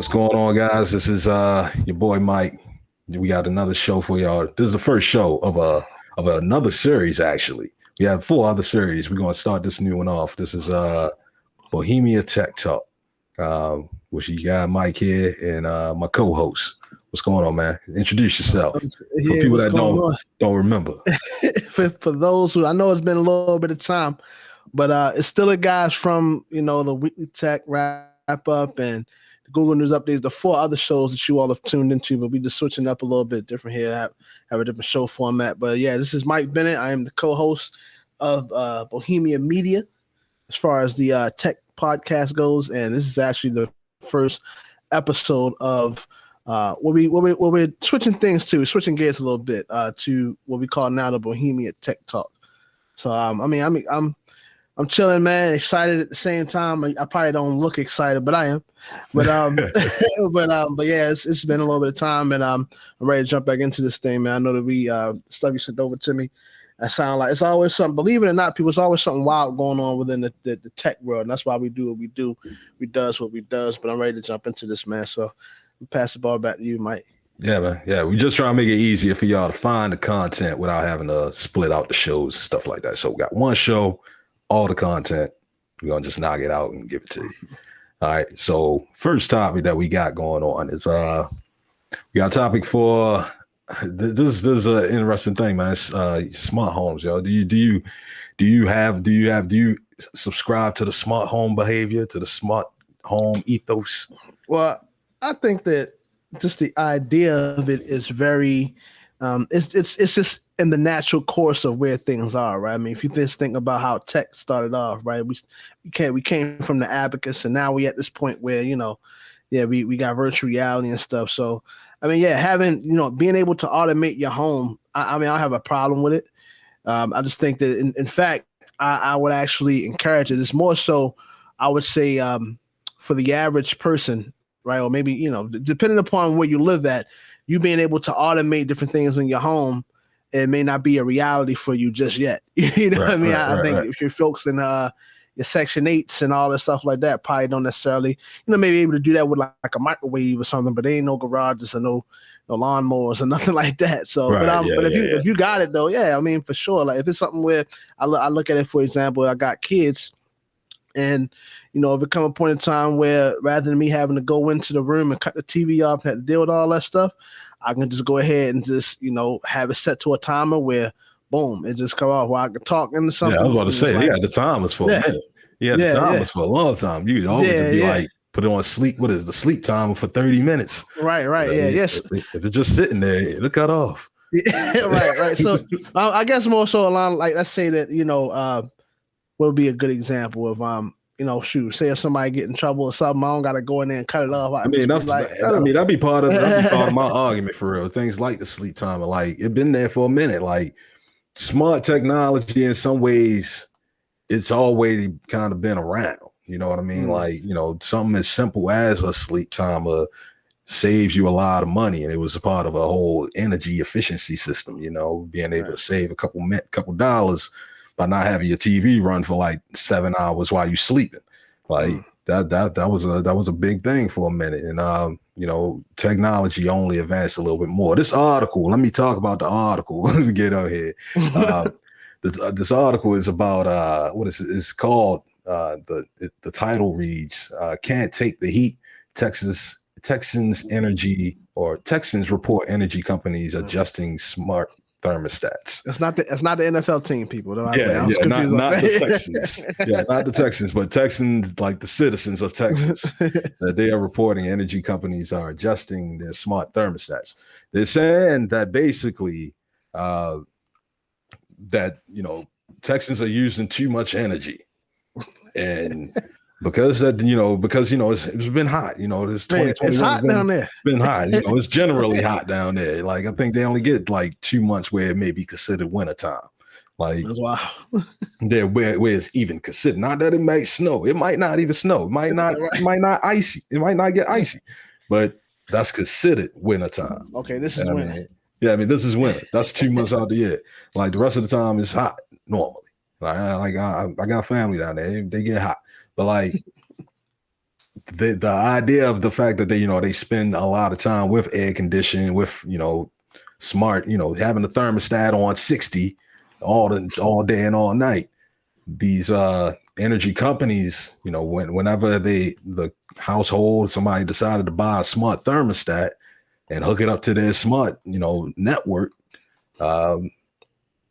What's going on, guys? This is your boy Mike. We got another show for y'all. This is the first show of another series. Actually, we have 4 other series. We're gonna start this new one off. This is Bohemia Tech Talk, which you got Mike here and my co-host. What's going on, man? Introduce yourself for people that don't remember. for those who, I know it's been a little bit of time, but it's still the guys from the Weekly Tech Wrap Up and the Google News Updates, the 4 other shows that you all have tuned into, but we just switching up a little bit different here, have a different show format. But yeah, this is Mike Bennett. I am the co-host of Bohemia Media as far as the tech podcast goes, and this is actually the first episode of what we're switching things to, switching gears a little bit to what we call now the Bohemia Tech Talk. So I'm chilling, man. Excited at the same time. I probably don't look excited, but I am. But but yeah, it's been a little bit of time, and I'm ready to jump back into this thing, man. I know that we stuff you sent over to me. I sound like it's always something. Believe it or not, people, it's always something wild going on within the tech world, and that's why we do what we do. We does what we does. But I'm ready to jump into this, man. So I'll pass the ball back to you, Mike. Yeah, man. Yeah, we just trying to make it easier for y'all to find the content without having to split out the shows and stuff like that. So we got one show, all the content. We're gonna just knock it out and give it to you. All right. So first topic that we got going on is we got a topic for this is an interesting thing, man. It's, smart homes, yo. Do you subscribe to the smart home behavior, to the smart home ethos? Well, I think that just the idea of it is very it's just in the natural course of where things are, right? I mean, if you just think about how tech started off, right? We came from the abacus, and now we at this point where we got virtual reality and stuff. So I mean, yeah, having being able to automate your home, I mean, I don't have a problem with it. I just think that in fact, I would actually encourage it. It's more so, I would say, for the average person, right? Or maybe, depending upon where you live at, you being able to automate different things in your home, it may not be a reality for you just yet. What I mean? I think if you're folks in your Section 8s and all that stuff like that, probably don't necessarily, maybe able to do that with like a microwave or something, but there ain't no garages or no lawnmowers or nothing like that. So, if you got it though, yeah, I mean, for sure. Like if it's something where I look at it, for example, I got kids, and if it come a point in time where rather than me having to go into the room and cut the TV off and have to deal with all that stuff, I can just go ahead and just have it set to a timer where boom, it just come off while I can talk into something. Yeah, I was about to say, the timers for a minute. Yeah, the timers for a long time. You could always be like, put it on sleep. What is the sleep timer for 30 minutes? Right. Yes. If it's just sitting there, it'll cut off. Right. So I guess more so along, like, let's say that, what would be a good example of, say if somebody get in trouble or something, I don't got to go in there and cut it off. That'd be part of my argument for real. Things like the sleep timer, like it's been there for a minute. Like smart technology, in some ways, it's always kind of been around. You know what I mean? Like, something as simple as a sleep timer saves you a lot of money, and it was a part of a whole energy efficiency system. Being able to save a couple dollars by not having your TV run for like 7 hours while you sleeping. Like that was a big thing for a minute. And technology only advanced a little bit more. This article, let me talk about the article. Let me get out here. This article is about what is it? It's called the title reads "Can't Take the Heat. Texans report energy companies adjusting smart thermostats." It's not the NFL team, people. Not the Texans. Not the Texans, but Texans, like the citizens of Texas, that they are reporting energy companies are adjusting their smart thermostats. They're saying that basically that Texans are using too much energy, and because it's been hot. This 2021 it's hot down there. Been hot. It's generally hot down there. Like I think they only get like 2 months where it may be considered wintertime. Like that's wild. There where it's even considered. Not that it might snow. It might not even snow. It might not. It might not icy. It might not get icy, but that's considered wintertime. Okay, this is winter. This is winter. That's 2 months out the year. Like the rest of the time, it's hot normally. Like I got family down there. They get hot. But like the idea of the fact that they spend a lot of time with air conditioning, with smart, having the thermostat on 60 all day and all night. These energy companies, whenever the household, somebody decided to buy a smart thermostat and hook it up to their smart network,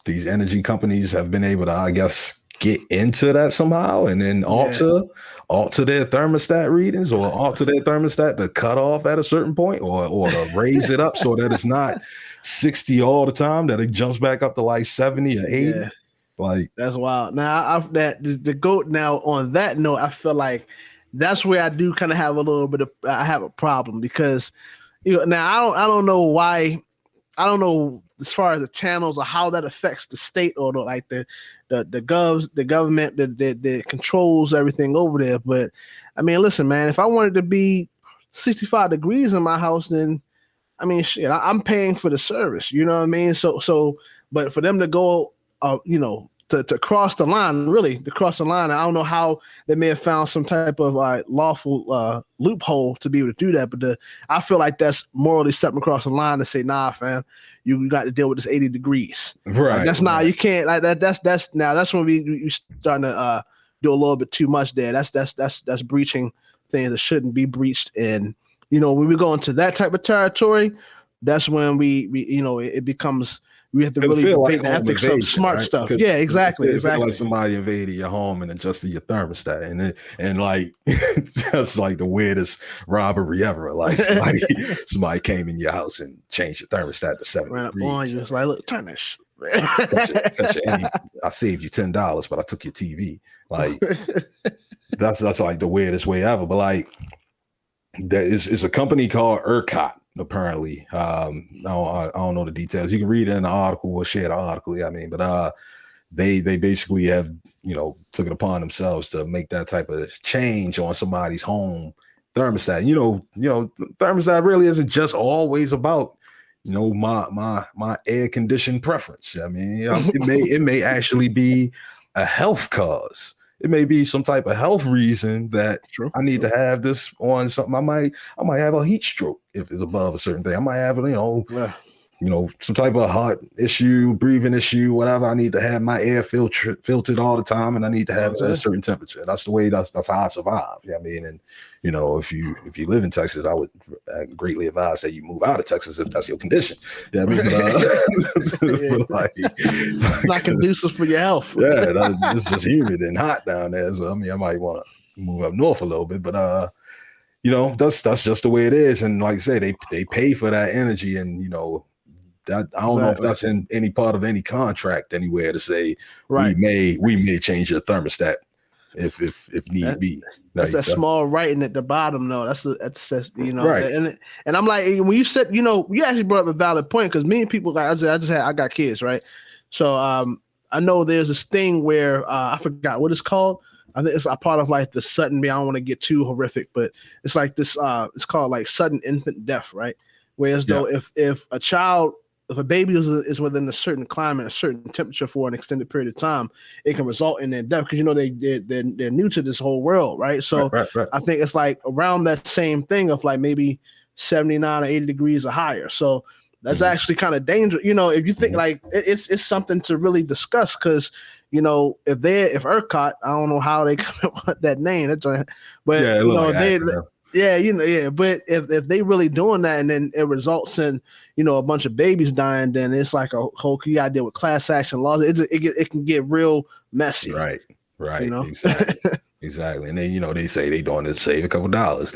these energy companies have been able to, I guess, get into that somehow and then alter their thermostat readings, or alter their thermostat to cut off at a certain point, or to raise it up so that it's not 60 all the time, that it jumps back up to like 70 or 80. Yeah. Like, that's wild. Now, the goat. Now, on that note, I feel like that's where I do kind of have a little bit of I have a problem, because now I don't know why. I don't know as far as the channels or how that affects the state, or the government that controls everything over there. But I mean, listen, man, if I wanted to be 65 degrees in my house, then I mean, shit, I'm paying for the service. You know what I mean? So, but for them to go, to cross the line, really, to cross the line, I don't know how they may have found some type of lawful loophole to be able to do that. But I feel like that's morally stepping across the line to say, nah, fam, you got to deal with this 80 degrees. Right. Like, that's not, you can't, like that. That's when we starting to do a little bit too much there. That's breaching things that shouldn't be breached. And, when we go into that type of territory, that's when it becomes, we have to really debate the ethics of smart stuff. Yeah, exactly. Like somebody invaded your home and adjusted your thermostat, and like that's like the weirdest robbery ever. Like somebody came in your house and changed your thermostat to 70 degrees. On you, it's like, look, turn this. I saved you $10, but I took your TV. Like that's like the weirdest way ever. But like, it's a company called ERCOT. Apparently, I don't know the details. You can read it in the article or share the article. I mean, but they basically have took it upon themselves to make that type of change on somebody's home thermostat. Thermostat really isn't just always about my air conditioned preference. I mean, it may actually be a health cause. It may be some type of health reason that I need to have this on something. I might have a heat stroke if it's above a certain thing. I might have some type of heart issue, breathing issue, whatever. I need to have my air filtered all the time, and I need to have it at a certain temperature. That's the way. That's how I survive. I mean, and if you live in Texas, I would greatly advise that you move out of Texas if that's your condition. I mean, it's not conducive for your health. It's just humid and hot down there. So I mean, I might want to move up north a little bit, but that's just the way it is. And like I say, they pay for that energy, and that I don't know if that's in any part of any contract anywhere to say we may change your thermostat if need be. That's that small writing at the bottom, though. That's right. And I'm like, when you said, you actually brought up a valid point, because many people, like I got kids, right? So I know there's this thing where I forgot what it's called. I think it's a part of like the sudden. I don't want to get too horrific, but it's like this. It's called like sudden infant death, right? Whereas though if a baby is within a certain climate, a certain temperature for an extended period of time, it can result in their death, because they're new to this whole world, right? So right. I think it's like around that same thing of like maybe 79 or 80 degrees or higher. So that's actually kind of dangerous. If you think like it's something to really discuss, because if ERCOT, I don't know how they come up with that name, but but if they really doing that, and then it results in a bunch of babies dying, then it's like a whole key idea with class action laws. It can get real messy. Right. Exactly. And then they say they doing it to save a couple dollars.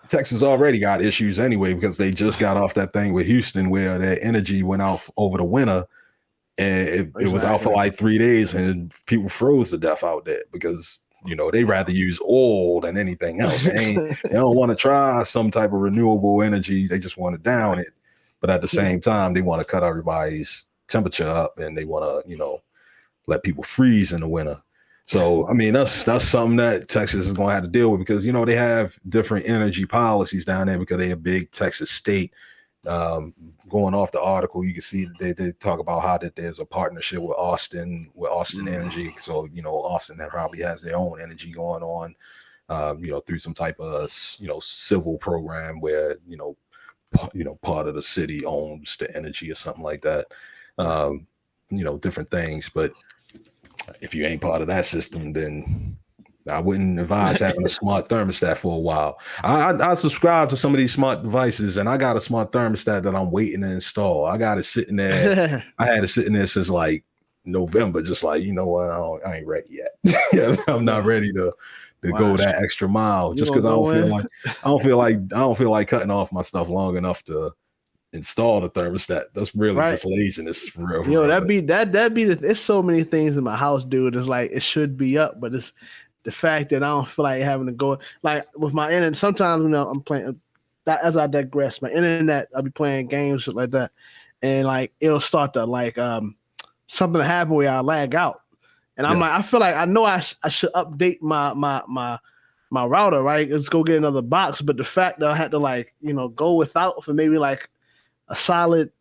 Texas already got issues anyway, because they just got off that thing with Houston where their energy went out over the winter, and it was out for like 3 days, and people froze to death out there because they rather use oil than anything else. They don't want to try some type of renewable energy. They just want to down it. But at the same time, they want to cut everybody's temperature up, and they want to, let people freeze in the winter. So, I mean, that's something that Texas is going to have to deal with, because, they have different energy policies down there because they're a big Texas state. Going off the article, you can see that they talk about how that there's a partnership with Austin Energy. So, Austin that probably has their own energy going on, through some type of, civil program where, part of the city owns the energy or something like that. Different things. But if you ain't part of that system, then I wouldn't advise having a smart thermostat for a while. I subscribe to some of these smart devices, and I got a smart thermostat that I'm waiting to install. I got it sitting there. I had it sitting there since like November, just like, you know what, I ain't ready yet. I'm not ready to go that extra mile, just because I don't feel like cutting off my stuff long enough to install the thermostat. That's really just laziness for real. There's so many things in my house, dude. It's like it should be up, but it's the fact that I don't feel like having to go like with my internet. Sometimes I'm playing that, as I digress, my internet, I'll be playing games, shit like that, and like it'll start to like something to happen where I lag out. And I'm like, I feel like I know I should update my router, right? Let's go get another box. But the fact that I had to go without for maybe like a solid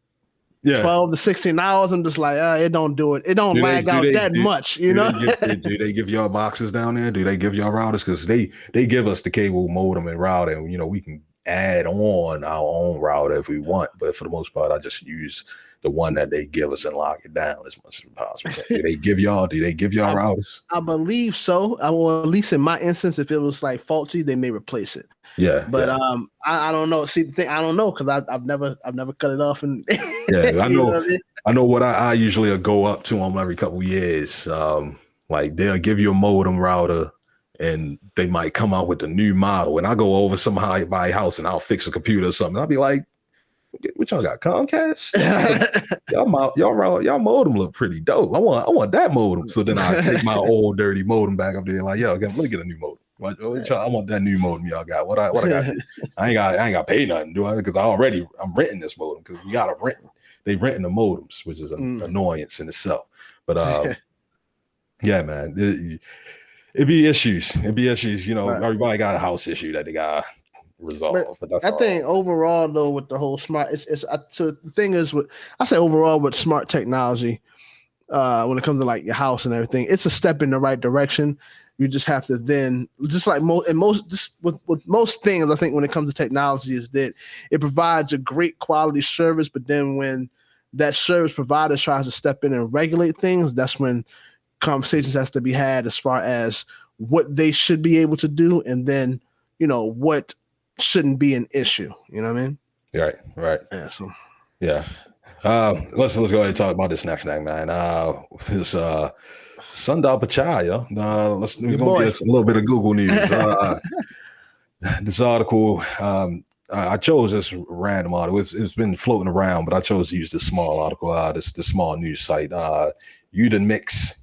12 to 16 hours, I'm just like, it don't do it. It don't lag out that much, you know? Do they give y'all boxes down there? Do they give y'all routers? Because they give us the cable modem and router, and we can add on our own router if we want. But for the most part, I just use the one that they give us and lock it down as much as possible. Do they give y'all routers? I believe so. Well, at least in my instance, if it was like faulty, they may replace it. Yeah. But I don't know. See, the thing, I don't know, because I've never cut it off. And I know. I know what I usually go up to them every couple of years. Like they'll give you a modem router, and they might come out with the new model, and I go over somehow by house and I'll fix a computer or something. I'll be like, what y'all got, Comcast? y'all modem look pretty dope. I want that modem. So then I take my old dirty modem back up there, like, let me get a new modem. I want that new modem y'all got. What I got? I ain't got to pay nothing, do I? Because I'm renting this modem, because you gotta rent. They renting the modems, which is an annoyance in itself. But yeah, man, it'd be issues. Everybody got a house issue that they got resolve. But that's I think overall, though, with the whole smart, so the thing is, I say overall with smart technology, when it comes to like your house and everything, it's a step in the right direction. You just have to then, just like with most things, I think when it comes to technology, is that it provides a great quality service, but then when that service provider tries to step in and regulate things, that's when conversations has to be had as far as what they should be able to do, and then what shouldn't be an issue. You know what I mean? Right. Yeah. So. Yeah. Let's go ahead and talk about this next thing, man. This Sundar Pichai. We're gonna get a little bit of Google news. This article, I chose this random article. It's been floating around, but I chose to use this small article. This small news site. Udemix,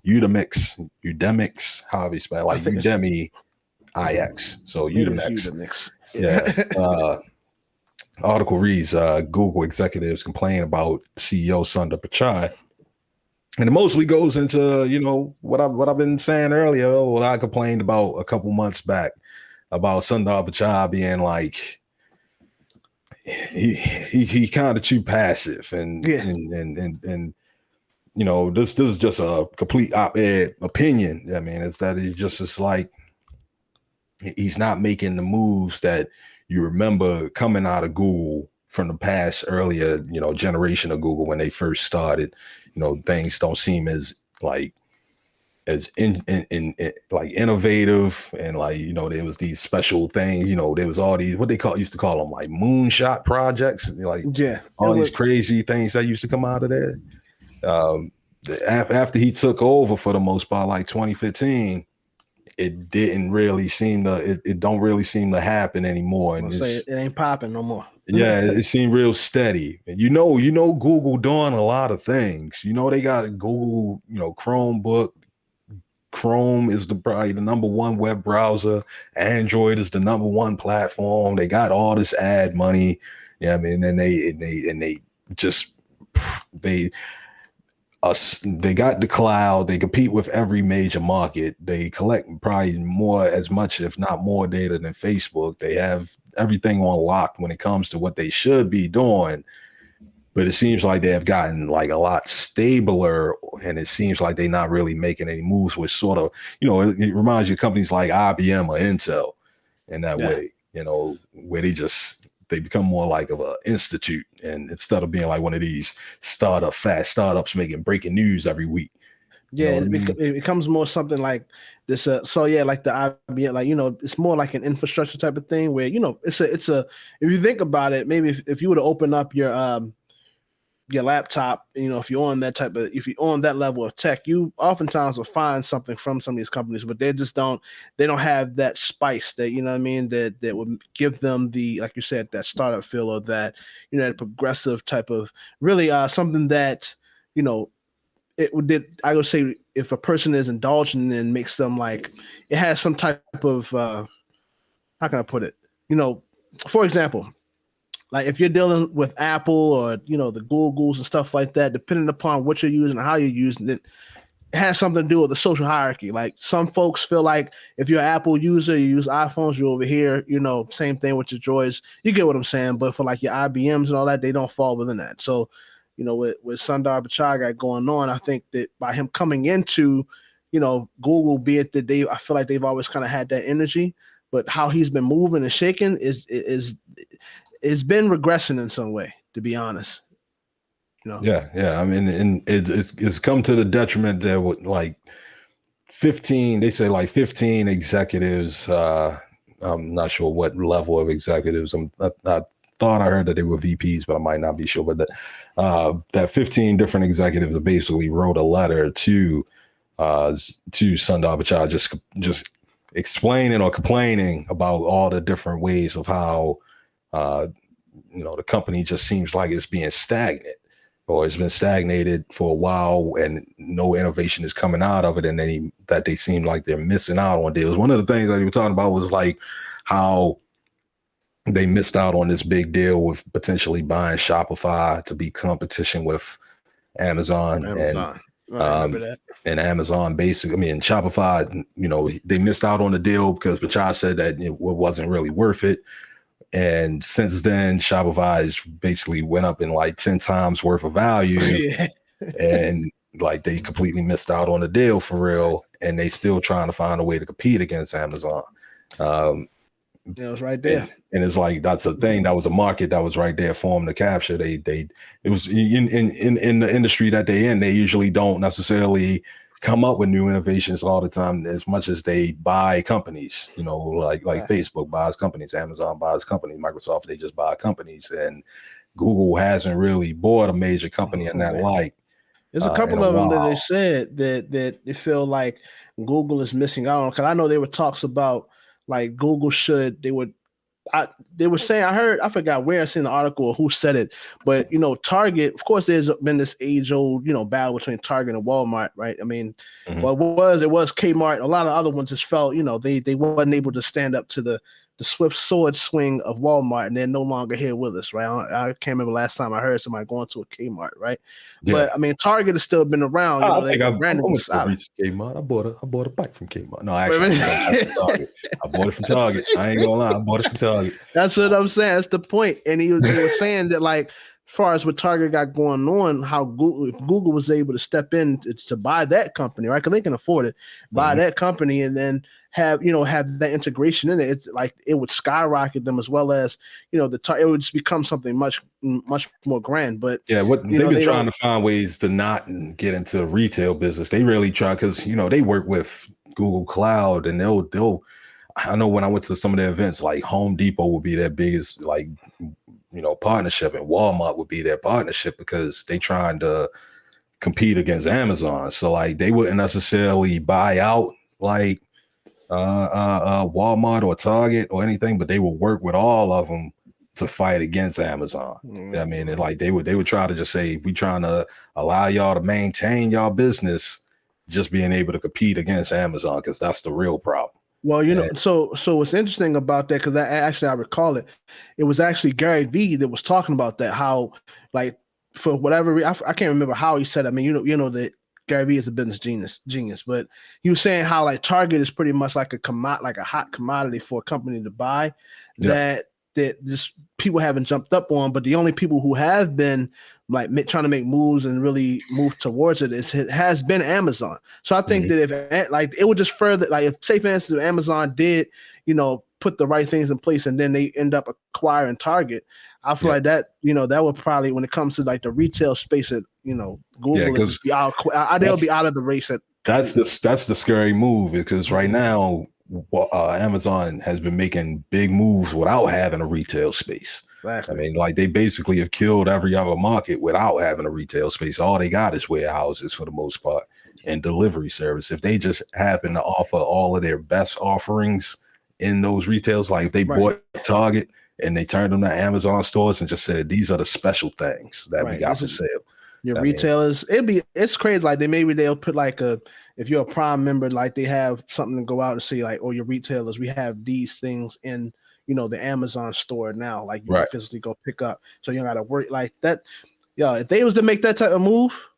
however you spell, like Udemy IX. So Udemix. Yeah. Article reads, Google executives complain about CEO Sundar Pichai. And it mostly goes into, what I've been saying earlier, what I complained about a couple months back about Sundar Pichai being like, he kind of too passive, and this is just a complete op-ed opinion. I mean, it's that it's like he's not making the moves that you remember coming out of Google from the past earlier, generation of Google when they first started. Things don't seem as innovative, and there was these special things. There was all these used to call them like moonshot projects, all these crazy things that used to come out of there. After he took over, for the most part, like 2015. It didn't really seem to. It don't really seem to happen anymore, and it ain't popping no more. Yeah, it seemed real steady. And Google doing a lot of things. They got Google, Chromebook. Chrome is probably the number one web browser. Android is the number one platform. They got all this ad money. Yeah, I mean, and they they got the cloud. They compete with every major market. They collect probably as much, if not more, data than Facebook. They have everything on lock when it comes to what they should be doing. But it seems like they have gotten like a lot stabler, and it seems like they're not really making any moves, which sort of, it reminds you of companies like IBM or Intel in that way, where they become more like of an institute, and instead of being like one of these fast startups making breaking news every week. Yeah, it becomes more something like this. Like the IBM, like, it's more like an infrastructure type of thing where, it's a. If you think about it, maybe if you were to open up your laptop, if you're on that level of tech, you oftentimes will find something from some of these companies, but they don't have that spice that, you know what I mean, that would give them the, like you said, that startup feel, or that, that progressive type of really something that, I would say, if a person is indulging and makes them like, it has some type of, how can I put it? For example, like if you're dealing with Apple or, the Googles and stuff like that, depending upon what you're using and how you're using it, it has something to do with the social hierarchy. Like some folks feel like if you're an Apple user, you use iPhones, you're over here, same thing with your Droids. You get what I'm saying? But for like your IBMs and all that, they don't fall within that. So, with Sundar Pichai got going on, I think that by him coming into, Google, be it that I feel like they've always kind of had that energy, but how he's been moving and shaking is it's been regressing in some way, to be honest. Yeah. I mean, and it's come to the detriment that with like 15, they say like 15 executives. I'm not sure what level of executives. I thought I heard that they were VPs, but I might not be sure. But that 15 different executives basically wrote a letter to Sundar Pichai, just explaining or complaining about all the different ways of how the company just seems like it's being stagnant, or it's been stagnated for a while, and no innovation is coming out of it, and they seem like they're missing out on deals. One of the things that you were talking about was like how they missed out on this big deal with potentially buying Shopify to be competition with Amazon. And Amazon basically, Shopify, they missed out on the deal because Pichai said that it wasn't really worth it. And since then, Shopify has basically went up in like 10 times worth of value. And like they completely missed out on the deal for real. And they still trying to find a way to compete against Amazon. It was right there. And it's like, that's a thing. That was a market that was right there for them to capture. It was in the industry that they in, they usually don't necessarily come up with new innovations all the time as much as they buy companies, like Facebook buys companies, Amazon buys companies, Microsoft, they just buy companies, and Google hasn't really bought a major company in that light. There's a couple of them that they said that they feel like Google is missing out on, because I know there were talks about like Google they were saying, I forgot where I seen the article or who said it, but Target, of course, there's been this age-old, battle between Target and Walmart, right? I mean, well, it was Kmart. A lot of other ones just felt, they wasn't able to stand up to the swift sword swing of Walmart, and they're no longer here with us, right? I can't remember last time I heard somebody going to a Kmart, right? Yeah. But I mean, Target has still been around. I think I went to Kmart. I bought a bike from Kmart. No, actually, I bought it from Target. I ain't gonna lie, I bought it from Target. That's what I'm saying. That's the point. And he was saying that, like, as far as what Target got going on, how Google was able to step in to buy that company, right? Because they can afford it, buy that company, and then have that integration in it. It's like it would skyrocket them, as well as it would just become something much more grand. But yeah, they've been trying to find ways to not get into the retail business. They really try, because they work with Google Cloud, and they'll. I know when I went to some of their events, like Home Depot would be their biggest partnership, and Walmart would be their partnership, because they trying to compete against Amazon. So like they wouldn't necessarily buy out like Walmart or Target or anything, but they would work with all of them to fight against Amazon. I mean, and like they would try to just say, we trying to allow y'all to maintain y'all business, just being able to compete against Amazon, because that's the real problem. Well, so what's interesting about that, because I recall it was actually Gary Vee that was talking about that, how like for whatever I can't remember how he said it. I mean, you know that Gary Vee is a business genius, but he was saying how like Target is pretty much like a hot commodity for a company to buy that just people haven't jumped up on, but the only people who have been like trying to make moves and really move towards it has been Amazon. So I think that if like it would just further, like if say for instance Amazon did, put the right things in place and then they end up acquiring Target, I feel like that, that would probably, when it comes to like the retail space at, Google, they'll be out of the race. That's the scary move, because right now Amazon has been making big moves without having a retail space. Exactly. I mean, like they basically have killed every other market without having a retail space. All they got is warehouses for the most part and delivery service. If they just happen to offer all of their best offerings in those retails, like if they bought Target and they turned them to Amazon stores and just said, these are the special things that we got for sale. Your retailers, it's crazy. Like they'll put like if you're a Prime member, like they have something to go out and say like, oh, your retailers, we have these things in, the Amazon store now, like you can physically go pick up. So you don't got to worry like that. If they was to make that type of move,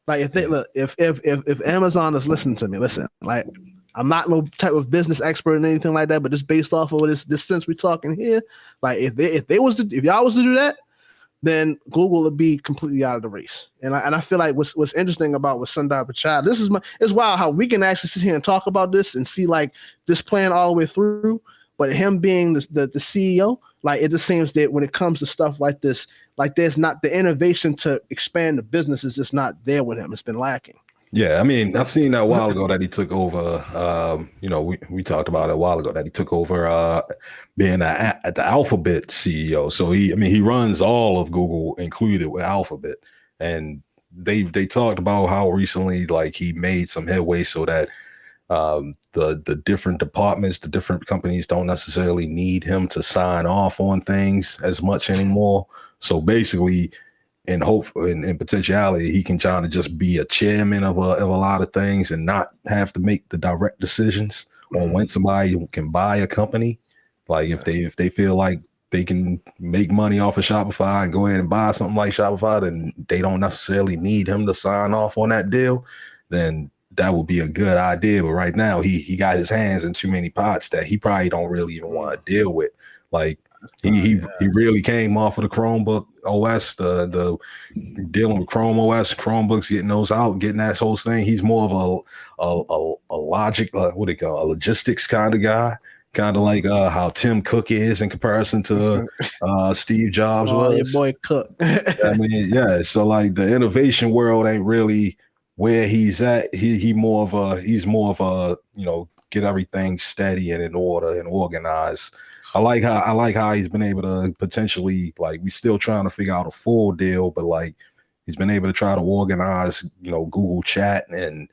like if they look, if Amazon is listening to me, listen, like I'm not no type of business expert and anything like that, but just based off of this sense we're talking here, like if y'all was to do that, then Google would be completely out of the race. And I feel like what's interesting about what Sundar Pichai, it's wild how we can actually sit here and talk about this and see like this plan all the way through. But him being the CEO, like it just seems that when it comes to stuff like this, like there's not the innovation to expand the business is just not there with him. It's been lacking. Yeah, I mean, I've seen that a while ago that he took over. We talked about it a while ago that he took over being the Alphabet CEO. So he runs all of Google, included with Alphabet, and they talked about how recently like he made some headway so that the different departments, the different companies don't necessarily need him to sign off on things as much anymore. So basically, in hope and potentiality, he can try to just be a chairman of a lot of things and not have to make the direct decisions on when somebody can buy a company. Like if they feel like they can make money off of Shopify and go ahead and buy something like Shopify, then they don't necessarily need him to sign off on that deal, then that would be a good idea. But right now he got his hands in too many pots that he probably don't really even want to deal with. Like he really came off of the Chromebook OS, the dealing with Chrome OS, Chromebooks, getting those out, getting that whole thing. He's more of a logistics kind of guy, kind of like how Tim Cook is in comparison to Steve Jobs was. Your boy Cook. I mean, yeah. So like the innovation world ain't really where he's at. He's more of a get everything steady and in order and organized. I like how he's been able to potentially, like, we're still trying to figure out a full deal, but like he's been able to try to organize, Google Chat and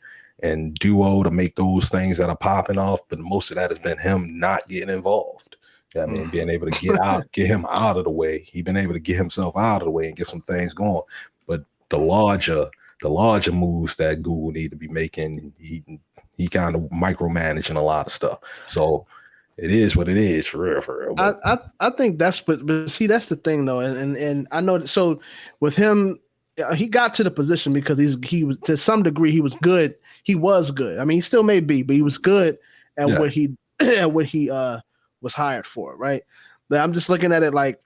Duo to make those things that are popping off. But most of that has been him not getting involved. I mean, being able to get him out of the way. He's been able to get himself out of the way and get some things going. But the larger moves that Google need to be making, he kind of micromanaging a lot of stuff. So it is what it is, for real. I think but see, that's the thing though, and I know that. So with him, he got to the position because he was, to some degree, he was good. He was good. I mean, he still may be, but he was good at what he was hired for, right? But I'm just looking at it like,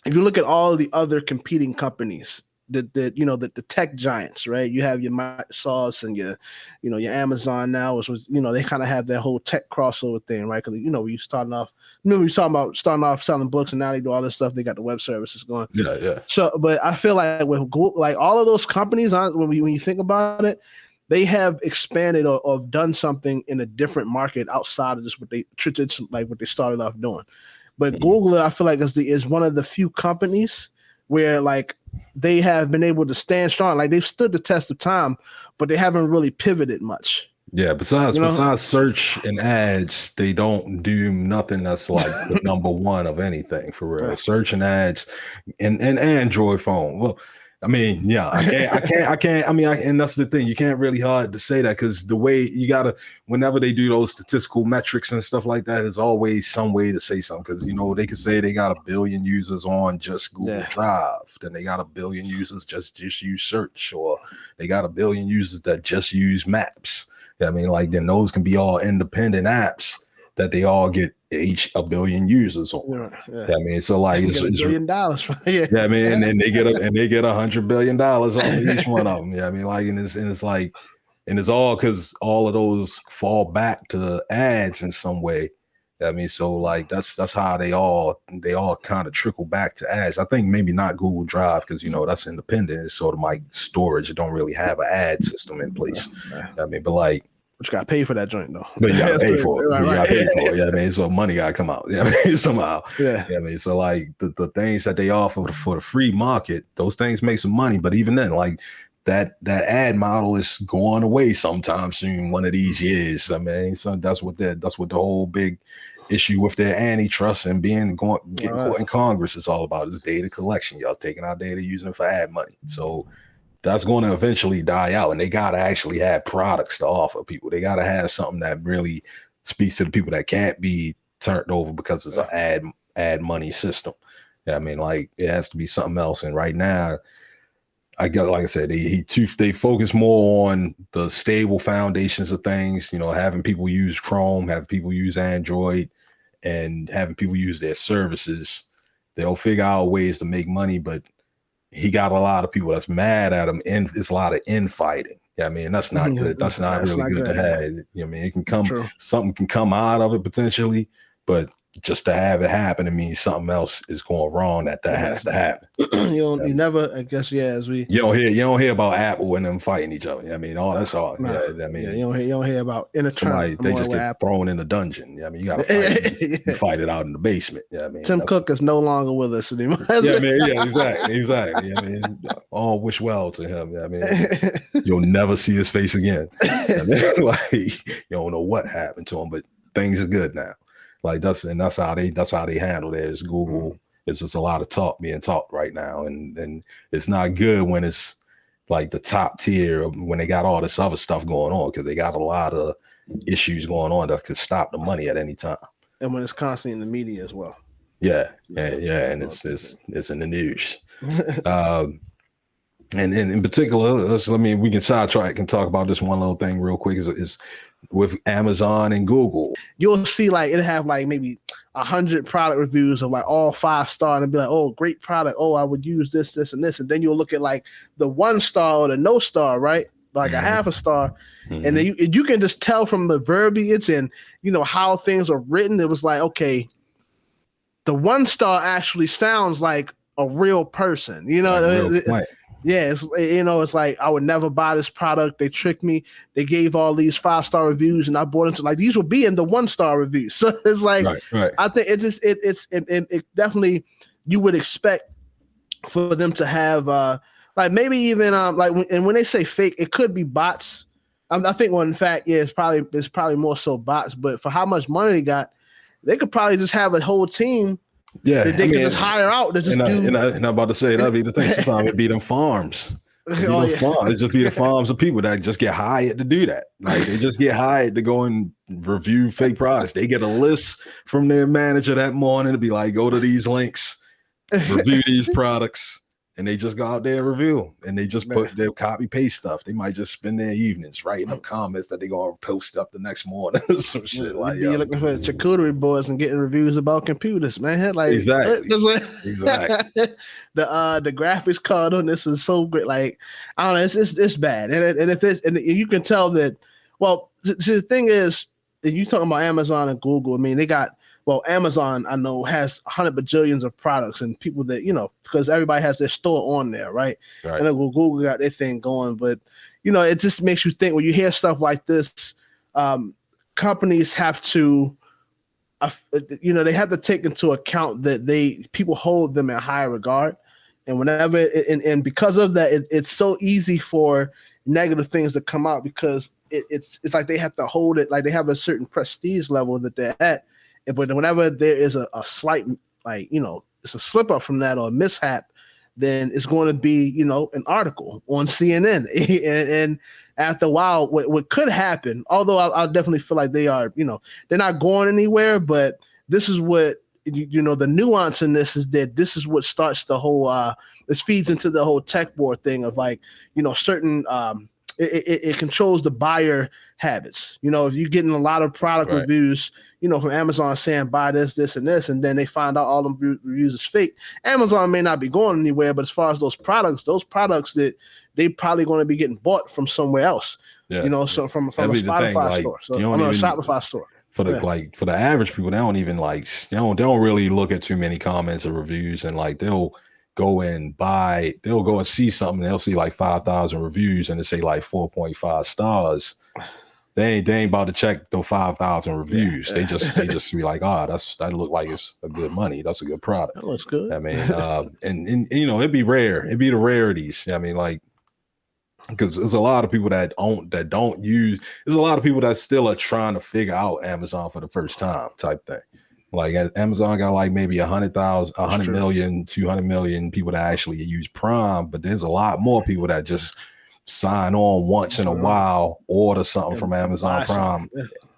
if you look at all of the other competing companies, the tech giants, right? You have your Microsoft and your Amazon now, which was, they kind of have that whole tech crossover thing, right? Because we starting off, we were talking about starting off selling books, and now they do all this stuff. They got the web services going. Yeah. So, but I feel like with Google, like all of those companies, when you think about it, they have expanded or done something in a different market outside of just what they started off doing. But Google, I feel like is one of the few companies where like they have been able to stand strong. Like they've stood the test of time, but they haven't really pivoted much. Yeah, besides search and ads, they don't do nothing that's like the number one of anything, for real. Right. Search and ads and Android phone. Well, I mean, yeah, I can't. I mean, and that's the thing. You can't really hard to say that because the way you gotta, whenever they do those statistical metrics and stuff like that, there's always some way to say something. Because they can say they got 1 billion users on just Google Drive, then they got 1 billion users just use search, or they got 1 billion users that just use Maps. I mean, like then those can be all independent apps that they all get each 1 billion users on. I mean, so like it's $1 billion. I mean, and they get $100 billion off of each one of them. I mean, like, and it's like, and it's all because all of those fall back to ads in some way. I mean, so like that's how they all kind of trickle back to ads. I think maybe not Google Drive because that's independent. It's sort of like storage. It don't really have an ad system in place. I mean, but like. But you got to pay for that joint, though. But you got to pay for it. Right, you got to pay for it. Yeah, I mean, so money got to come out. Yeah, I mean, somehow. Yeah. I mean, so like the things that they offer for the free market, those things make some money. But even then, like that ad model is going away sometime soon, one of these years. I mean, so that's what the whole big issue with their antitrust and getting caught in Congress is all about, is data collection. Y'all taking our data, using it for ad money. So that's going to eventually die out, and they got to actually have products to offer people. They got to have something that really speaks to the people that can't be turned over because it's an ad money system. I mean, like it has to be something else. And right now, I guess, like I said, they focus more on the stable foundations of things. Having people use Chrome, having people use Android, and having people use their services. They'll figure out ways to make money, but he got a lot of people that's mad at him, and it's a lot of infighting. I mean, that's not good. That's not really good to have. I mean, it can come, something can come out of it potentially, but just to have it happen, it means something else is going wrong that has to happen. You never, I guess, you don't hear about Apple and them fighting each other. I mean, that's all. Nah. Yeah, I mean, you don't hear about somebody they just get thrown in a dungeon. I mean, you got to fight it out in the basement. I mean, Tim Cook is no longer with us anymore. Exactly. I mean, all wish well to him. I mean, you'll never see his face again. I mean, like you don't know what happened to him, but things are good now. Like that's how they handle it. Is Google. It's just a lot of talk being talked right now, and it's not good when it's like the top tier when they got all this other stuff going on, because they got a lot of issues going on that could stop the money at any time. And when it's constantly in the media as well. Yeah, and it's in the news. And in particular, we can sidetrack and talk about this one little thing real quick. Is with Amazon and Google, you'll see like it'll have like maybe 100 product reviews of like all 5-star, and be like, oh, great product. Oh, I would use this, and this. And then you'll look at like the 1-star or the no star, right? Like a half a star. And then you can just tell from the verbiage and how things are written. It was like, okay, the 1-star actually sounds like a real person, Yeah, it's like I would never buy this product. They tricked me. They gave all these 5-star reviews, and I bought into like these will be in the 1-star reviews. So it's like right. I think it definitely you would expect for them to have like maybe even like when they say fake, it could be bots. I think in fact, it's probably more so bots. But for how much money they got, they could probably just have a whole team. Yeah, they can just hire out. And I'm about to say that'd be the thing. Sometimes it'd be them farms. It just be the farms of people that just get hired to do that. Like they just get hired to go and review fake products. They get a list from their manager that morning to be like, go to these links, review these products, and they just go out there and review. And they just they'll copy paste stuff. They might just spend their evenings writing up comments that they gonna post up the next morning. Some shit like you're looking for charcuterie boards and getting reviews about computers, man. Like exactly. The graphics card on this is so great. Like I don't know, it's bad. And you can tell that. Well, the thing is, if you talking about Amazon and Google, I mean they got. Well, Amazon, I know, has 100 bajillions of products and people that, because everybody has their store on there, right? And then Google got their thing going. But, it just makes you think when you hear stuff like this, companies have to, they have to take into account that people hold them in high regard. And whenever, and because of that, it's so easy for negative things to come out because it's like they have to hold it, like they have a certain prestige level that they're at. But whenever there is a slight, it's a slip up from that or a mishap, then it's going to be, an article on CNN. and after a while, what could happen, although I definitely feel like they are, they're not going anywhere, but this is what, the nuance in this is that this is what starts the whole, this feeds into the whole tech war thing of like, certain, it controls the buyer habits. If you're getting a lot of product reviews, from Amazon saying buy this, this, and this, and then they find out all the reviews is fake, Amazon may not be going anywhere. But as far as those products that they probably going to be getting bought from somewhere else, so from a Spotify store, so from a Shopify store. For the for the average people, they don't even they don't really look at too many comments or reviews, and they'll go and see something, they'll see 5,000 reviews and they say 4.5 stars. They ain't about to check those 5,000 reviews. They just be like, that look like it's a good money. That's a good product. That looks good. I mean, and it'd be rare. It'd be the rarities. I mean, because there's a lot of people that don't use. There's a lot of people that still are trying to figure out Amazon for the first time type thing. Like Amazon got maybe 100,000, 100 million, 200 million people that actually use Prime, but there's a lot more people that just sign on once in a while, order something from Amazon Prime,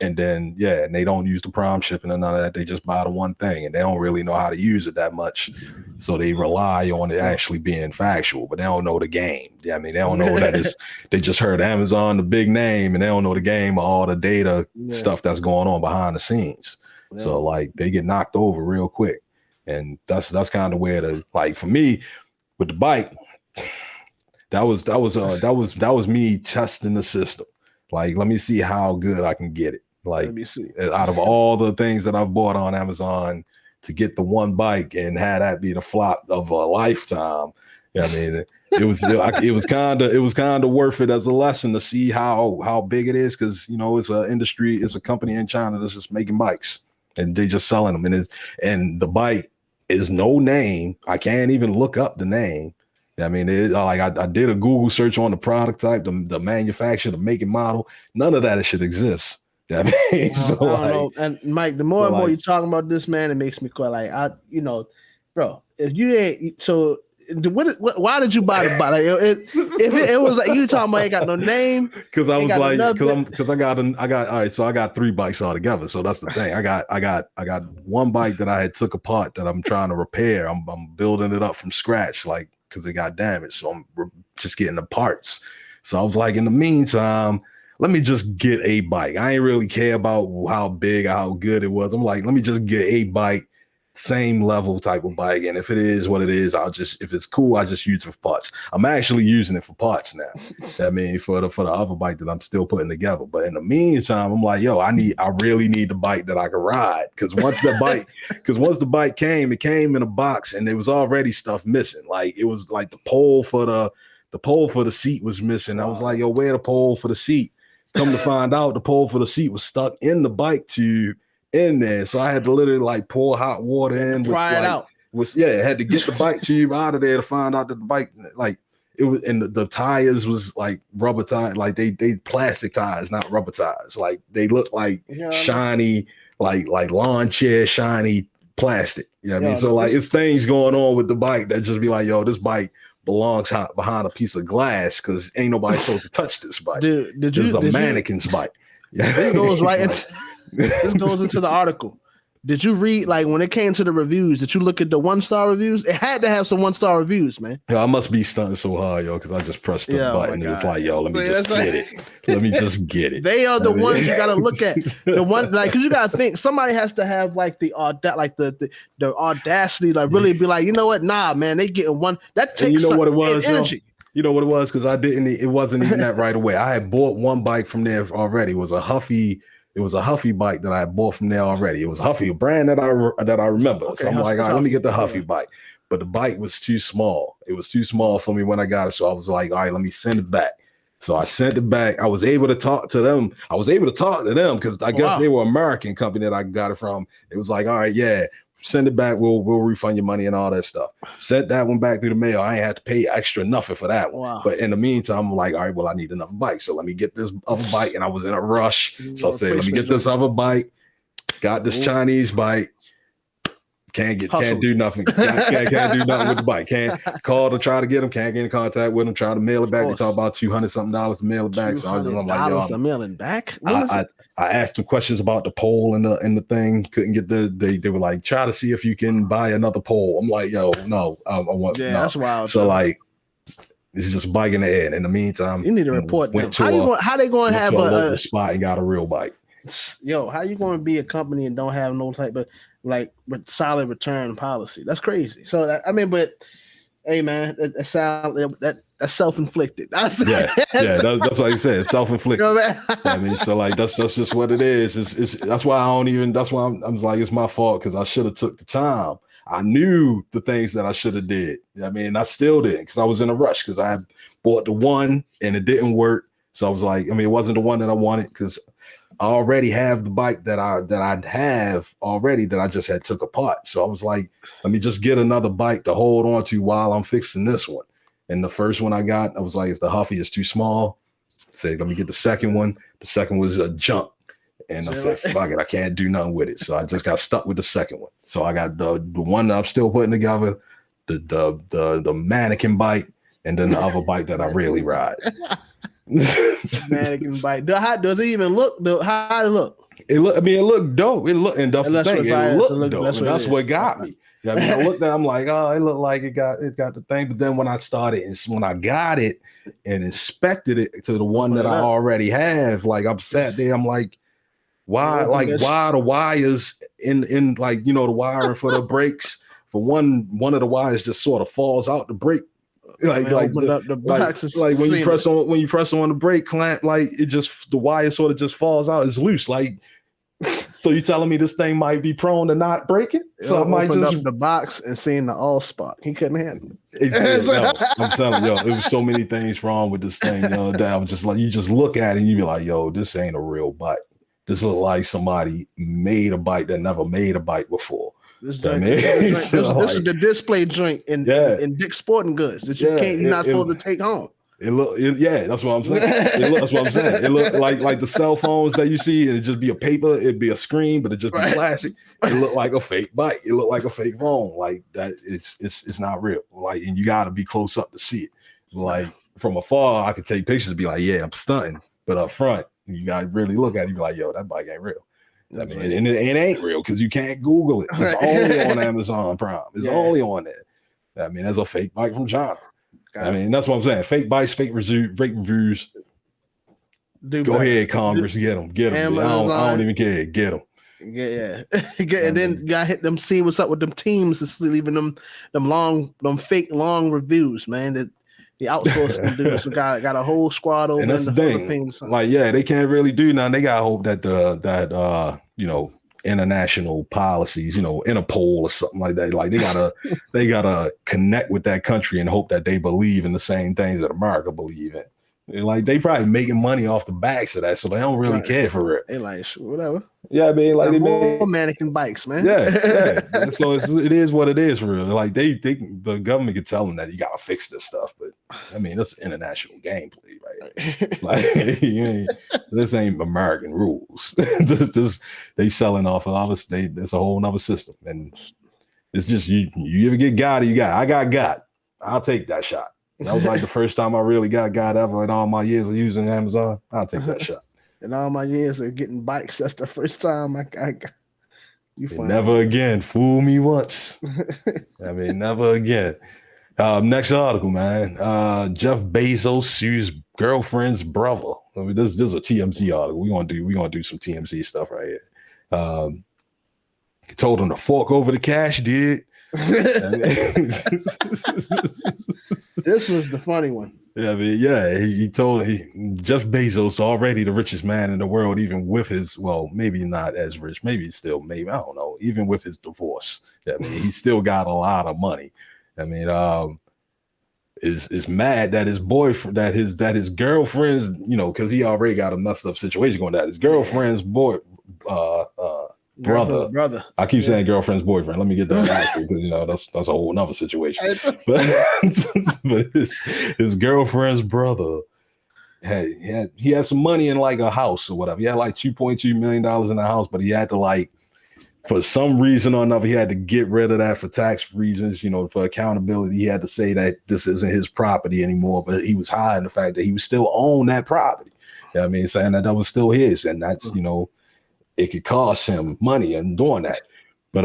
and then and they don't use the Prime shipping and none of that. They just buy the one thing, and they don't really know how to use it that much, so they rely on it actually being factual, but they don't know the game. I mean, they don't know that they just heard Amazon, the big name, and they don't know the game or all the data stuff that's going on behind the scenes. Yeah. So they get knocked over real quick, and that's kind of where for me with the bike. That was me testing the system. Let me see how good I can get it. Let me see. Out of all the things that I've bought on Amazon, to get the one bike and have that be the flop of a lifetime. I mean, it was kind of worth it as a lesson to see how big it is, because it's an industry, it's a company in China that's just making bikes and they just selling them, and the bike is no name. I can't even look up the name. I mean, I did a Google search on the product type, the manufacturer, the make and model. None of that should exist. I mean, I don't know. And Mike, the more and more you're talking about this, man, it makes me quite bro. If you ain't why did you buy the bike? If it was you talking about, ain't got no name. Because I was I got all right. So I got 3 bikes altogether. So that's the thing. I got one bike that I had took apart that I'm trying to repair. I'm building it up from scratch, because it got damaged. So I'm just getting the parts. So I was in the meantime, let me just get a bike. I ain't really care about how big or how good it was. I'm let me just get a bike, same level type of bike. And if it is what it is, if it's cool, I just use it for parts. I'm actually using it for parts now. I mean, for the other bike that I'm still putting together. But in the meantime, I'm I really need the bike that I can ride. Because once the bike came, it came in a box and there was already stuff missing. It was the pole for the seat was missing. I was where the pole for the seat? Come to find out, the pole for the seat was stuck in the bike tube in there. So I had to literally pour hot water in. Pry it out. Had to get the bike tube out of there to find out that the bike, it was, and the tires was rubber tires, they plastic tires, not rubber tires. They look shiny, like lawn chair shiny plastic. You know what I mean? So it's things going on with the bike that just be this bike belongs behind a piece of glass, because ain't nobody supposed to touch this bike. This is a mannequin's bike. This goes this goes into the article. Did you read, when it came to the reviews, did you look at the 1-star reviews? It had to have some 1-star reviews, man. I must be stunting so hard, because I just pressed the button. And it's let me just get it. Let me just get it. They are the ones you got to look at. The one, because you got to think, somebody has to have the audacity, really be you know what? Nah, man, they getting one. That takes what it was, energy. You know what it was? Because it wasn't even that right away. I had bought one bike from there already. It was a Huffy bike that I had bought from there already. It was Huffy, a brand that I remember. Okay, so I'm all right, let me get the Huffy bike. But the bike was too small. It was too small for me when I got it. So I was all right, let me send it back. So I sent it back. I was able to talk to them. Because I guess they were an American company that I got it from. It was all right, yeah, send it back. We'll refund your money and all that stuff. Sent that one back through the mail. I ain't had to pay extra nothing for that one. Wow. But in the meantime, I'm all right, well, I need another bike. So let me get this other bike. And I was in a rush. So I said, let me get this other bike. Got this Chinese bike. can't do nothing. Can't do nothing with the bike. Can't call to try to get them. Can't get in contact with them. Try to mail it back. They talk about $200-something to mail it back. So I'm like, yo, to mail it back. I asked them questions about the pole and the thing. Couldn't get they were like, try to see if you can buy another pole. I'm like, yo, no, I want. Yeah, no. That's wild. So like, this is just a bike in the air. In the meantime, you need to report them. How they going to have a local spot and got a real bike? Yo, how you going to be a company and don't have no type of like solid return policy? That's crazy. So but hey man, that's self-inflicted. That's what I said. It's self-inflicted. You know, I mean, so like that's just what it is. It's that's why I'm like, it's my fault because I should have took the time. I knew the things that I should have did. I mean, I still did because I was in a rush because I had bought the one and it didn't work. So I was like, I mean, it wasn't the one that I wanted because I already have the bike that I'd have already that I just had took apart. So I was like, let me just get another bike to hold on to while I'm fixing this one. And the first one I got, I was like, it's the Huffy is too small. Say, let me get the second one. The second was a junk. And I said, fuck it, I can't do nothing with it. So I just got stuck with the second one. So I got the one that I'm still putting together, the mannequin bike, and then the other bike that I really ride. Mannequin bike. Does it even look? How it look? It looked dope. And that's the thing. It looked dope. And that's what got me. I mean, I looked at it, I'm like, oh, it looked like it got the thing. But then when I got it and inspected it to the one that I already have, like I'm sat there, I'm like, why the wires in like, you know, the wiring for the brakes, for one of the wires just sort of falls out the brake. Like when you press on the brake clamp, like the wire sort of just falls out. It's loose. Like, so you telling me this thing might be prone to not breaking? So I might just up the box and seeing the all spot. He couldn't handle it. No, I'm telling you, it was so many things wrong with this thing. That I was just like, you just look at it and you be like, yo, this ain't a real bike. This look like somebody made a bike that never made a bike before. This is the display joint in Dick's Sporting Goods that you're not supposed to take home. That's what I'm saying. That's what I'm saying. It looked like the cell phones that you see, and it just be a paper, it'd be a screen, but it just be plastic. It looked like a fake bike. It looked like a fake phone. Like that, it's not real. Like, and you got to be close up to see it. Like from afar, I could take pictures and be like, yeah, I'm stunting, but up front, you got to really look at it and be like, yo, that bike ain't real. I mean, and it ain't real because you can't Google it. It's only on Amazon Prime. It's only on there. I mean, there's a fake bike from China. I mean, that's what I'm saying. Fake bikes, fake reviews. Go ahead, Congress, get them. I don't even care. Get them. Yeah. And then you gotta hit them. See what's up with them teams that's leaving them fake long reviews, man. The outsourcing dudes got a whole squad over in the Philippines. Like, they can't really do nothing. They gotta hope that international policies, Interpol or something like that. Like they gotta connect with that country and hope that they believe in the same things that America believe in. And like they probably making money off the backs of that, so they don't really care for it. They like whatever. Yeah, I mean, like they more mannequin bikes, man. Yeah. So it is what it is for real. Like they the government could tell them that you gotta fix this stuff, but I mean that's international gameplay, right? Like this ain't American rules. They selling off of others. It's a whole nother system, and it's just you ever get God, I got God. I'll take that shot. That was like the first time I really got God ever in all my years of using Amazon. I'll take that shot. In all my years of getting bikes, that's the first time I got you. Never again. Fool me once. I mean, never again. Next article, man. Jeff Bezos sues girlfriend's brother. I mean, this is a TMZ article. We're gonna do some TMZ stuff right here. He told him to fork over the cash, dude. This was the funny one. Yeah, I mean, he told Jeff Bezos, already the richest man in the world, even with his, well, maybe not as rich, maybe I don't know, even with his divorce. I mean, he still got a lot of money. I mean, is mad that his boyfriend, that his girlfriend's, because he already got a messed up situation going on. His girlfriend's brother. I keep saying girlfriend's boyfriend. Let me get that right because that's a whole nother situation. But his girlfriend's brother he had some money in like a house or whatever. He had like $2.2 million in the house, but he had to like for some reason or another, he had to get rid of that for tax reasons, for accountability. He had to say that this isn't his property anymore, but he was hiding the fact that he was still own that property. You know what I mean? Saying that was still his. And that's, it could cost him money in doing that. But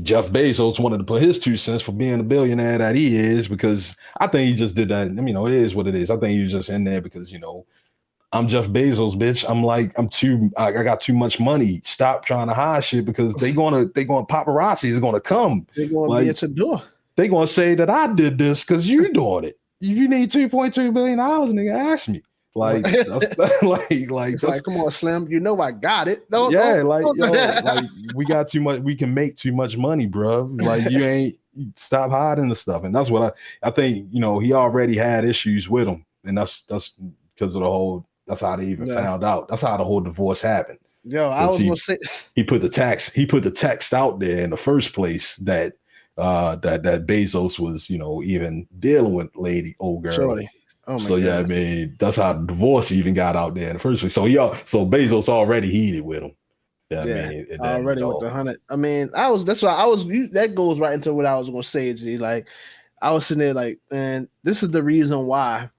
Jeff Bezos wanted to put his 2 cents for being a billionaire that he is, because I think he just did that. It is what it is. I think he was just in there because, I'm Jeff Bezos, bitch. I got too much money. Stop trying to hide shit, because paparazzi is gonna come. They're gonna be at your door. They're gonna say that I did this because you're doing it. If you need $2.2 billion, nigga, ask me. Like, that's come on, Slim. I got it. We got too much. We can make too much money, bro. Like, stop hiding the stuff. And that's what I think. He already had issues with him, and that's because of the whole. That's how they even found out. That's how the whole divorce happened. Yo, I was gonna say he put the text out there in the first place that that Bezos was, even dealing with old girl. Surely. Oh my God. That's how the divorce even got out there in the first place. So Bezos already heated with him. Already with the 100. That goes right into what I was gonna say, G. Like, I was sitting there like, man, this is the reason why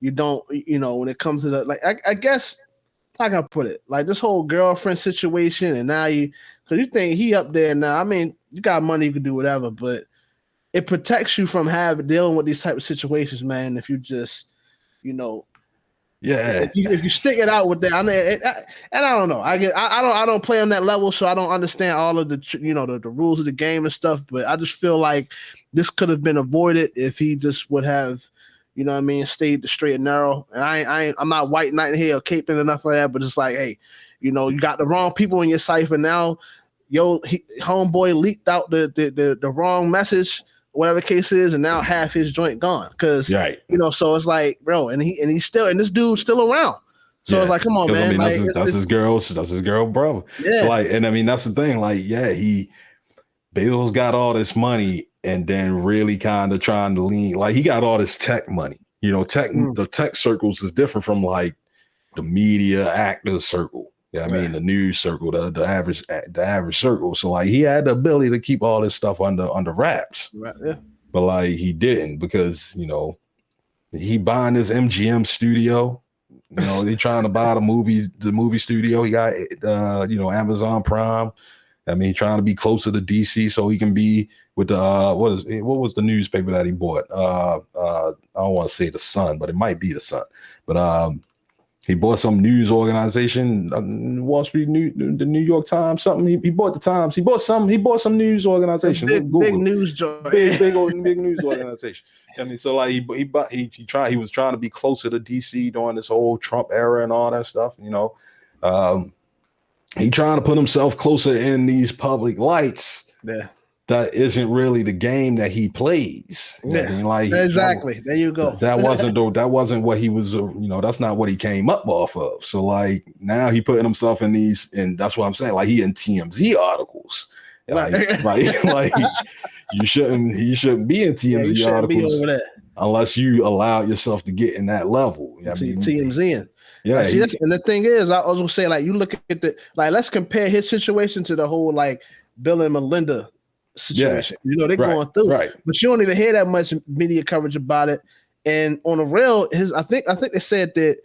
you don't, when it comes to the, like, I guess, how can I put it? Like, this whole girlfriend situation, and now because you think he up there now. You got money, you can do whatever, but it protects you from dealing with these type of situations, man. If you just, if you stick it out with that, and I don't know. I don't play on that level, so I don't understand all of the the rules of the game and stuff. But I just feel like this could have been avoided if he just would have, stayed the straight and narrow. And I'm not white knighting here or caping enough for that, but it's like, hey, you got the wrong people in your cipher now. Homeboy leaked out the wrong message, whatever the case is, and now half his joint gone. Because so it's like, bro, and this dude's still around. So it's like, come on, man. That's his girl brother. Yeah. That's the thing. Like, Bezos got all this money and then really kind of trying to lean, like, he got all this tech money. The tech circles is different from like the media actor circle. The news circle, the average circle. So like, he had the ability to keep all this stuff under wraps. Right. Yeah. But like, he didn't, because he buying this MGM studio. They trying to buy the movie studio. He got Amazon Prime. Trying to be closer to DC so he can be with the what was the newspaper that he bought? I don't want to say the Sun, but it might be the Sun. But he bought some news organization, Wall Street News, the New York Times, something. He bought the Times. He bought some news organization. Big news joint. Big news organization. So like, he was trying to be closer to DC during this whole Trump era and all that stuff. He trying to put himself closer in these public lights. Yeah. That isn't really the game that he plays. Exactly. There you go. That wasn't what he was. That's not what he came up off of. So like, now he putting himself in these, and that's what I'm saying. Like, he in TMZ articles. Like you shouldn't be in TMZ articles unless you allow yourself to get in that level. TMZ in. Yeah. And the thing is, I was gonna say, like, you look at let's compare his situation to the whole like Bill and Melinda situation. They're going through, right? But you don't even hear that much media coverage about it. And on the real, I think they said that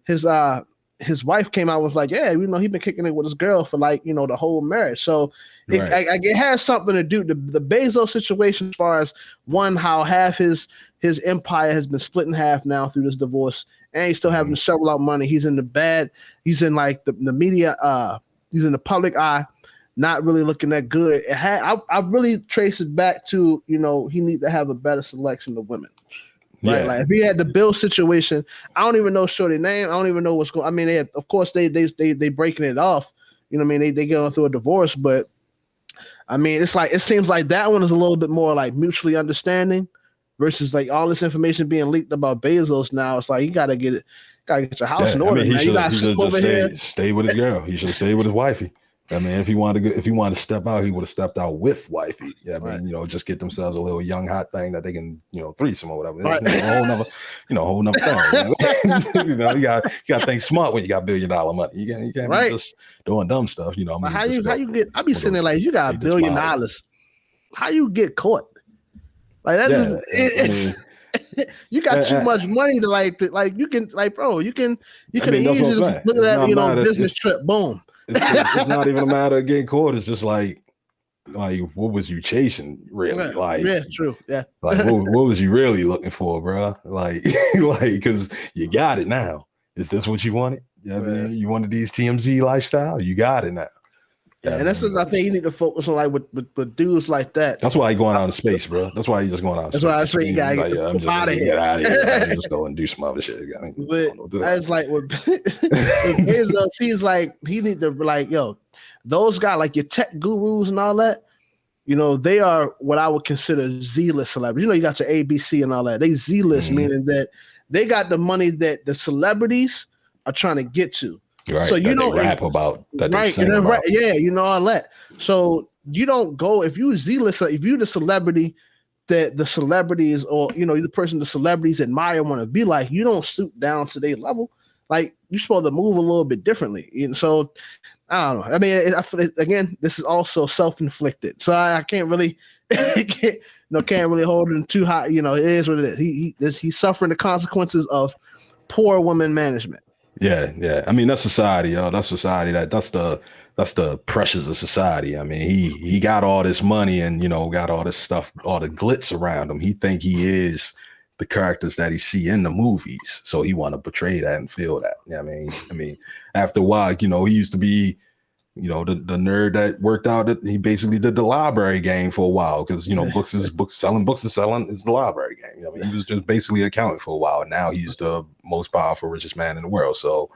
his wife came out and was like, yeah, he been kicking it with his girl for like, the whole marriage. So it has something to do the Bezos situation, as far as how half his empire has been split in half now through this divorce, and he's still having to shovel out money. He's in like the media, he's in the public eye, not really looking that good. I really trace it back to, he need to have a better selection of women. Right, like if he had the Bill situation, I don't even know shorty name. I don't even know what's going. Of course they breaking it off. They going through a divorce, but it's like, it seems like that one is a little bit more like mutually understanding, versus like all this information being leaked about Bezos. Now it's like, you gotta get your house in order. He should have just stayed with his girl. He should have stayed with his wifey. I mean, if he wanted to step out, he would have stepped out with wifey. Yeah, I mean, Right. just get themselves a little young hot thing that they can, threesome or whatever. Right. A whole nother thing. You got to think smart when you got $1 billion money. You can't be just doing dumb stuff. But how you get? I be sitting there like, you got $1 billion. How you get caught? Like that's you got too much money to you can bro, you could have easily just look at that, business trip, boom. It's not even a matter of getting caught. It's just like what was you chasing really? True. Yeah. Like what was you really looking for, bro? Like because you got it now. Is this what you wanted? I mean, you wanted these TMZ lifestyle, you got it now. Yeah, and that's what I think you need to focus on, with dudes like that. That's why he's going out in space, bro. That's why he's just going out. That's why you gotta get out of here. Get out of here. I'm just go and do some other shit. But that's like with Bezos, he's like he need to those guys like your tech gurus and all that. They are what I would consider Z-list celebrities. You got your ABC and all that. They Z-list, meaning that they got the money that the celebrities are trying to get to. Right. So rap about that. Right. They sing about. Yeah, all that. So you don't go if you Z-list, if you're the celebrity that the celebrities or you're the person the celebrities admire want to be like, you don't stoop down to their level. Like you're supposed to move a little bit differently. And so I don't know. I mean, again, this is also self-inflicted. So I can't really can't really hold him too high. It is what it is. He's suffering the consequences of poor woman management. Yeah. I mean, that's society, yo. That's society. That's the pressures of society. I mean, he got all this money and got all this stuff, all the glitz around him. He think he is the characters that he see in the movies, so he want to portray that and feel that. I mean, after a while, he used to be, the nerd that worked out. He basically did the library game for a while because selling books is the library game. I mean, he was just basically accounting for a while, and now he's the most powerful, richest man in the world. So,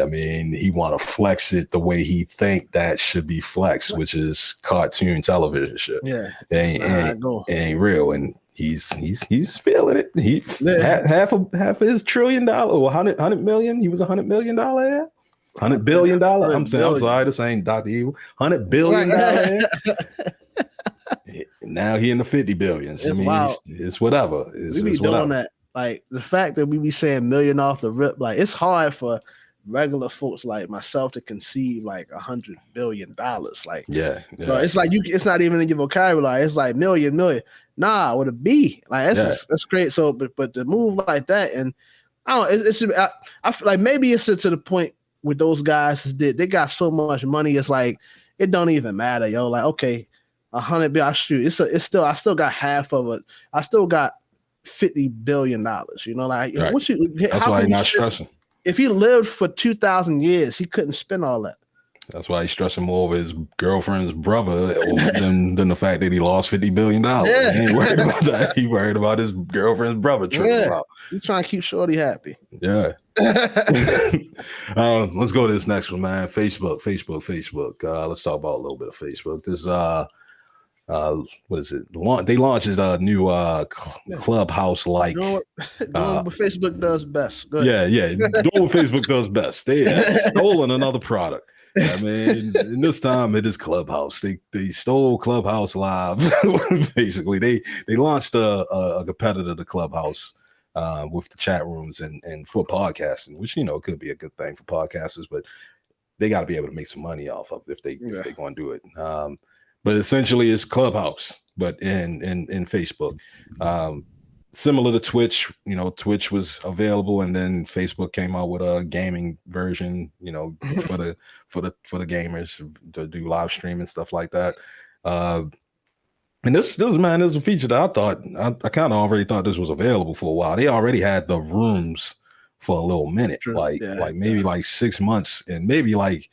I mean, he want to flex it the way he think that should be flexed, which is cartoon television shit. Yeah, ain't real, and he's feeling it. He half of his $1 trillion or 100 million. He was $100 million. $100 billion. I'm sorry, this ain't Dr. Evil. $100 billion. Now he in the 50 billions. It's whatever. We be doing that. Like the fact that we be saying million off the rip, like it's hard for regular folks like myself to conceive like $100 billion. Like so it's like it's not even in your vocabulary. It's like million. Nah, with a B. Like that's great. So but to move like that, and I don't know, I feel like maybe it's to the point with those guys they got so much money, it's like it don't even matter, yo. Like, okay, $100 billion, I still got half of it. I still got $50 billion. Like right. That's why he's not stressing. If he lived for 2,000 years, he couldn't spend all that. That's why he's stressing more over his girlfriend's brother than the fact that he lost $50 billion. Yeah. He ain't worried about that. He worried about his girlfriend's brother tripping out. He's trying to keep Shorty happy. Yeah. Let's go to this next one, man. Facebook. Let's talk about a little bit of Facebook. This what is it? They launched a new Clubhouse like. Doing what Facebook does best. Yeah. Doing what Facebook does best. They have stolen another product. I mean, and this time it is Clubhouse. They stole Clubhouse Live. Basically, they launched a competitor to Clubhouse with the chat rooms and for podcasting, which could be a good thing for podcasters, but they got to be able to make some money off of it if they going to do it. But essentially, it's Clubhouse, but in Facebook. Similar to Twitch, Twitch was available, and then Facebook came out with a gaming version, for the gamers to do live stream and stuff like that. And this is a feature that I thought I kind of already thought this was available for a while. They already had the rooms for a little minute, like 6 months, and maybe like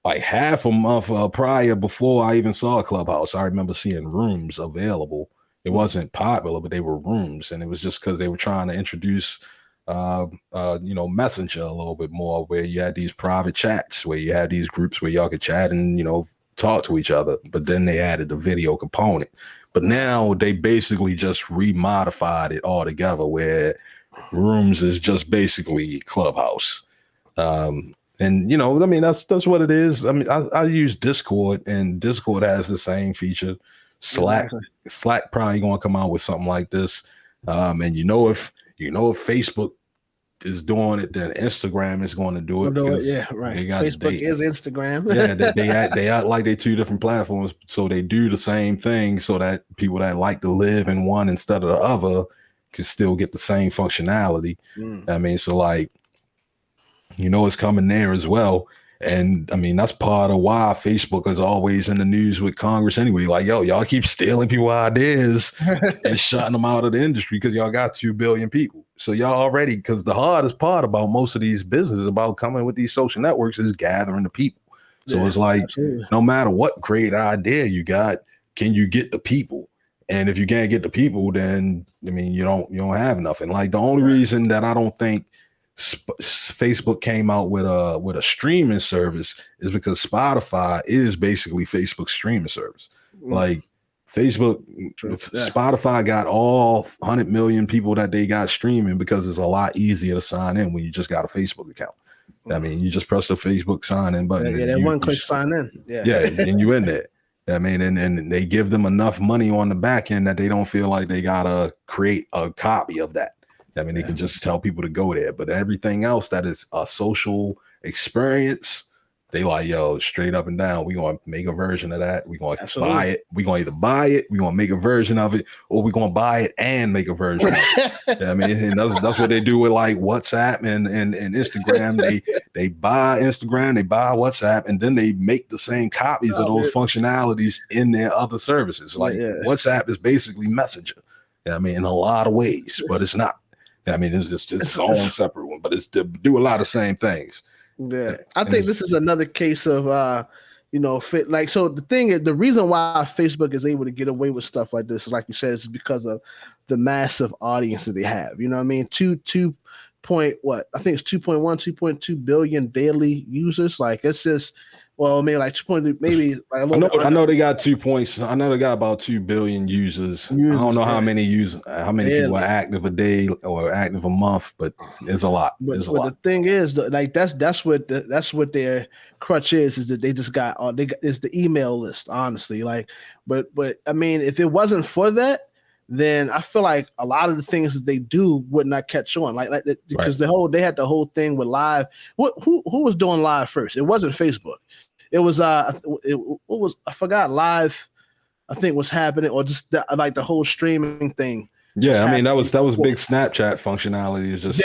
half a month prior before I even saw Clubhouse. I remember seeing rooms available. It wasn't popular, but they were rooms, and it was just because they were trying to introduce, Messenger a little bit more, where you had these private chats, where you had these groups where y'all could chat and talk to each other. But then they added the video component. But now they basically just remodified it all together, where rooms is just basically Clubhouse. And I mean, that's what it is. I mean, I use Discord, and Discord has the same feature. Exactly. Slack probably going to come out with something like this. And if Facebook is doing it, then Instagram is going to do it because Yeah, right. they got Facebook is Instagram. yeah, they act like they two different platforms, so they do the same thing, so that people that like to live in one instead of the other can still get the same functionality. I mean, so like, it's coming there as well. And I mean, that's part of why Facebook is always in the news with Congress anyway. Like, yo, y'all keep stealing people ideas and shutting them out of the industry because y'all got 2 billion people. So y'all already, because the hardest part about most of these businesses about coming with these social networks is gathering the people. So it's like, no matter what great idea you got, can you get the people? And if you can't get the people, then I mean, you don't have nothing. Like the only reason that I don't think Facebook came out with a streaming service is because Spotify is basically Facebook's streaming service. Like Facebook, Spotify got all 100 million people that they got streaming because it's a lot easier to sign in when you just got a Facebook account. I mean, you just press the Facebook sign in button. Yeah, that one click sign in. Yeah, and you in there. I mean, and they give them enough money on the back end that they don't feel like they gotta create a copy of that. I mean, they can just tell people to go there, but everything else that is a social experience, they like, yo, straight up and down, we're going to make a version of that. We're going to buy it. We're going to either buy it, we're going to make a version of it, or we're going to buy it and make a version of it. I mean, and that's what they do with like WhatsApp and Instagram. They buy Instagram, they buy WhatsApp, and then they make the same copies of those functionalities in their other services. Like WhatsApp is basically Messenger. I mean, in a lot of ways, but it's not. I mean, it's just its own separate one, but it's to do a lot of same things. Yeah, I think this is another case of, fit. Like, so the thing is, the reason why Facebook is able to get away with stuff like this is, like you said, is because of the massive audience that they have. You know what I mean? I think it's 2.2 billion daily users. Like, it's just. Well, maybe like 2.2, maybe like a little. I know they got 2 points. I know they got about 2 billion users. I don't know how many people are active a day or active a month, but it's a lot. But the thing is, like that's what their crutch is that they just got it's the email list, honestly. Like, but I mean, if it wasn't for that, then I feel like a lot of the things that they do would not catch on. Like because they had the whole thing with live. Who was doing live first? It wasn't Facebook. It was I forgot live. I think was happening, or just the whole streaming thing. Yeah, I mean that was big Snapchat functionality. Is just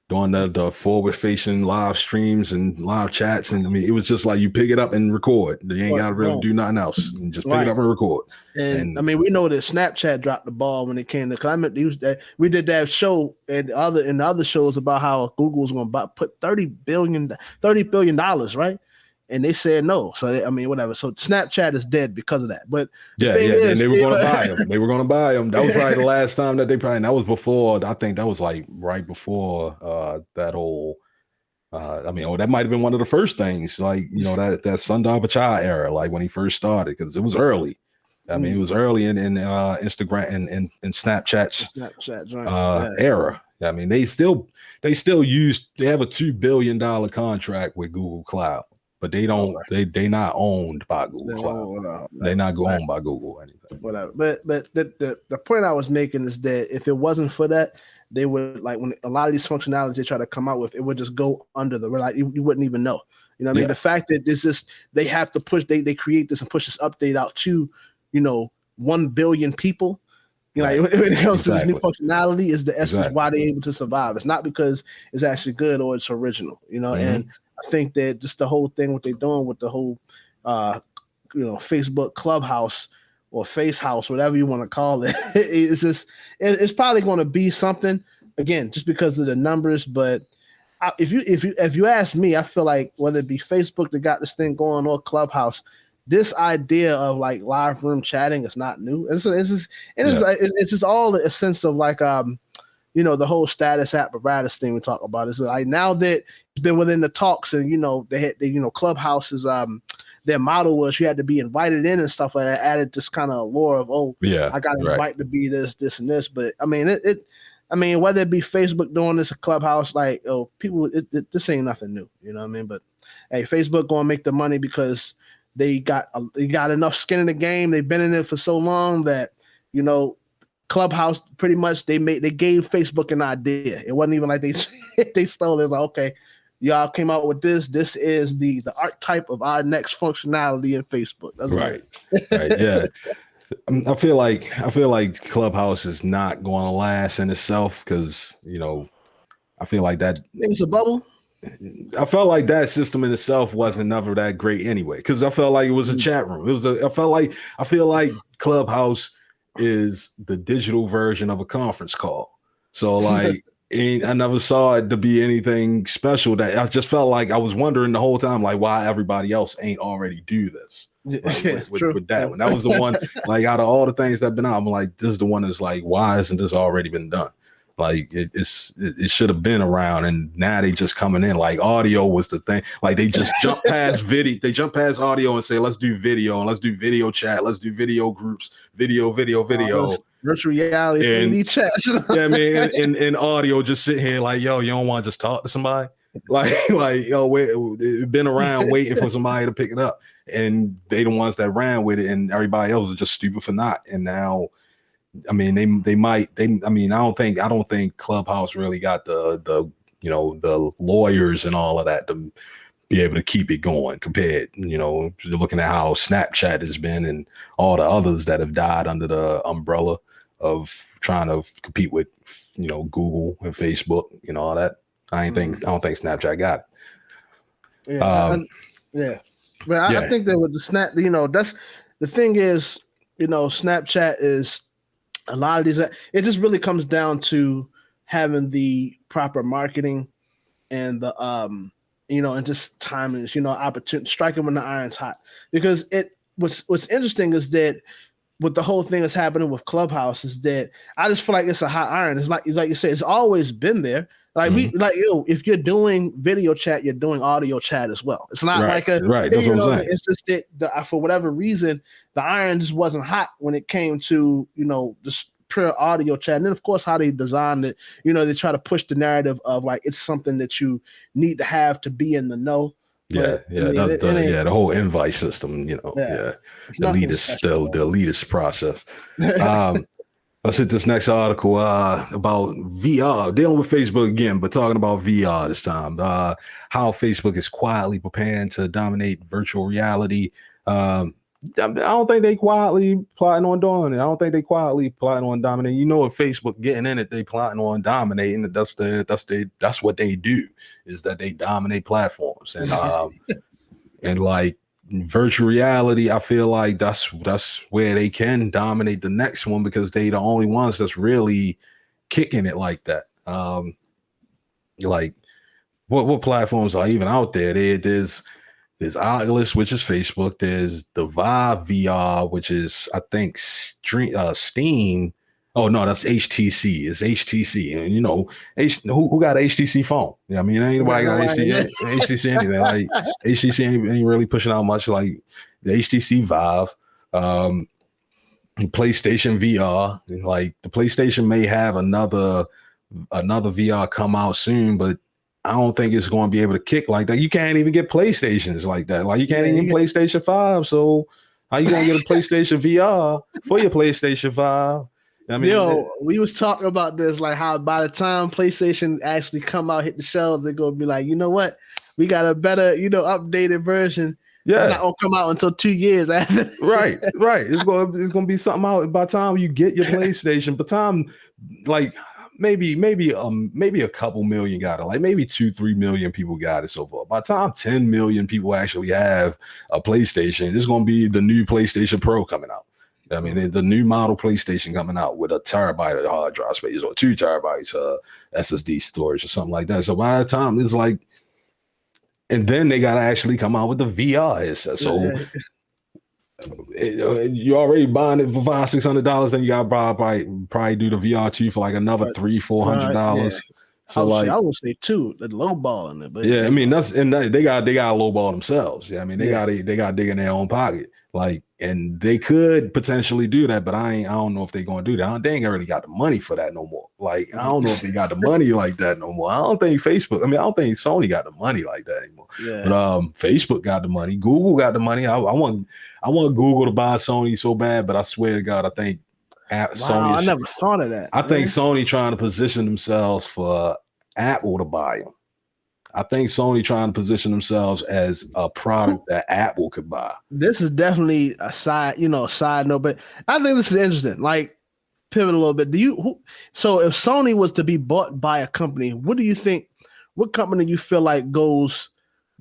doing the forward facing live streams and live chats, and I mean it was just like you pick it up and record. You ain't got to really do nothing else. You just pick it up and record. And I mean we know that Snapchat dropped the ball when it came to climate. We did that show and other shows about how Google was going to put $30 billion, right? And they said no. So I mean, whatever. So Snapchat is dead because of that. But and they were going to buy them. They were going to buy them. That was probably the last time that that was before. I think that was like right before that whole. That might have been one of the first things, like that Sundar Pichai era, like when he first started, because it was early. I mean, it was early in Instagram and Snapchat's era. I mean, they still they have a $2 billion contract with Google Cloud. But they don't. They not owned by Google Cloud. They're not owned by Google or anything. Whatever. But the point I was making is that if it wasn't for that, they would, like, when a lot of these functionalities they try to come out with, it would just go under the, like, you wouldn't even know. You know what I mean? The fact that it's just they have to push. They create this and push this update out to 1 billion people. When it comes to this new functionality, is the essence why they're able to survive. It's not because it's actually good or it's original. And I think that just the whole thing, what they're doing with the whole, Facebook Clubhouse or Face House, whatever you want to call it, it's probably going to be something, again, just because of the numbers. But if you ask me, I feel like whether it be Facebook that got this thing going or Clubhouse, this idea of like live room chatting is not new. And so it's just all a sense of like the whole status apparatus thing we talk about. Is like now that it's been within the talks, and Clubhouse is their model was you had to be invited in and stuff like that. Added this kind of allure of I got invited to be this and this. But I mean I mean, whether it be Facebook doing this, a Clubhouse, like, oh, people, this ain't nothing new. You know what I mean? But hey, Facebook gonna make the money because they got enough skin in the game. They've been in it for so long that, you know, Clubhouse pretty much they gave Facebook an idea. It wasn't even like they stole it. It was like, okay, y'all came out with this. This is the archetype of our next functionality in Facebook. That's right. Yeah. I feel like Clubhouse is not going to last in itself because, you know, I feel like that it's a bubble. I felt like that system in itself wasn't never that great anyway, because I felt like it was a chat room. I feel like Clubhouse is the digital version of a conference call. So like I never saw it to be anything special. That I just felt like I was wondering the whole time, like, why everybody else ain't already do this. Like, with that one. That was the one, like, out of all the things that have been out, I'm like, this is the one that's like, why hasn't this already been done? Like it should have been around, and now they just coming in. Like audio was the thing. Like they just jump past video. They jump past audio and say, let's do video and let's do video chat. Let's do video groups, video. Virtual reality, 3D chat. Yeah, man. And audio just sit here like, yo, you don't want to just talk to somebody? Like, yo, it's been around waiting for somebody to pick it up. And they the ones that ran with it, and everybody else is just stupid for not. And now, I mean, I don't think Clubhouse really got the you know, the lawyers and all of that to be able to keep it going compared, you know, looking at how Snapchat has been and all the others that have died under the umbrella of trying to compete with, you know, Google and Facebook, you know, all that. I don't think Snapchat got it. Yeah. But I think that with the Snap, you know, that's the thing is, you know, Snapchat is a lot of these. It just really comes down to having the proper marketing and the you know, and just timing, you know, opportunity, striking when the iron's hot. Because what's interesting is that with the whole thing that's happening with Clubhouse is that I just feel like it's a hot iron. It's like you said, it's always been there. Like if you're doing video chat, you're doing audio chat as well. It's not right. That's what I'm saying. It's just that for whatever reason, the iron just wasn't hot when it came to, you know, just pure audio chat. And then of course how they designed it, you know, they try to push the narrative of like it's something that you need to have to be in the know. The whole invite system, you know, the elitist process. Let's hit this next article about VR, dealing with Facebook again, but talking about VR this time. How Facebook is quietly preparing to dominate virtual reality. I don't think they quietly plotting on doing it. I don't think they quietly plotting on dominating. You know, if Facebook getting in it, they plotting on dominating. That's what they do, is that they dominate platforms. And and like virtual reality, I feel like that's where they can dominate the next one, because they the only ones that's really kicking it like that. Like what platforms are even out there? There's Oculus, which is Facebook. There's the Vive VR, which is, I think, Steam. Oh no, that's HTC. It's HTC, and you know, who got an HTC phone? Yeah, I mean, anybody got HTC anything. Like HTC ain't really pushing out much. Like the HTC Vive, PlayStation VR. And like the PlayStation may have another VR come out soon, but I don't think it's going to be able to kick like that. You can't even get PlayStations like that. Like you can't even get PlayStation 5. So how you going to get a PlayStation VR for your PlayStation 5? I mean, we was talking about this, like how by the time PlayStation actually come out, hit the shelves, they're going to be like, you know what? We got a better, you know, updated version. Yeah. It's not going to come out until 2 years after. Right. It's going to be something out by the time you get your PlayStation. By the time, like, maybe a couple million got it, like maybe 2-3 million people got it so far. By the time 10 million people actually have a PlayStation, it's going to be the new PlayStation Pro coming out. I mean, the new model PlayStation coming out with a terabyte of hard drive space or 2 terabytes SSD storage or something like that. So by the time it's like, and then they got to actually come out with the VR headset. So you already buying it for $500-$600, then you got to probably do the VR2 for like another $300-$400. So like, I would say two, the low ball in it. But yeah, I mean they got low ball themselves. Yeah, I mean they yeah. got to dig in their own pocket. Like, and they could potentially do that, but I don't know if they're going to do that. They ain't already got the money for that no more. Like, I don't know if they got the money like that no more. I don't think Facebook. I mean, I don't think Sony got the money like that anymore. Yeah. But Facebook got the money. Google got the money. I want Google to buy Sony so bad, but I swear to God, I think Sony. I never thought of that. I think Sony trying to position themselves for Apple to buy them. I think Sony trying to position themselves as a product that Apple could buy. This is definitely a side note, but I think this is interesting. Like, pivot a little bit. So if Sony was to be bought by a company, what do you think? What company you feel like goes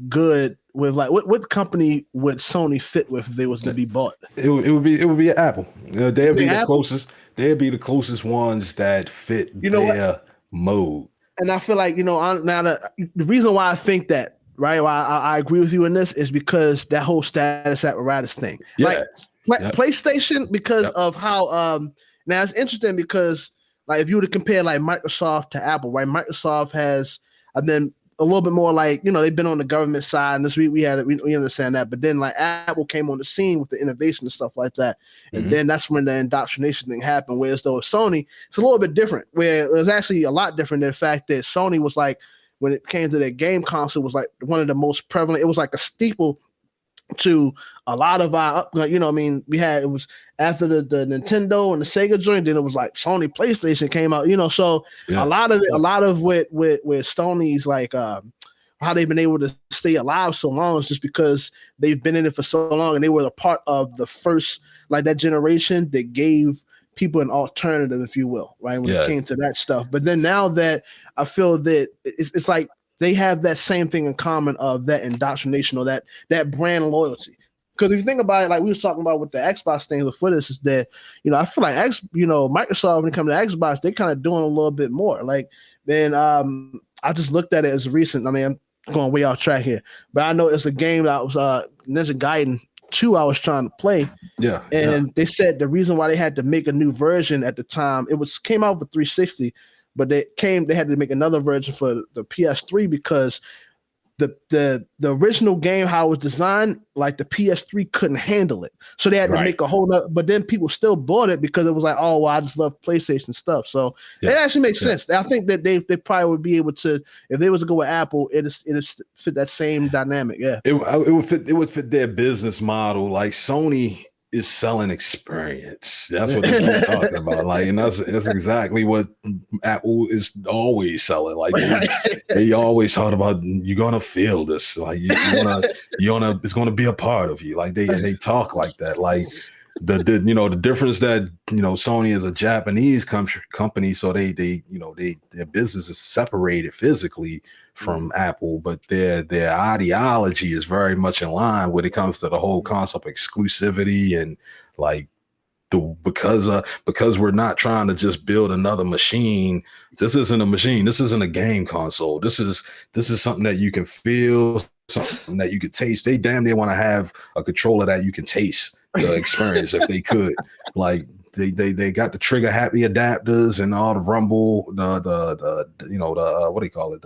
good with? Like, what company would Sony fit with if they was to be bought? It would be Apple. They'd be the Apple? closest. They'd be the closest ones that fit their mode. And I feel like, now the reason why I think that, right, why I agree with you in this is because that whole status apparatus thing. Yeah. Like PlayStation, because of how now it's interesting because, like, if you were to compare like Microsoft to Apple, right? Microsoft has been a little bit more like, they've been on the government side, and this we understand that. But then like Apple came on the scene with the innovation and stuff like that, and then that's when the indoctrination thing happened. Whereas though Sony, it's a little bit different. Where it was actually a lot different than the fact that Sony was like, when it came to their game console, was like one of the most prevalent. It was like a steeple to a lot of our, it was after the Nintendo and the Sega joint, then it was like Sony PlayStation came out, so a lot of what Sony's like how they've been able to stay alive so long is just because they've been in it for so long, and they were a part of the first, like, that generation that gave people an alternative, if you will, right, when it came to that stuff. But then now that I feel that it's like they have that same thing in common of that indoctrination or that brand loyalty. Because if you think about it, like we were talking about with the Xbox thing before this, is that, I feel like Microsoft, when it comes to Xbox, they kind of doing a little bit more. Like, then I just looked at it as recent. I mean, I'm going way off track here, but I know it's a game that was Ninja Gaiden 2 I was trying to play. Yeah. And they said the reason why they had to make a new version at the time, came out for 360, but they had to make another version for the PS3 because the original game, how it was designed, like the PS3 couldn't handle it. So they had to make a whole nother, but then people still bought it because it was like, oh, well, I just love PlayStation stuff. So it actually makes sense. I think that they probably would be able to, if they was to go with Apple, it fit that same dynamic. Yeah. It would fit their business model. Like, Sony is selling experience. That's what they keep talking about. Like, and that's exactly what Apple is always selling. Like, they always talk about, you're gonna feel this. Like, you're gonna it's gonna be a part of you. Like, they talk like that. Like, the difference that Sony is a Japanese company, so they their business is separated physically from Apple, but their ideology is very much in line when it comes to the whole concept of exclusivity and like because we're not trying to just build another machine. This isn't a machine. This isn't a game console. This is something that you can feel, something that you can taste. They damn near want to have a controller that you can taste the experience if they could. Like, they got the trigger happy adapters and all the rumble, the what do you call it,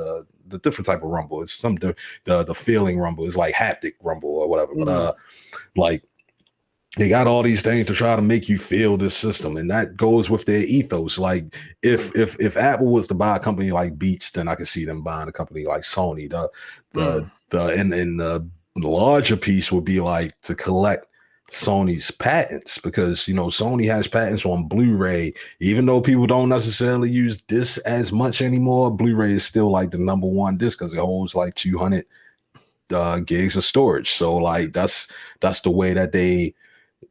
the different type of rumble. It's the feeling rumble. It's like haptic rumble or whatever. But like, they got all these things to try to make you feel this system, and that goes with their ethos. Like, if Apple was to buy a company like Beats, then I could see them buying a company like Sony. The larger piece would be like to collect Sony's patents, because Sony has patents on Blu-ray. Even though people don't necessarily use disc as much anymore, Blu-ray is still like the number one disc because it holds like 200 gigs of storage. So like that's the way that they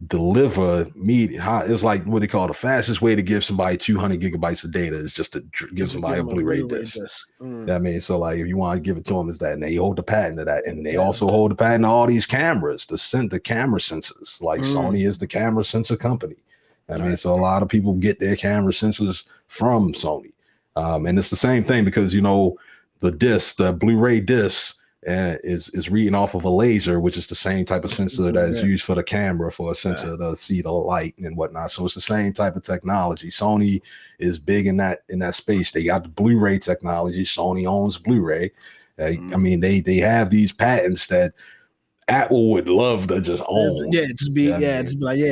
deliver media. It's like what they call the fastest way to give somebody 200 gigabytes of data is just to give somebody a Blu-ray disc. I mean, so like if you want to give it to them, is that, and they hold the patent to that, and they also hold the patent to all these cameras, the camera sensors. Like Sony is the camera sensor company. I mean, so a lot of people get their camera sensors from Sony, and it's the same thing because the Blu-ray disc and is reading off of a laser, which is the same type of sensor that is used for the camera for a sensor to see the light and whatnot. So it's the same type of technology. Sony is big in that space. They got the Blu-ray technology. Sony owns Blu-ray. I mean, they have these patents that Apple would love to just own. Just be like,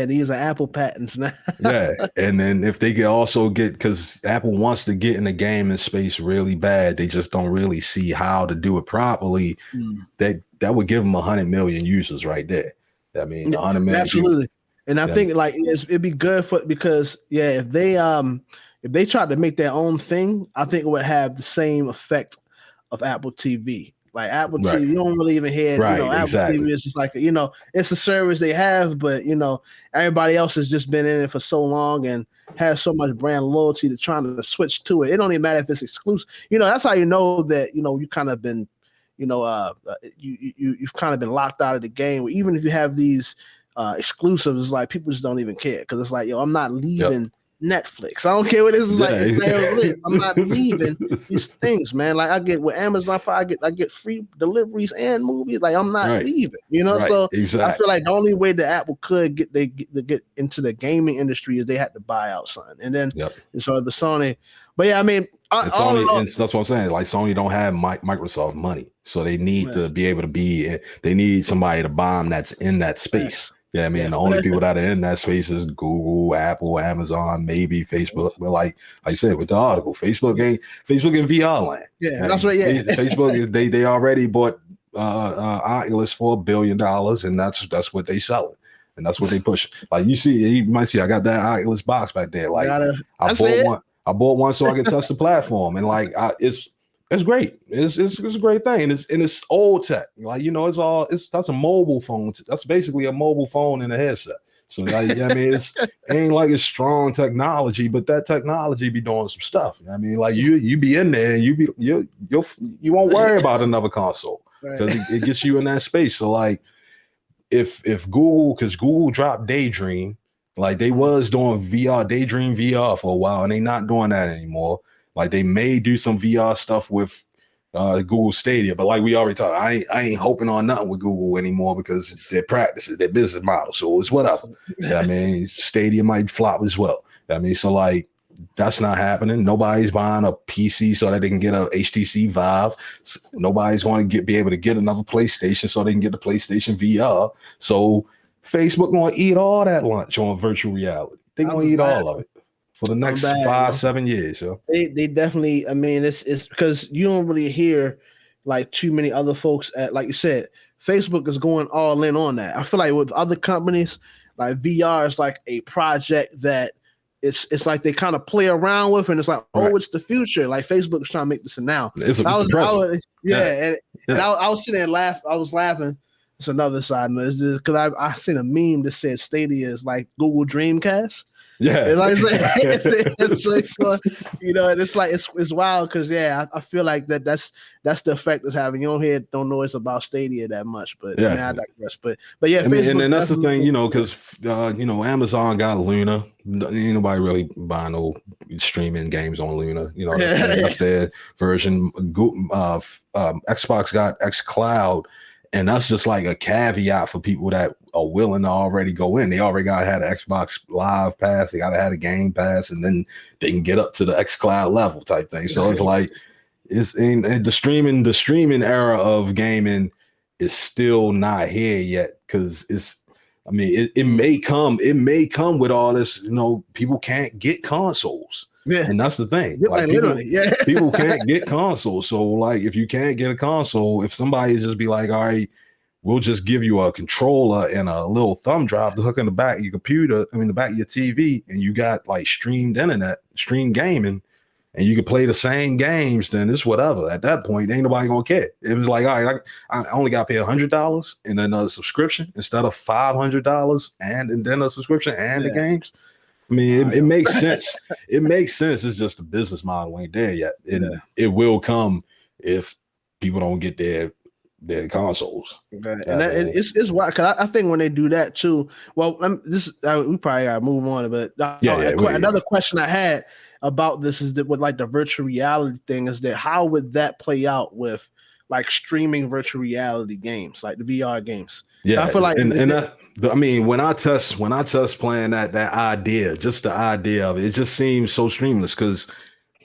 these are Apple patents now. And then if they could also get, because Apple wants to get in the gaming space really bad, they just don't really see how to do it properly. That would give them 100 million users right there. I mean, 100 million. Absolutely. And I think like it'd be good because if they tried to make their own thing, I think it would have the same effect of Apple TV. Like Apple TV, you don't really even hear, Apple TV is just like, it's a service they have, but, everybody else has just been in it for so long and has so much brand loyalty to trying to switch to it. It don't even matter if it's exclusive. That's how you know that, you kind of been, you've kind of been locked out of the game. Even if you have these exclusives, like people just don't even care because it's like, I'm not leaving Netflix. I don't care what this is like. I'm not leaving these things, man. Like I get with Amazon, I get free deliveries and movies. Like I'm not leaving, So I feel like the only way that Apple could get into the gaming industry is they had to buy out something, and then so the Sony. But I mean, that's what I'm saying. Like Sony don't have Microsoft money, so they need to be able to be. They need somebody to buy them that's in that space. Yeah, I mean, the only people that are in that space is Google, Apple, Amazon, maybe Facebook. But like I said with the article, Facebook in VR land. Yeah, that's right. Yeah, Facebook they already bought Oculus for $1 billion, and that's what they selling, and that's what they push. Like you might see, I got that Oculus box back there. Like I bought one so I could test the platform, and like it's great. It's a great thing, and it's old tech. Like that's a mobile phone. That's basically a mobile phone and a headset. So I mean, it ain't like it's strong technology, but that technology be doing some stuff. I mean, like you be in there, and you won't worry about another console because it gets you in that space. So like if Google, because Google dropped Daydream, like they was doing Daydream VR for a while, and they not doing that anymore. Like they may do some VR stuff with Google Stadia, but like we already talked, I ain't hoping on nothing with Google anymore because their practices, their business model. So it's whatever. I mean, Stadia might flop as well. I mean, so like that's not happening. Nobody's buying a PC so that they can get a HTC Vive. Nobody's going to be able to get another PlayStation so they can get the PlayStation VR. So Facebook going to eat all that lunch on virtual reality. They're going to eat all of it for the next 5-7 years. They definitely, I mean, it's because you don't really hear like too many other folks like you said, Facebook is going all in on that. I feel like with other companies, like VR is like a project that it's like they kind of play around with, and it's like, it's the future. Like Facebook is trying to make this a now. I was sitting there I was laughing. It's another side note because I seen a meme that said Stadia is like Google Dreamcast. Yeah, and like it's wild because I feel like that's the effect it's having. You don't know it's about Stadia that much, but I digress. But and that's the thing, because Amazon got Luna. Ain't nobody really buying no streaming games on Luna. That's their version. Xbox got xCloud. And that's just like a caveat for people that are willing to already go in. They already got to have an Xbox Live Pass. They got to have a Game Pass, and then they can get up to the xCloud level type thing. So it's like it's in the streaming era of gaming is still not here yet because it may come with all this. People can't get consoles. Yeah, and that's the thing. Like people can't get consoles. So like, if you can't get a console, if somebody just be like, all right, we'll just give you a controller and a little thumb drive to hook in the back of your computer, the back of your TV, and you got like streamed internet, streamed gaming, and you can play the same games, then it's whatever. At that point, ain't nobody gonna care. It was like, all right, I only got to pay $100 and then a subscription instead of $500 and then a subscription and the games. I mean, it makes sense. It makes sense. It's just the business model ain't there yet. It will come if people don't get their consoles. Okay. And it's wild because I think when they do that too. Well, we probably gotta move on. But another question I had about this is that with like the virtual reality thing is that how would that play out with like streaming virtual reality games, like the VR games. Yeah, I feel like I mean, when I test playing that idea, just the idea of it, it just seems so streamless because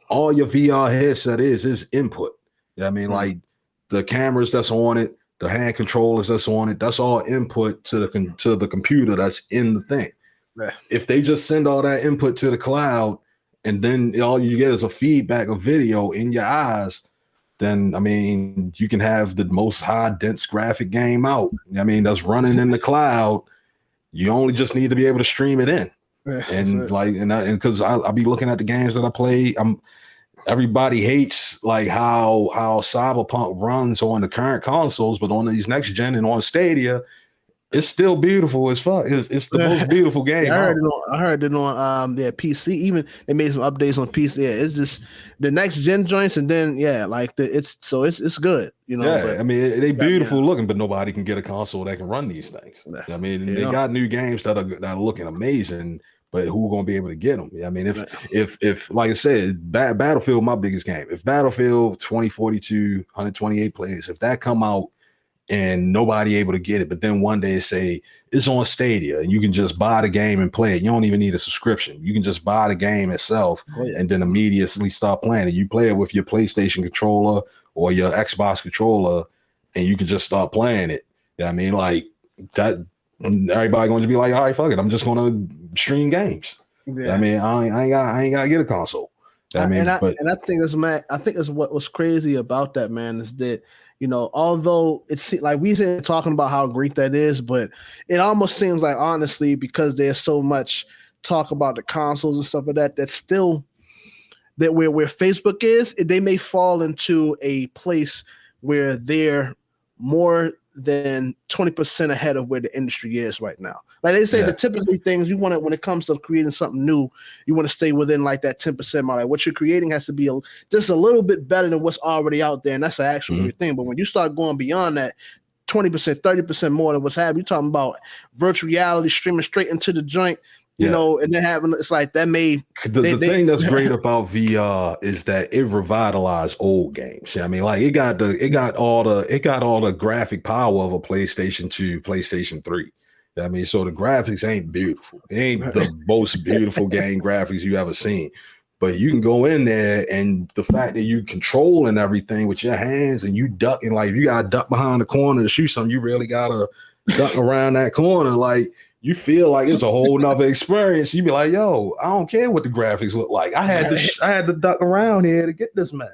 all your VR headset is input. I mean, like the cameras that's on it, the hand controllers that's on it, that's all input to the computer that's in the thing. Yeah. If they just send all that input to the cloud and then all you get is a feedback of video in your eyes, then I mean you can have the most high dense graphic game out. I mean, that's running in the cloud. You only just need to be able to stream it in. Yeah, and like and because I'll be looking at the games that I play. Everybody hates like how Cyberpunk runs on the current consoles, but on these next gen and on Stadia, it's still beautiful as fuck. It's the most beautiful game. Yeah, I heard it on their PC. Even they made some updates on PC. Yeah, it's just the next gen joints, and then like it's good. You know. Yeah, but, I mean they beautiful looking, but nobody can get a console that can run these things. Yeah. I mean they got new games that are looking amazing. But who gonna be able to get them? I mean, if like I said, Battlefield, my biggest game. If Battlefield 2042, 128 players, if that come out and nobody able to get it, but then one day say it's on Stadia and you can just buy the game and play it. You don't even need a subscription. You can just buy the game itself and then immediately start playing it. You play it with your PlayStation controller or your Xbox controller, and you can just start playing it. I mean, like that. Everybody going to be like, all right, fuck it, I'm just going to stream games. Yeah. I mean, I ain't got to get a console. I think it's what was crazy about that, man, is that although it's like we said talking about how great that is, but it almost seems like honestly because there's so much talk about the consoles and stuff like that, that's still that where Facebook is, they may fall into a place where they're more than 20% ahead of where the industry is right now. Like they say, the typically things you want to, when it comes to creating something new, you want to stay within like that 10% mark. Like what you're creating has to be just a little bit better than what's already out there, and that's the actual thing. But when you start going beyond that, 20%, 30% more than what's happening, you're talking about virtual reality streaming straight into the joint. You know, and then having it's like that made the thing that's great about VR is that it revitalized old games. I mean, like it got all the graphic power of a PlayStation 2, PlayStation 3. I mean, so the graphics ain't beautiful. It ain't the most beautiful game graphics you ever seen. But you can go in there, and the fact that you controlling everything with your hands and you ducking, like if you gotta duck behind the corner to shoot something, you really gotta duck around that corner. Like you feel like it's a whole nother experience. You be like, yo, I don't care what the graphics look like. I had to duck around here to get this man.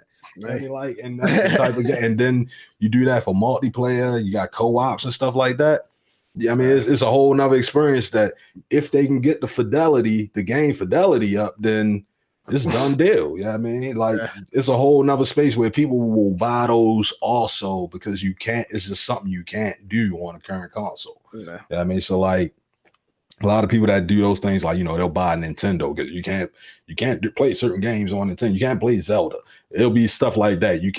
I mean, like, and that's the type of game. And then you do that for multiplayer. You got co-ops and stuff like that. Yeah, I mean, it's a whole nother experience that if they can get the game fidelity up, then it's done deal. Yeah, I mean, like it's a whole nother space where people will buy those also because it's just something you can't do on a current console. Yeah, I mean, so like a lot of people that do those things, like, they'll buy a Nintendo because you can't play certain games on Nintendo. You can't play Zelda. It'll be stuff like that. You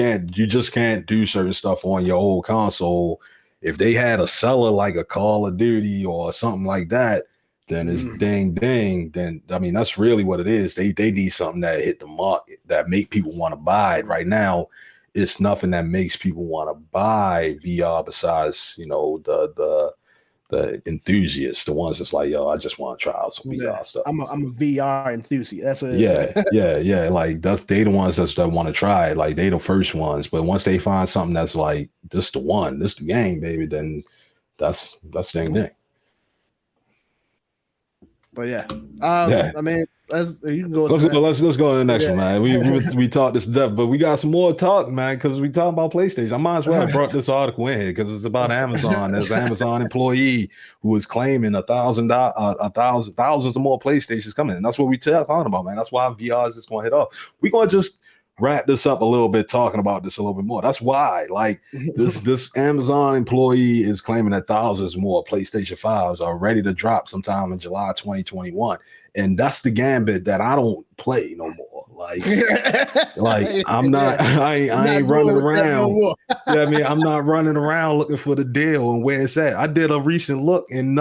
just can't do certain stuff on your old console. If they had a seller like a Call of Duty or something like that, then it's ding. Then I mean that's really what it is. They need something that hit the market that make people want to buy it. Right now, it's nothing that makes people want to buy VR besides the enthusiasts, the ones that's like, yo, I just want to try out some VR stuff. I'm a VR enthusiast. That's what it is. Yeah. Like they the ones that want to try it. Like they the first ones. But once they find something that's like this the game, baby, then that's dang. But I mean, you can go. Let's go to the next one, man. We talked this depth, but we got some more talk, man, because we talking about PlayStation. I might as well have brought this article in here because it's about Amazon. There's an Amazon employee who is claiming thousands of more PlayStations coming, and that's what we talking about, man. That's why VR is just going to hit off. We're going to just wrap this up a little bit, talking about this a little bit more. That's why, like, this Amazon employee is claiming that thousands more PlayStation 5s are ready to drop sometime in July 2021. And that's the gambit that I don't play no more. Like I'm not, I ain't running around. I mean, I'm not running around looking for the deal and where it's at. I did a recent look and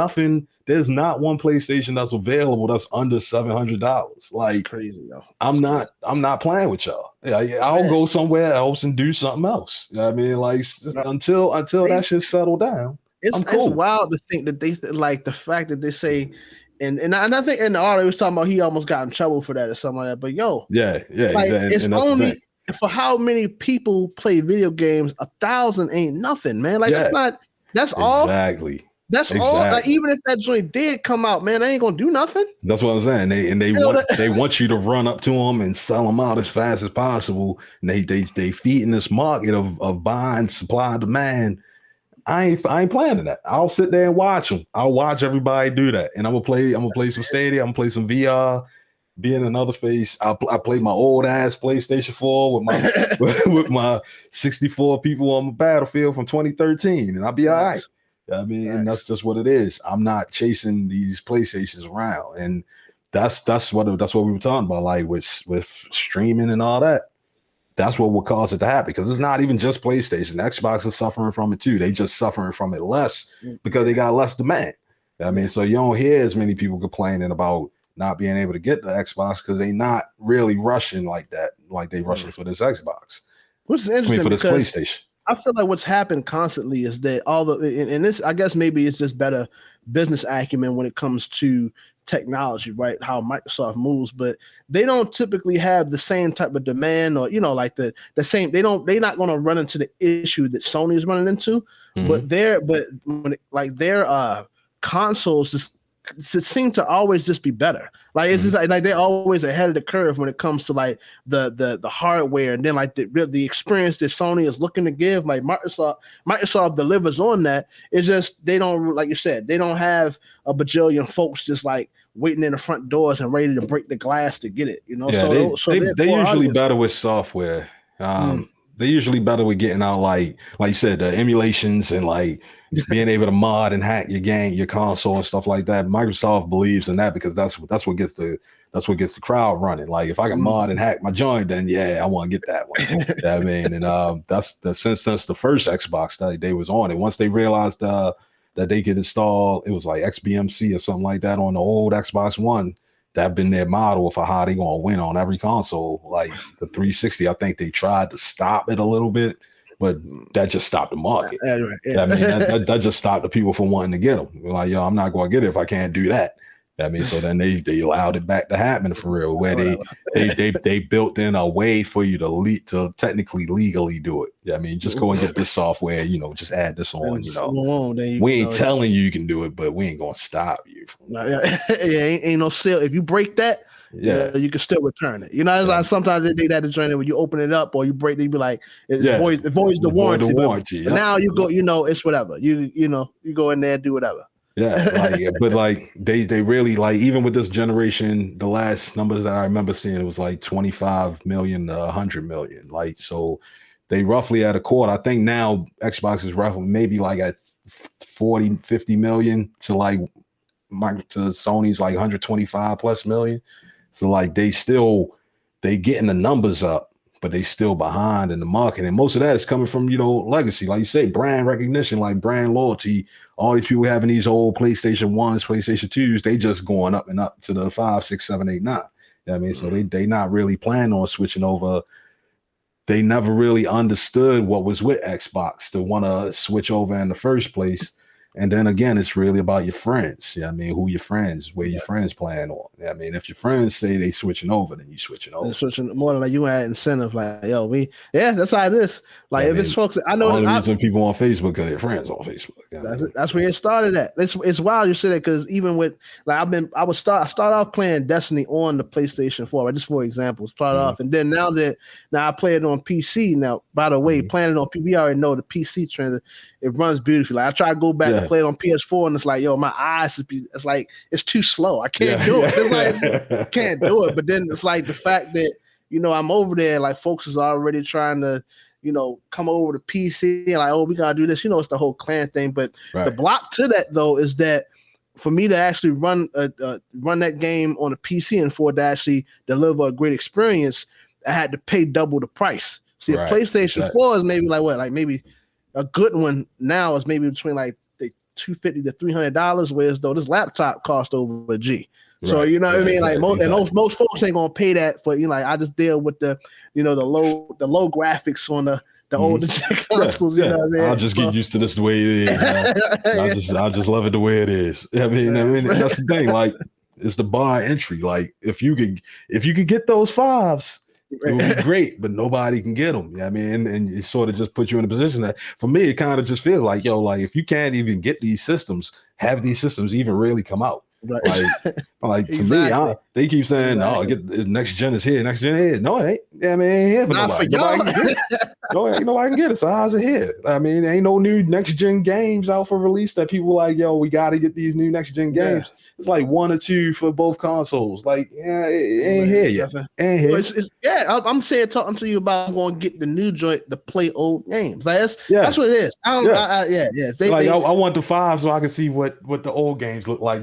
there's not one PlayStation that's available that's under $700. Like, crazy, though. I'm not playing with y'all. I'll go somewhere else and do something else. I mean, like until that shit settle down, I'm cool. It's wild to think that they like the fact that they say, and I think in the article was talking about he almost got in trouble for that or something like that. But yeah, like exactly. it's only for how many people play video games. 1,000 ain't nothing, man. Like that's not. That's all. Exactly. That's all. Like, even if that joint did come out, man, they ain't gonna do nothing. That's what I'm saying. They want you to run up to them and sell them out as fast as possible. And they feeding this market of buying, supply, and demand. I ain't playing that. I'll sit there and watch them. I'll watch everybody do that, and I'm gonna play some Stadia. I'm gonna play some VR. Be in another face. I play my old ass PlayStation 4 with my with my 64 people on the battlefield from 2013, and I'll be all right. I mean, and that's just what it is. I'm not chasing these PlayStations around, and that's what we were talking about, like with streaming and all that. That's what will cause it to happen, because it's not even just PlayStation. Xbox is suffering from it too. They just suffering from it less because they got less demand. I mean, so you don't hear as many people complaining about not being able to get the Xbox because they not really rushing like that, like they rushing for this Xbox. Which is interesting for this PlayStation. I feel like what's happened constantly is that and this, I guess maybe it's just better business acumen when it comes to technology, right? How Microsoft moves, but they don't typically have the same type of demand, or like the same. They're not going to run into the issue that Sony is running into, but their consoles just seem to always just be better. Like it's just like they're always ahead of the curve when it comes to like the hardware, and then like the experience that Sony is looking to give. Like Microsoft delivers on that. It's just they don't, like you said, they don't have a bajillion folks just like waiting in the front doors and ready to break the glass to get it. Yeah, they're usually better with software. They're usually better with getting out, like you said, the emulations and like being able to mod and hack your game, your console and stuff like that. Microsoft believes in that because that's what gets the crowd running. Like if I can mod and hack my joint, then yeah, I want to get that one. I mean, and that's since the first Xbox that they was on it. Once they realized that they could install, it was like XBMC or something like that on the old Xbox One. That been their model for how they gonna win on every console. Like the 360, I think they tried to stop it a little bit, but that just stopped the market. I mean, that just stopped the people from wanting to get them. Like, yo, I'm not going to get it if I can't do that. I mean, so then they allowed it back to happen for real, where they built in a way for you to technically legally do it. I mean, just go and get this software, just add this on, we ain't telling you can do it, but we ain't going to stop you. Ain't no sale. If you break that, you can still return it. It's like sometimes they do that to join it when you open it up or you break, they be like, it voids the warranty. But now you go, it's whatever. You go in there and do whatever. Yeah, but like they really, like, even with this generation, the last numbers that I remember seeing, it was like 25 million to 100 million. Like, so they roughly at a quarter. I think now Xbox is roughly maybe like at 40, 50 million to like to Sony's like 125 plus million. So like they getting the numbers up, but they still behind in the market. And most of that is coming from, legacy, like you say, brand recognition, like brand loyalty. All these people having these old PlayStation 1s, PlayStation 2s, they just going up and up to the 5, 6, 7, 8, 9. I mean, so they not really planning on switching over. They never really understood what was with Xbox to want to switch over in the first place. And then again, it's really about your friends. I mean, who your friends, where your friends playing on. I mean, if your friends say they switching over, then you switching over. They're switching more than like you had incentive, like, yo, that's how it is. Like, if it's folks, I know the reason people on Facebook because they're friends on Facebook. That's where it started at. It's wild you say that, because even with like I start off playing Destiny on the PlayStation 4, right? Just for example, start off, and then now I play it on PC. Now, by the way, playing it on PC, we already know the PC trend. It runs beautifully. Like, I try to go back and play it on PS4, and it's like, yo, my eyes, it's like, it's too slow. I can't do it. It's like, I can't do it. But then it's like the fact that, I'm over there, like folks is already trying to, come over to PC and like, oh, we gotta do this. It's the whole clan thing. But the block to that though is that for me to actually run that game on a PC and for it to actually deliver a great experience, I had to pay double the price. See, a PlayStation 4 is maybe like what, like maybe a good one now is maybe between like $250 to $300, whereas though this laptop cost over a G. So Right. you know what I mean? Exactly, Like exactly. most folks ain't gonna pay that for, you know, like I just deal with the, you know, the low graphics on the older Yeah, consoles, you yeah. know what I mean? I'll just get used to this the way it is, man. I just love it the way it is. And that's the thing. Like, it's the bar entry. Like, if you could get those fives, it would be great, but nobody can get them. I mean, and it sort of just puts you in a position that, for me, it kind of just feels like, yo, like if you can't even get these systems, have these systems even really come out? Right. Like to Exactly. me, they keep saying, "No, next gen is here, next gen is." No, it ain't. Yeah, I mean, it ain't here for Not nobody. for y'all. Nobody can get it. Nobody can get it. So how's it here? I mean, ain't no new next gen games out for release that people like, yo, we got to get these new next gen games. It's like 1 or 2 for both consoles. Like, yeah, it ain't here yet. Ain't here. Well, I'm saying, talking to you about, I'm going to get the new joint to play old games. Like that's what it is. I want the 5 so I can see what the old games look like.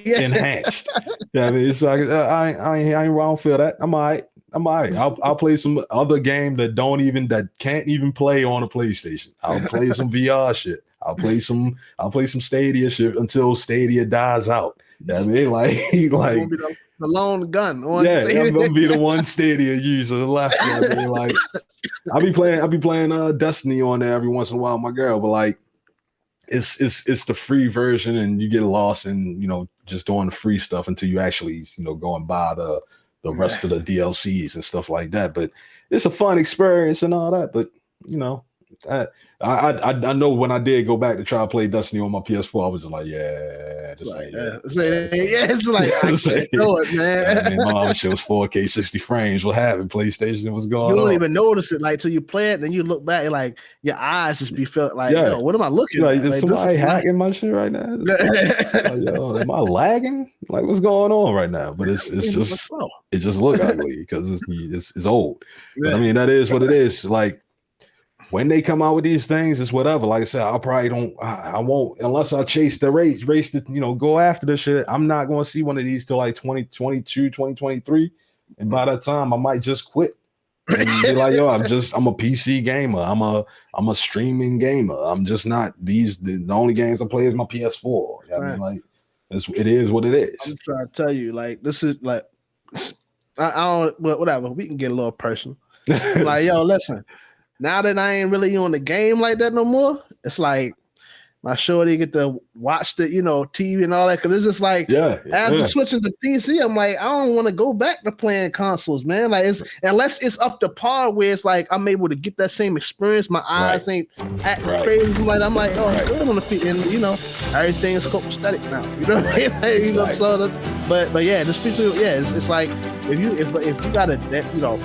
Enhanced. Yeah, I mean, it's like I don't feel that. I'm all right. I'll play some other game that can't even play on a PlayStation. I'll play some VR shit. I'll play some Stadia shit until Stadia dies out. I mean, like the lone gun. I'm gonna be the one Stadia user left. I mean, like I'll be playing Destiny on there every once in a while, my girl, but like it's the free version, and you get lost in, you know, just doing the free stuff until you actually, you know, go and buy the rest of the DLCs and stuff like that. But it's a fun experience and all that. But you know, I know when I did go back to try to play Destiny on my PS4, I was just like, it's like I can't do it, man. I mean, my shit was 4K 60 frames. What happened? PlayStation was going on. You don't even notice it, like, till you play it, and then you look back, and like your eyes just be felt like, yo, what am I looking at? Like, is somebody hacking my shit right now? Like, yo, am I lagging? Like, what's going on right now? But it just look ugly because it's old. But I mean, that is what it is. Like, when they come out with these things, it's whatever. Like I said, I won't, unless I chase the race to, you know, go after this shit. I'm not going to see one of these till like 2022, 2023. And by that time, I might just quit and be like, yo, I'm a PC gamer. I'm a streaming gamer. I'm just not the only games I play is my PS4. I mean, like, it is what it is. I'm trying to tell you, like, this is like, I don't, but whatever. We can get a little personal. Like, yo, listen. Now that I ain't really on the game like that no more, it's like my shorty get to watch the, you know, TV and all that. Cause it's just like, after switching to PC, I'm like, I don't want to go back to playing consoles, man. Like, unless it's up to par where it's like I'm able to get that same experience. My eyes ain't acting crazy. I'm like, oh, it's good on the feet, and you know, everything's copacetic now. You know, you know. So, but yeah, the speech, it's like if you got a, you know,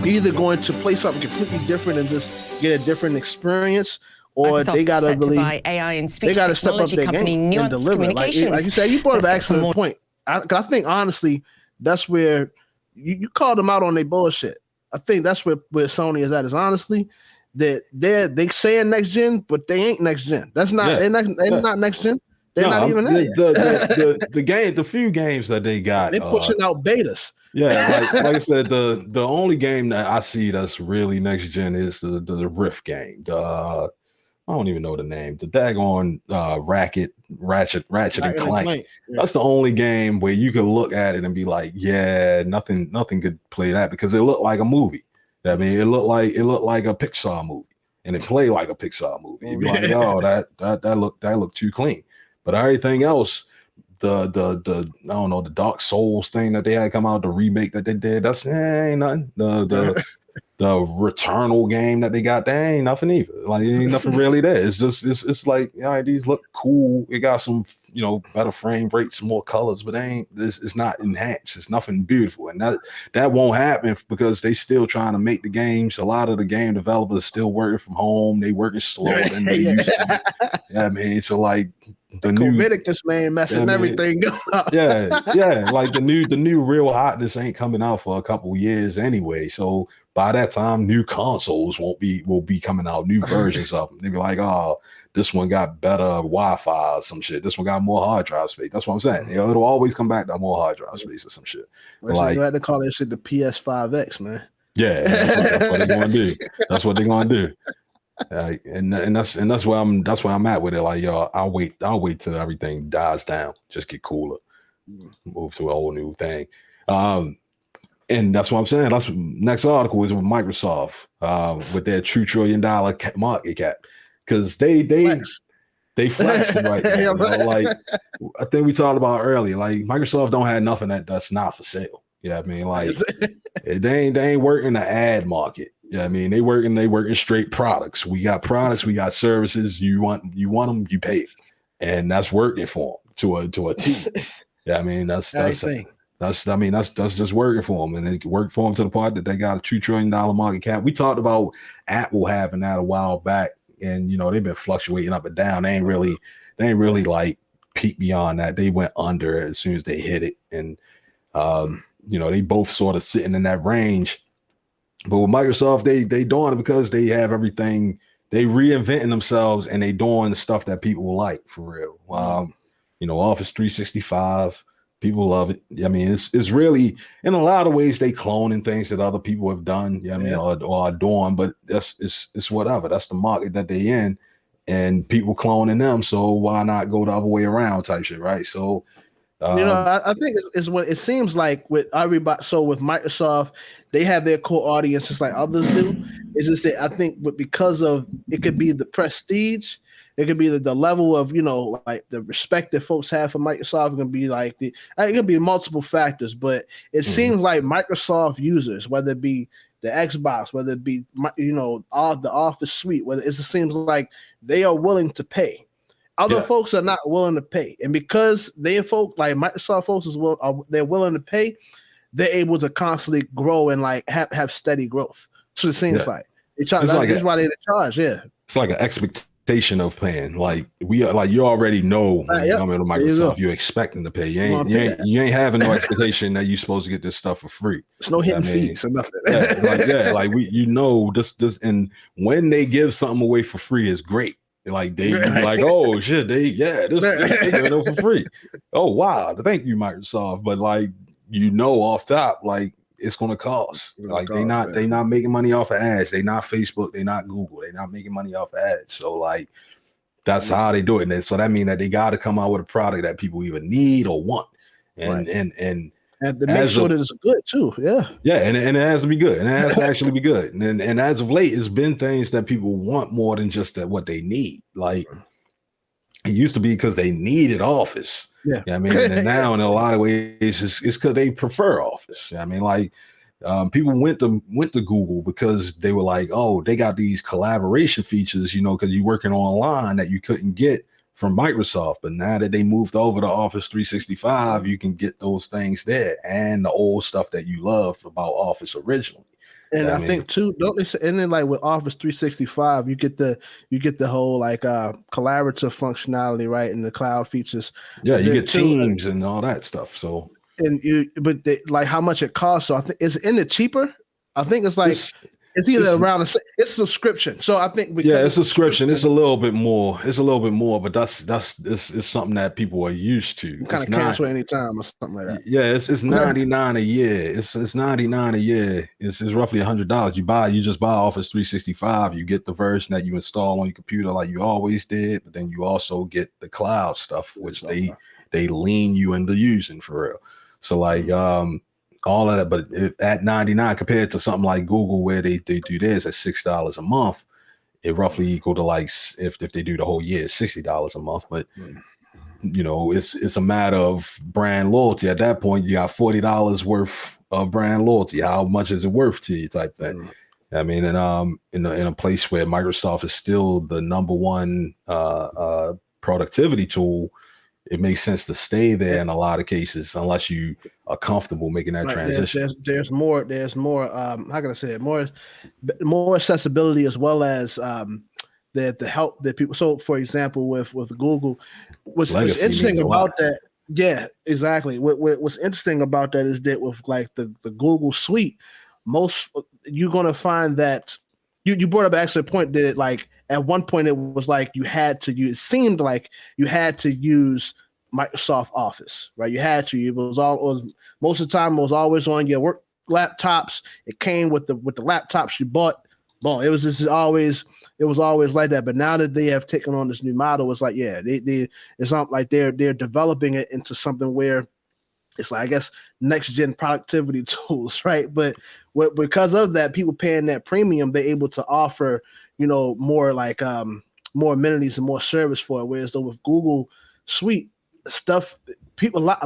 either going to play something completely different and just get a different experience, or Microsoft they gotta really AI and speech they gotta step up their game and deliver. Like you said, you brought it back to the point. I think honestly, that's where you called them out on their bullshit. I think that's where Sony is at. Is honestly that they saying next gen, but they ain't next gen. That's not they're not next gen. They're not even the few games that they got. They're pushing out betas. Yeah, like I said, the only game that I see that's really next gen is the Rift game. I don't even know the name. The daggone Ratchet and Clank. Yeah. That's the only game where you could look at it and be like, yeah, nothing could play that, because it looked like a movie. I mean, it looked like a Pixar movie, and it played like a Pixar movie. You'd be like, oh, that looked too clean. But everything else, the I don't know, the Dark Souls thing that they had come out, the remake that they did, that's ain't nothing. The Returnal game that they got, there ain't nothing either. Like, it ain't nothing really there. It's just it's like, all right, these look cool. It got some, you know, better frame rates, some more colors, but it's not enhanced. It's nothing beautiful, and that won't happen because they still trying to make the games. A lot of the game developers still working from home. They working slower than they used to. Yeah, I mean, so like the new this man messing everything up. yeah. Like the new real hotness ain't coming out for a couple of years anyway. So by that time, new consoles will be coming out, new versions of them. They'll be like, oh, this one got better Wi-Fi or some shit. This one got more hard drive space. That's what I'm saying. You know, it'll always come back to more hard drive space or some shit. Like, you had to call that shit the PS5X, man. Yeah, that's what they're gonna do. That's what they're gonna do. And that's where I'm at with it. Like, yo, I'll wait till everything dies down. Just get cooler. move to a whole new thing. And that's what I'm saying. That's next article is with Microsoft with their $2 trillion market cap, because they flexing right now. Like I think we talked about earlier, like Microsoft don't have nothing that's not for sale. Yeah, I mean, like they ain't working the ad market. Yeah, I mean, they working straight products. We got products, we got services. You want them, you pay it, and that's working for them to a T. Yeah, I mean, that's just working for them, and it worked for them to the point that they got a $2 trillion market cap. We talked about Apple having that a while back, and they've been fluctuating up and down. They ain't really like peaked beyond that. They went under as soon as they hit it, and they both sort of sitting in that range. But with Microsoft, they doing it because they have everything. They reinventing themselves, and they doing the stuff that people like for real. Office 365, people love it. I mean, it's really, in a lot of ways, they cloning things that other people have done. Yeah, I mean, or are doing, but it's whatever. That's the market that they in, and people cloning them. So why not go the other way around type shit, right? So. I think it's what it seems like with everybody. So with Microsoft, they have their core audience just like others do. It's just that I think, but because of it could be the prestige, it could be the level of like the respect that folks have for Microsoft. It can be like it can be multiple factors, but it seems like Microsoft users, whether it be the Xbox, whether it be all the Office suite, whether it just seems like they are willing to pay. Other folks are not willing to pay, and because they folk like Microsoft folks they're willing to pay, they're able to constantly grow and like have steady growth. So it seems like that's why they charge. Yeah, it's like an expectation of paying. Like you already know when you come into Microsoft, you're expecting to pay. You ain't having no expectation that you're supposed to get this stuff for free. There's no hidden fees or nothing. This, and when they give something away for free is great. Like they like, oh shit, they giving it for free. Oh wow, thank you, Microsoft. But like off top, like it's gonna cost. Like they not making money off of ads. They not Facebook, they not Google, they not making money off of ads. So like that's how they do it. And so that means that they gotta come out with a product that people even need or want. And to make sure that it's good too. Yeah, and it has to be good, and it has to actually be good. And as of late, it's been things that people want more than just what they need. Like it used to be because they needed Office. Yeah, I mean, and now in a lot of ways, it's because they prefer Office. I mean, like people went to Google because they were like, oh, they got these collaboration features, because you're working online that you couldn't get from Microsoft. But now that they moved over to Office 365, you can get those things there and the old stuff that you loved about Office originally. And I think too, don't they say, and then like with Office 365, you get the whole like collaborative functionality, right? And the cloud features. Yeah, you get Teams and all that stuff. So like how much it costs. So I think is it cheaper? I think it's like it's either around it's subscription. So I think it's subscription. It's a little bit more. But it's something that people are used to. You kind of cancel anytime or something like that. Yeah, it's $99 a year. It's $99 a year. It's roughly $100. You just buy Office 365. You get the version that you install on your computer like you always did, but then you also get the cloud stuff, which they lean you into using for real. So like all of that, but at $99 compared to something like Google where they do this at $6 a month, it roughly equal to like if they do the whole year, $60 a month. But it's a matter of brand loyalty. At that point, you got $40 worth of brand loyalty. How much is it worth to you, type thing? I mean, and in a place where Microsoft is still the number one productivity tool, it makes sense to stay there in a lot of cases, unless you are comfortable making that transition. There's more. How can I say it? More accessibility, as well as the help that people. So, for example, with Google, what's interesting about that? Yeah, exactly. What's interesting about that is that with like the Google Suite, you're gonna find that. You brought up actually a point that like at one point it was like it seemed like you had to use Microsoft Office, right? You had to. Most of the time it was always on your work laptops. It came with the laptops you bought. Boom. It was always like that. But now that they have taken on this new model, it's like it's not like they're developing it into something where it's like, I guess, next gen productivity tools, right? But because of that, people paying that premium, they're able to offer, more like more amenities and more service for it. Whereas though with Google Suite stuff,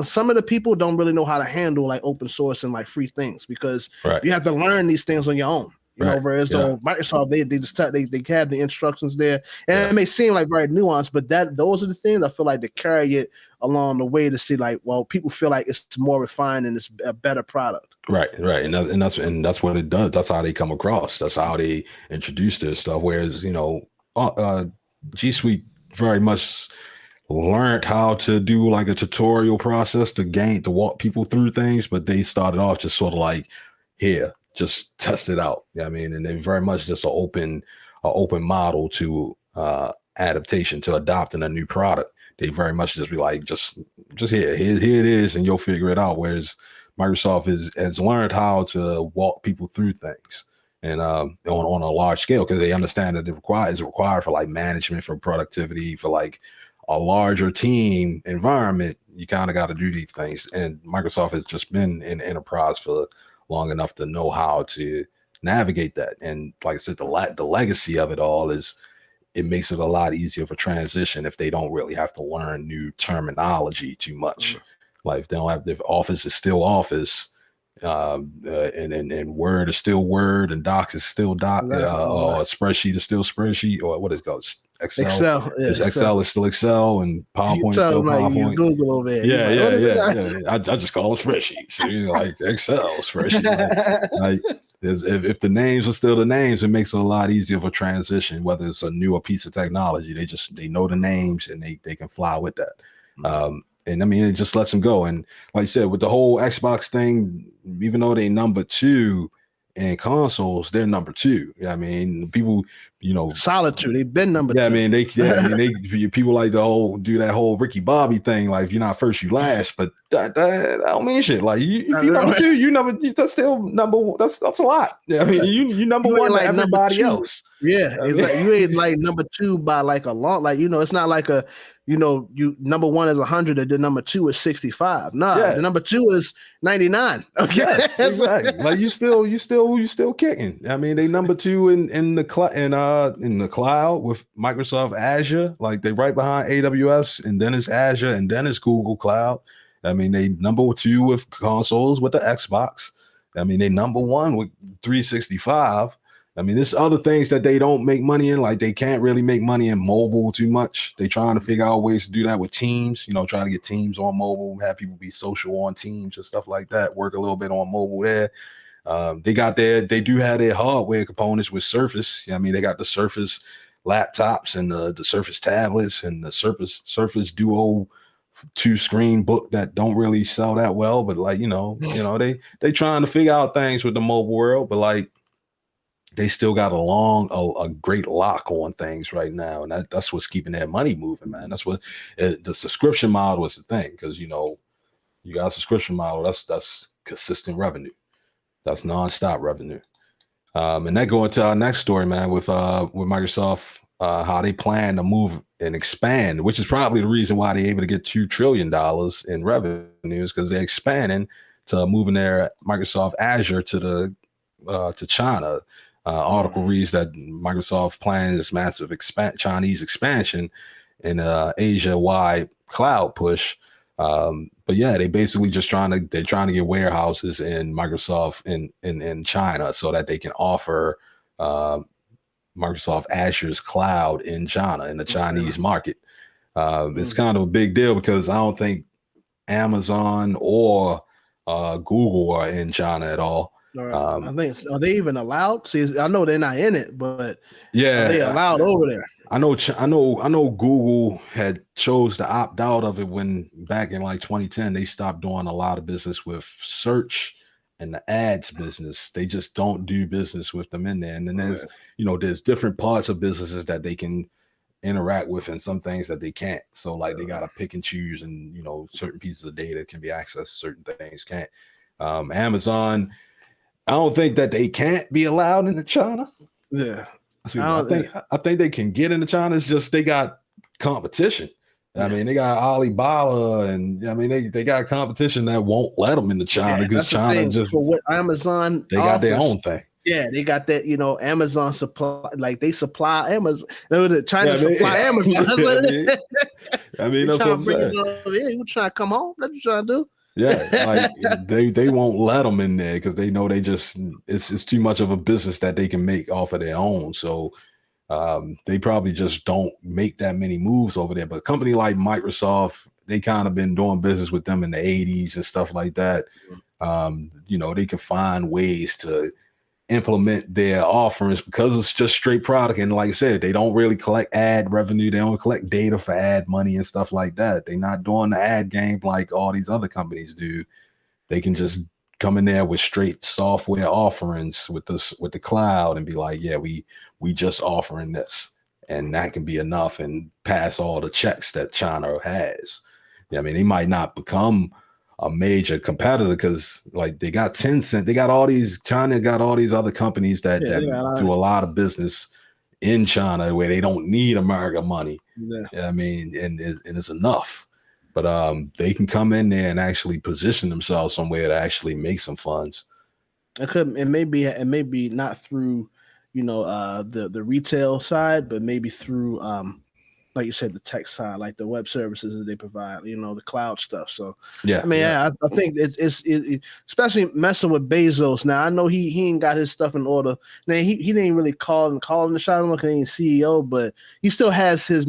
some of the people don't really know how to handle like open source and like free things, because Right. you have to learn these things on your own. Right. Whereas though Microsoft, they just they have the instructions there, and it may seem like very nuanced, but those are the things I feel like they carry it along the way to see like, well, people feel like it's more refined and it's a better product. Right, and that's what it does. That's how they come across. That's how they introduce their stuff. Whereas G Suite very much learned how to do like a tutorial process to walk people through things, but they started off just sort of like, here, just test it out. Yeah, I mean, and they very much just an open model to adaptation, to adopting a new product. They very much just be like, just here it is, and you'll figure it out. Whereas Microsoft has learned how to walk people through things, and on a large scale, because they understand that it's required for like management, for productivity, for like a larger team environment. You kind of got to do these things, and Microsoft has just been in enterprise for long enough to know how to navigate that. And like I said, the legacy of it all is, it makes it a lot easier for transition if they don't really have to learn new terminology too much. Like if they don't have, if Office is still Office, and Word is still Word, and Docs is still Doc, or Spreadsheet is still Spreadsheet, or what is it called? Excel. Excel is still Excel, and PowerPoint is still PowerPoint. Google over here. Yeah. I just call them spreadsheets. So like Excel spreadsheet. Like if the names are still the names, it makes it a lot easier for transition. Whether it's a newer piece of technology, they know the names and they can fly with that. And I mean, it just lets them go. And like I said, with the whole Xbox thing, even though they number 2 in consoles, they're number 2. I mean, people, solid 2. They've been number 2. I mean, people like to do that whole Ricky Bobby thing. Like, if you're not first, you last. But that don't mean shit. Like, if you number 2, that's still number 1. That's a lot. Yeah, I mean, you number 1 like everybody else. Yeah, it's like you ain't like number 2 by like a long. Like, it's not like a. You number 1 is 100, and the number 2 is 65. Nah, the number 2 is 99. Okay, yeah, exactly. Like you still kicking. I mean, they number 2 in the cloud with Microsoft Azure. Like they right behind AWS, and then it's Azure, and then it's Google Cloud. I mean, they number 2 with consoles with the Xbox. I mean, they number 1 with 365. I mean, there's other things that they don't make money in. Like they can't really make money in mobile too much. They trying to figure out ways to do that with Teams, trying to get Teams on mobile, have people be social on Teams and stuff like that, work a little bit on mobile there. They do have their hardware components with Surface. I mean, they got the Surface laptops and the Surface tablets and the Surface Duo 2-screen book that don't really sell that well. But like, they trying to figure out things with the mobile world, but like, they still got a great lock on things right now, and that's what's keeping their money moving, man. That's what the subscription model is the thing, because you got a subscription model, that's consistent revenue, that's nonstop revenue, and that go into our next story, man, with Microsoft, how they plan to move and expand, which is probably the reason why they're able to get $2 trillion in revenues, because they're expanding to moving their Microsoft Azure to China. Article reads that Microsoft plans massive Chinese expansion in Asia-wide cloud push. But yeah, they basically just trying to get warehouses in Microsoft in China so that they can offer Microsoft Azure's cloud in China, in the Chinese market. It's kind of a big deal because I don't think Amazon or Google are in China at all. I think, are they even allowed? See, I know they're not in it, but yeah, are they allowed over there? I know Google had chose to opt out of it when back in like 2010 they stopped doing a lot of business with search and the ads business. They just don't do business with them in there. And then there's different parts of businesses that they can interact with and some things that they can't. So like they gotta pick and choose, and certain pieces of data can be accessed, certain things can't. Amazon, I don't think that they can't be allowed into China. Yeah. I think they can get into China. It's just they got competition. I mean, they got Alibaba, and I mean, they got competition that won't let them into China because that's the China thing. just For what Amazon they got offers, their own thing. Yeah, they got that, Amazon supply, like they supply Amazon. China Yeah, I mean, supply Amazon. That's what it is. I mean, They that's what trying to I'm bring saying. it over here. You trying to come home? That's what you trying to do. Yeah, like they won't let them in there because they know they just it's too much of a business that they can make off of their own. So they probably just don't make that many moves over there. But a company like Microsoft, they kind of been doing business with them in the 80s and stuff like that. They can find ways to implement their offerings because it's just straight product. And like I said, they don't really collect ad revenue. They don't collect data for ad money and stuff like that. They're not doing the ad game like all these other companies do. They can just come in there with straight software offerings with the cloud and be like, yeah, we just offering this. And that can be enough and pass all the checks that China has. Yeah, I mean, they might not become a major competitor because like they got Tencent, China got all these other companies that do a lot of business in China where they don't need America money. Yeah, I mean, and it's enough. But they can come in there and actually position themselves somewhere to actually make some funds. It may be not through, the retail side, but maybe through like you said, the tech side, like the web services that they provide, the cloud stuff. So, yeah, I mean, I think it's especially messing with Bezos. Now, I know he ain't got his stuff in order. Now, he didn't really calling the shot. I'm looking at CEO, but he still has his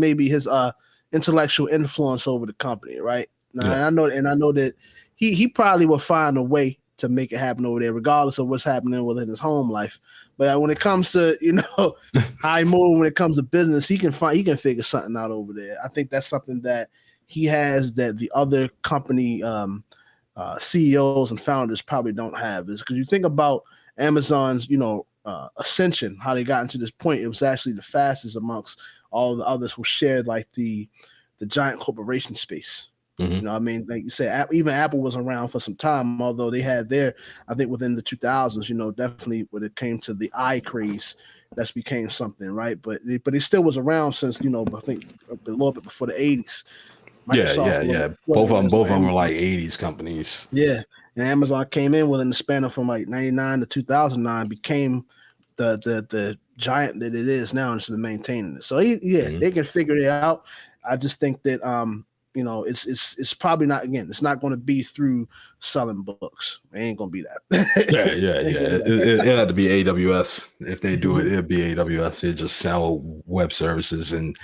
intellectual influence over the company, right? Now, yeah. and I know that he probably will find a way to make it happen over there, regardless of what's happening within his home life. But when it comes to high move, when it comes to business, he can figure something out over there. I think that's something that he has that the other company CEOs and founders probably don't have. Is because you think about Amazon's ascension, how they got into this point. It was actually the fastest amongst all the others who shared like the giant corporation space. Mm-hmm. I mean, like you said, even Apple was around for some time, although they had I think within the 2000s, definitely when it came to the eye craze, that's became something, right? But it still was around since, I think a little bit before the 80s. Microsoft, yeah. Both of them are like 80s companies. Yeah. And Amazon came in within the span of from like 99 to 2009, became the giant that it is now, and it's been maintaining it. So they can figure it out. I just think that it's probably not, again, it's not going to be through selling books. It ain't going to be that. It had to be AWS. If they do it, it'd be AWS. It just sell web services, and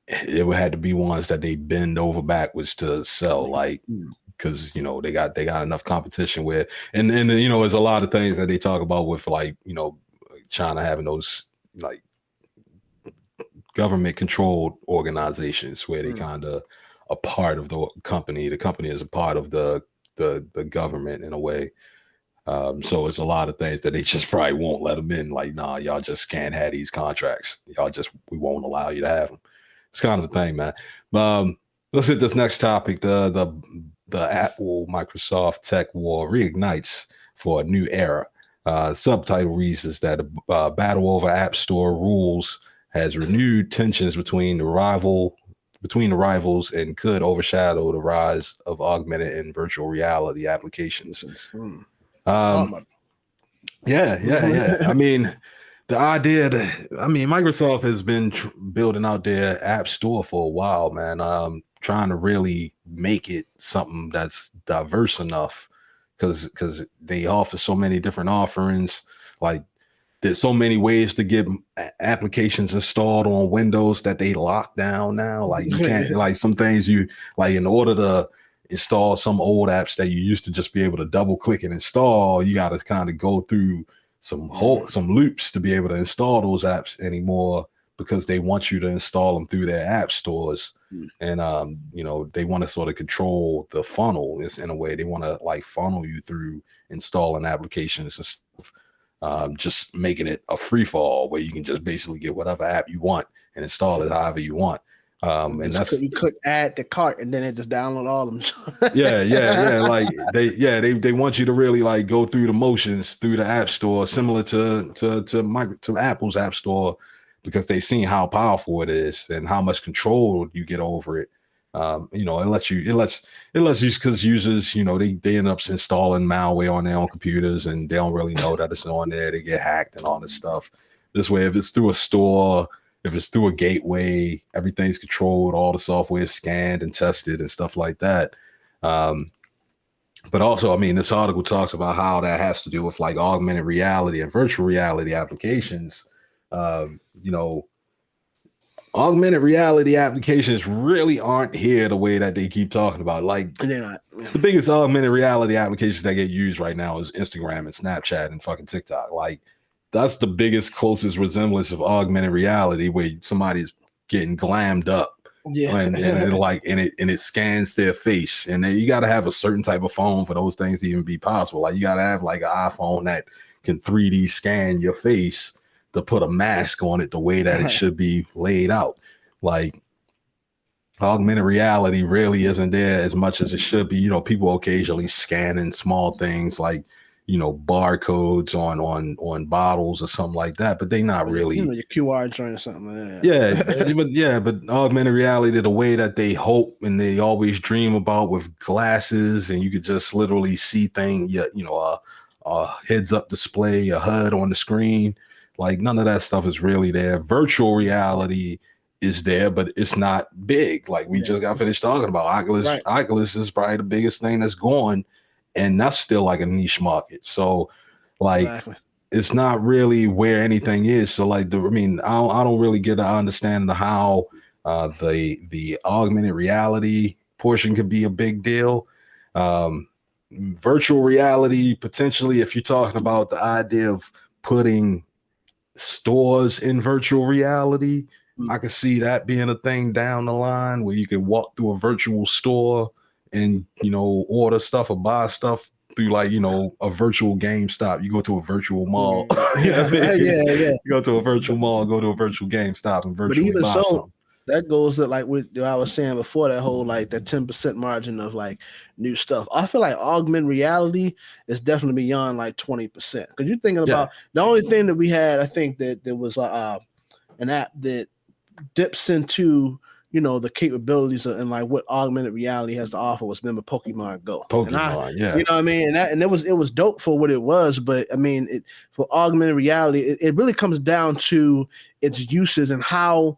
it would have to be ones that they bend over backwards to sell, like because they got enough competition with, and there's a lot of things that they talk about with like China having those like government controlled organizations where they kind of a part of the company. The company is a part of the government in a way. So it's a lot of things that they just probably won't let them in. Like, nah, y'all just can't have these contracts. We won't allow you to have them. It's kind of the thing, man. Let's hit this next topic. The Apple Microsoft tech war reignites for a new era. Subtitle reads is that a battle over App Store rules has renewed tensions between the rivals and could overshadow the rise of augmented and virtual reality applications. Yeah. I mean, the idea that Microsoft has been building out their app store for a while, man. Trying to really make it something that's diverse enough because they offer so many different offerings. Like, there's so many ways to get applications installed on Windows that they lock down now. Like, you can't, like, some things you like in order to install some old apps that you used to just be able to double click and install, you got to kind of go through some loops to be able to install those apps anymore, because they want you to install them through their app stores. And they want to sort of control the funnel. It's in a way they want to like funnel you through installing applications and stuff. Just making it a free fall where you can just basically get whatever app you want and install it however you want. And that's you click add to cart and then it just download all of them. yeah. Like they want you to really like go through the motions through the app store, similar to Apple's app store, because they seen how powerful it is and how much control you get over it. You know, it lets you because users, you know, they end up installing malware on their own computers and they don't really know that it's on there. They get hacked and all this stuff. This way, if it's through a store, if it's through a gateway, everything's controlled, all the software is scanned and tested and stuff like that. But also, I mean, this article talks about how that has to do with like augmented reality and virtual reality applications. You know, augmented reality applications really aren't here the way that they keep talking about. Like, they're not. Yeah. The biggest augmented reality applications that get used right now is Instagram and Snapchat and fucking TikTok. Like, that's the biggest, closest resemblance of augmented reality where somebody's getting glammed up. Yeah, and it scans their face, and then you got to have a certain type of phone for those things to even be possible. Like, you got to have like an iPhone that can 3D scan your face to put a mask on it the way that it should be laid out. Like, augmented reality really isn't there as much as it should be. You know, people occasionally scanning small things like, you know, barcodes on bottles or something like that, but they not really, you know, your QR joint or something. Yeah, but augmented reality, the way that they hope and they always dream about with glasses, and you could just literally see things, you know, a heads up display, a HUD on the screen. Like, none of that stuff is really there. Virtual reality is there, but it's not big. Like, we just got finished talking about Oculus. Right. Oculus is probably the biggest thing that's going, and that's still like a niche market. So, like, it's not really where anything is. So, like, I don't really get an understanding of how the augmented reality portion could be a big deal. Virtual reality, potentially, if you're talking about the idea of putting stores in virtual reality, I could see that being a thing down the line where you could walk through a virtual store and, you know, order stuff or buy stuff through, like, you know, a virtual GameStop. You go to a virtual mall. Yeah. You go to a virtual mall, go to a virtual GameStop and virtually buy something. That goes to like what I was saying before, that whole like that 10% margin of like new stuff. I feel like augmented reality is definitely beyond like 20%. Because you're thinking about the only thing that we had, I think that there was an app that dips into, you know, the capabilities and like what augmented reality has to offer was, remember, Pokemon Go. You know what I mean? And it was dope for what it was, but I mean, for augmented reality, it really comes down to its uses and how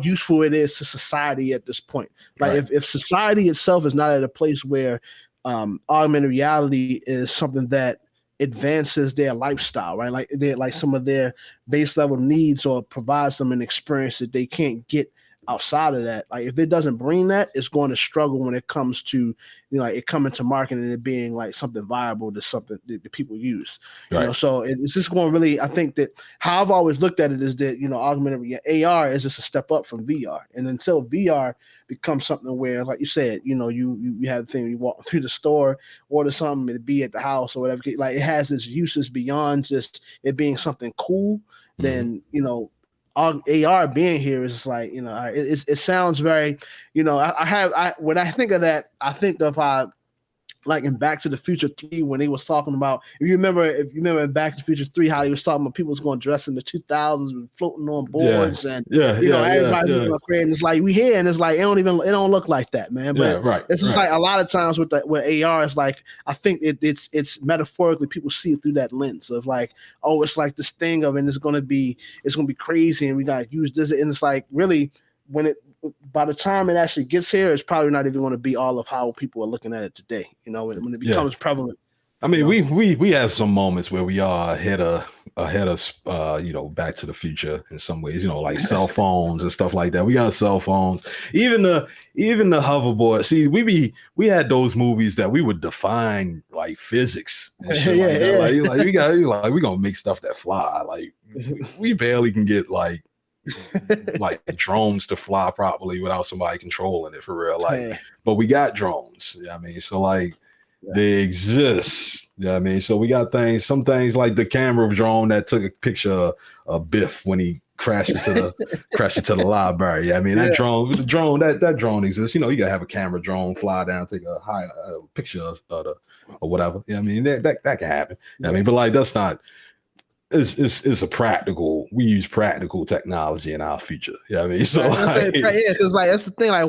useful it is to society at this point. Like, if society itself is not at a place where augmented reality is something that advances their lifestyle, right? Like some of their base level needs, or provides them an experience that they can't get outside of that. Like, if it doesn't bring that, it's going to struggle when it comes to, you know, like it coming to market and it being like something viable to something that people use. You know, so it's just going really, I think that how I've always looked at it is that, you know, augmented AR is just a step up from VR. And until VR becomes something where, like you said, you know, you have the thing, you walk through the store, order something, it be at the house or whatever, like it has its uses beyond just it being something cool, then, you know, AR being here is like, you know, it sounds very, you know, when I think of that, I think of like in Back to the Future 3, when he was talking about, if you remember in Back to the Future 3, how he was talking about people was going to dress in the 2000s, floating on boards, and everybody was going crazy. And it's like, we here, and it's like, it don't look like that, man. But it's like a lot of times with AR, it's like, I think it's metaphorically, people see it through that lens of like, oh, it's like this thing of, and it's gonna be crazy, and we gotta use this, and it's like, really, by the time it actually gets here, it's probably not even going to be all of how people are looking at it today. You know, when it becomes prevalent. I mean, we have some moments where we are ahead of you know, Back to the Future in some ways. You know, like cell phones and stuff like that. We got cell phones, even the hoverboard. See, we had those movies that we would define like physics and shit like that. Like we gonna make stuff that fly. Like we barely can get like drones to fly properly without somebody controlling it for real. Like, but we got drones. I mean, so like they exist. I mean, so we got some things like the camera drone that took a picture of Biff when he crashed into the library. I mean, that drone exists. You know, you gotta have a camera drone fly down, take a high picture of or whatever. Yeah, I mean, that can happen. I mean, but like that's not it's a practical. We use practical technology in our future. Yeah, I mean, so because like that's the thing. Like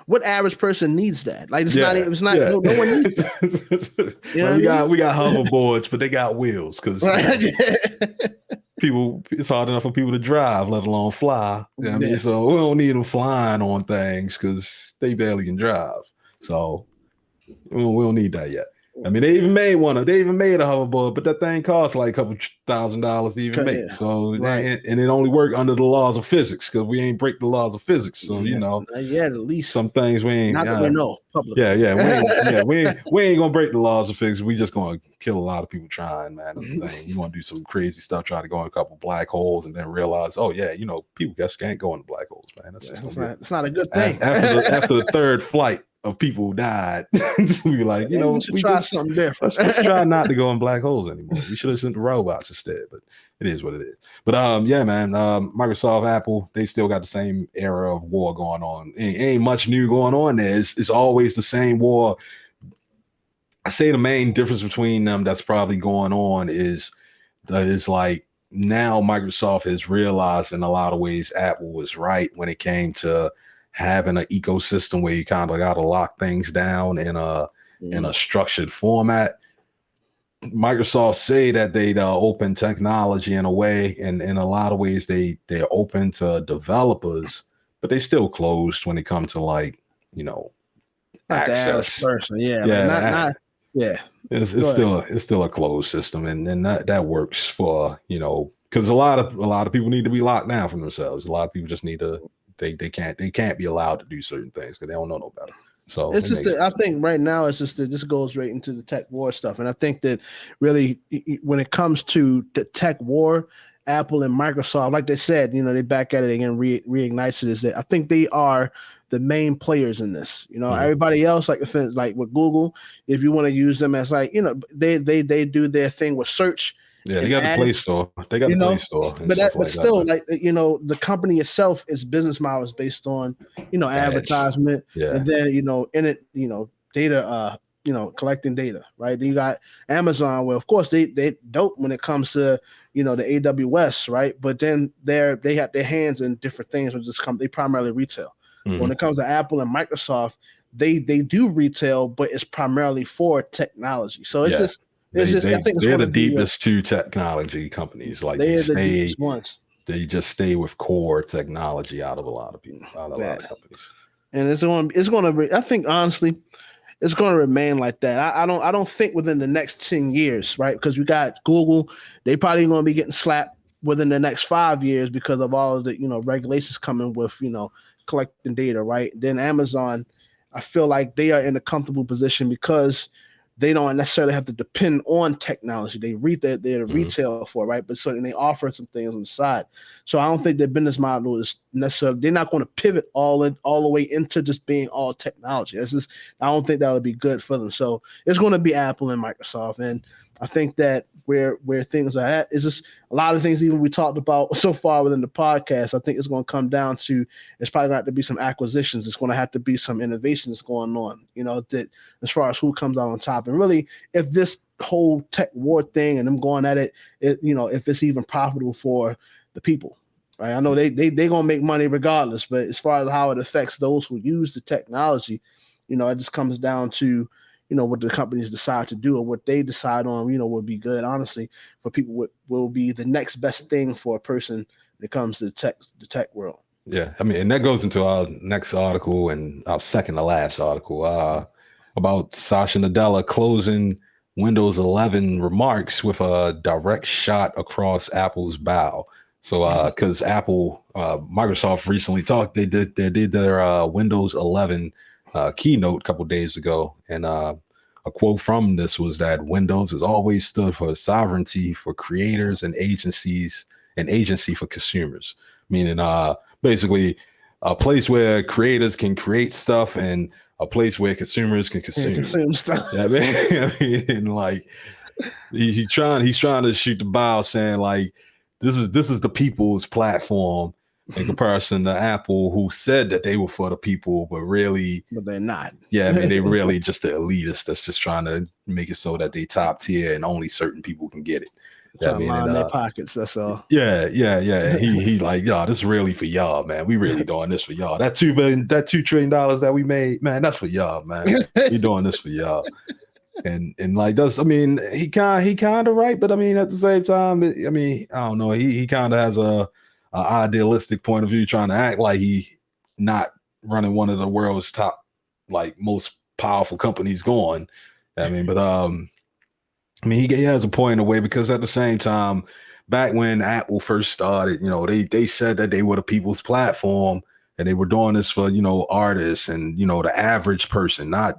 what average person needs that? Like it's not. No one needs that. You know we got hoverboards, but they got wheels because people. It's hard enough for people to drive, let alone fly. You know what I mean, so we don't need them flying on things because they barely can drive. So we don't need that yet. I mean, they even made They even made a hoverboard, but that thing costs like a couple $1,000 to even make. So, and it only worked under the laws of physics because we ain't break the laws of physics. So, at least some things we ain't. Not that we know publicly. We ain't gonna break the laws of physics. We just gonna kill a lot of people trying, man. That's the thing. You want to do some crazy stuff, try to go in a couple black holes, and then realize, oh yeah, people just can't go into black holes, man. It's not a good thing. After the third flight of people who died, we were like, we should try something different. Let's try not to go in black holes anymore. We should have sent the robots instead, but it is what it is. But man, Microsoft, Apple, they still got the same era of war going on. Ain't much new going on there. It's always the same war. I say the main difference between them that's probably going on is like now Microsoft has realized in a lot of ways Apple was right when it came to having an ecosystem where you kind of got to lock things down in a structured format. Microsoft say that they open technology in a way, and in a lot of ways they're open to developers, but they still closed when it comes to like access. Person, It's still a closed system, and that works for because a lot of people need to be locked down from themselves. A lot of people just need to. They can't be allowed to do certain things because they don't know no better. So it's just I think right now it's just that this goes right into the tech war stuff, and I think that really when it comes to the tech war, Apple and Microsoft, like they said, they back at it again. Reignites it is that I think they are the main players in this. Everybody else like with Google, if you want to use them as like they do their thing with search. Yeah, they got the Play Store. They got the Play Store. But still, the company itself, its business model is based on, advertisement, and then, in it, data, collecting data, right? Then you got Amazon, where of course they dope when it comes to, the AWS, right? But then they have their hands in different things when they primarily retail. Mm-hmm. When it comes to Apple and Microsoft, they do retail, but it's primarily for technology. So it's just. I think they're the deepest two technology companies. Like they're the deepest ones. They just stay with core technology out of a lot of people, out of a lot of companies. And it's going to. I think honestly, it's going to remain like that. I don't think within the next 10 years, right? Because we got Google. They probably going to be getting slapped within the next 5 years because of all of the regulations coming with collecting data, right? Then Amazon, I feel like they are in a comfortable position because they don't necessarily have to depend on technology. They're the retail for, right? But and they offer some things on the side. So I don't think their business model is necessarily. They're not going to pivot all the way into just being all technology. I don't think that would be good for them. So it's going to be Apple and Microsoft, and I think that where things are at is just a lot of things even we talked about so far within the podcast. I think it's going to come down to it's probably going to have to be some acquisitions. It's going to have to be some innovations going on, that as far as who comes out on top. And really, if this whole tech war thing and them going at it, if it's even profitable for the people, right? I know they're going to make money regardless, but as far as how it affects those who use the technology, it just comes down to what the companies decide to do or what they decide on, would be good, honestly, for people will be the next best thing for a person that comes to the tech world. Yeah. I mean, and that goes into our next article and our second to last article about Satya Nadella closing Windows 11 remarks with a direct shot across Apple's bow. So, because Microsoft recently they did their Windows 11 keynote a couple days ago, and a quote from this was that Windows has always stood for sovereignty for creators and agency for consumers, meaning basically a place where creators can create stuff and a place where consumers can consume stuff. Yeah, I mean, like he's trying to shoot the bow, saying like this is the people's platform. In comparison to Apple, who said that they were for the people, but they're not. Yeah, I mean, they really just the elitists that's just trying to make it so that they top tier and only certain people can get it. Yeah, I Trying to mean, line and their pockets. That's all. yeah. He like, y'all, this is really for y'all, man. We really doing this for y'all. That $2 trillion that we made, man, that's for y'all, man. We doing this for y'all. And like that's, I mean, he kind of right, but I mean, at the same time, I mean, I don't know. He kind of has a idealistic point of view, trying to act like he not running one of the world's top, like, most powerful companies going. I mean, but I mean, he has a point in a way, because at the same time, back when Apple first started, you know, they said that they were the people's platform, and they were doing this for, you know, artists and, you know, the average person, not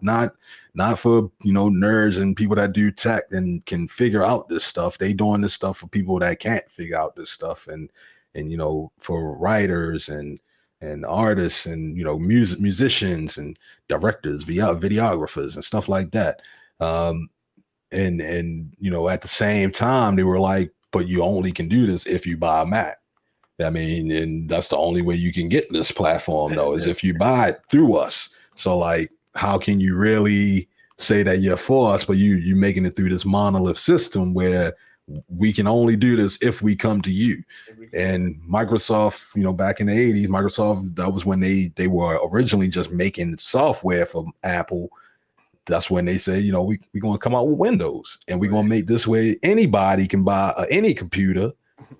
for, you know, nerds and people that do tech and can figure out this stuff. They doing this stuff for people that can't figure out this stuff, and you know, for writers and artists and, you know, musicians and directors, videographers and stuff like that. And you know, at the same time, they were like, but you only can do this if you buy a Mac. I mean, and that's the only way you can get this platform, though, is if you buy it through us. So, like, how can you really say that you're for us, but you making it through this monolith system where we can only do this if we come to you? And Microsoft, you know, back in the 80s, Microsoft, that was when they were originally just making software for Apple. That's when they say, you know, we're going to come out with Windows, and we're going to make this way anybody can buy any computer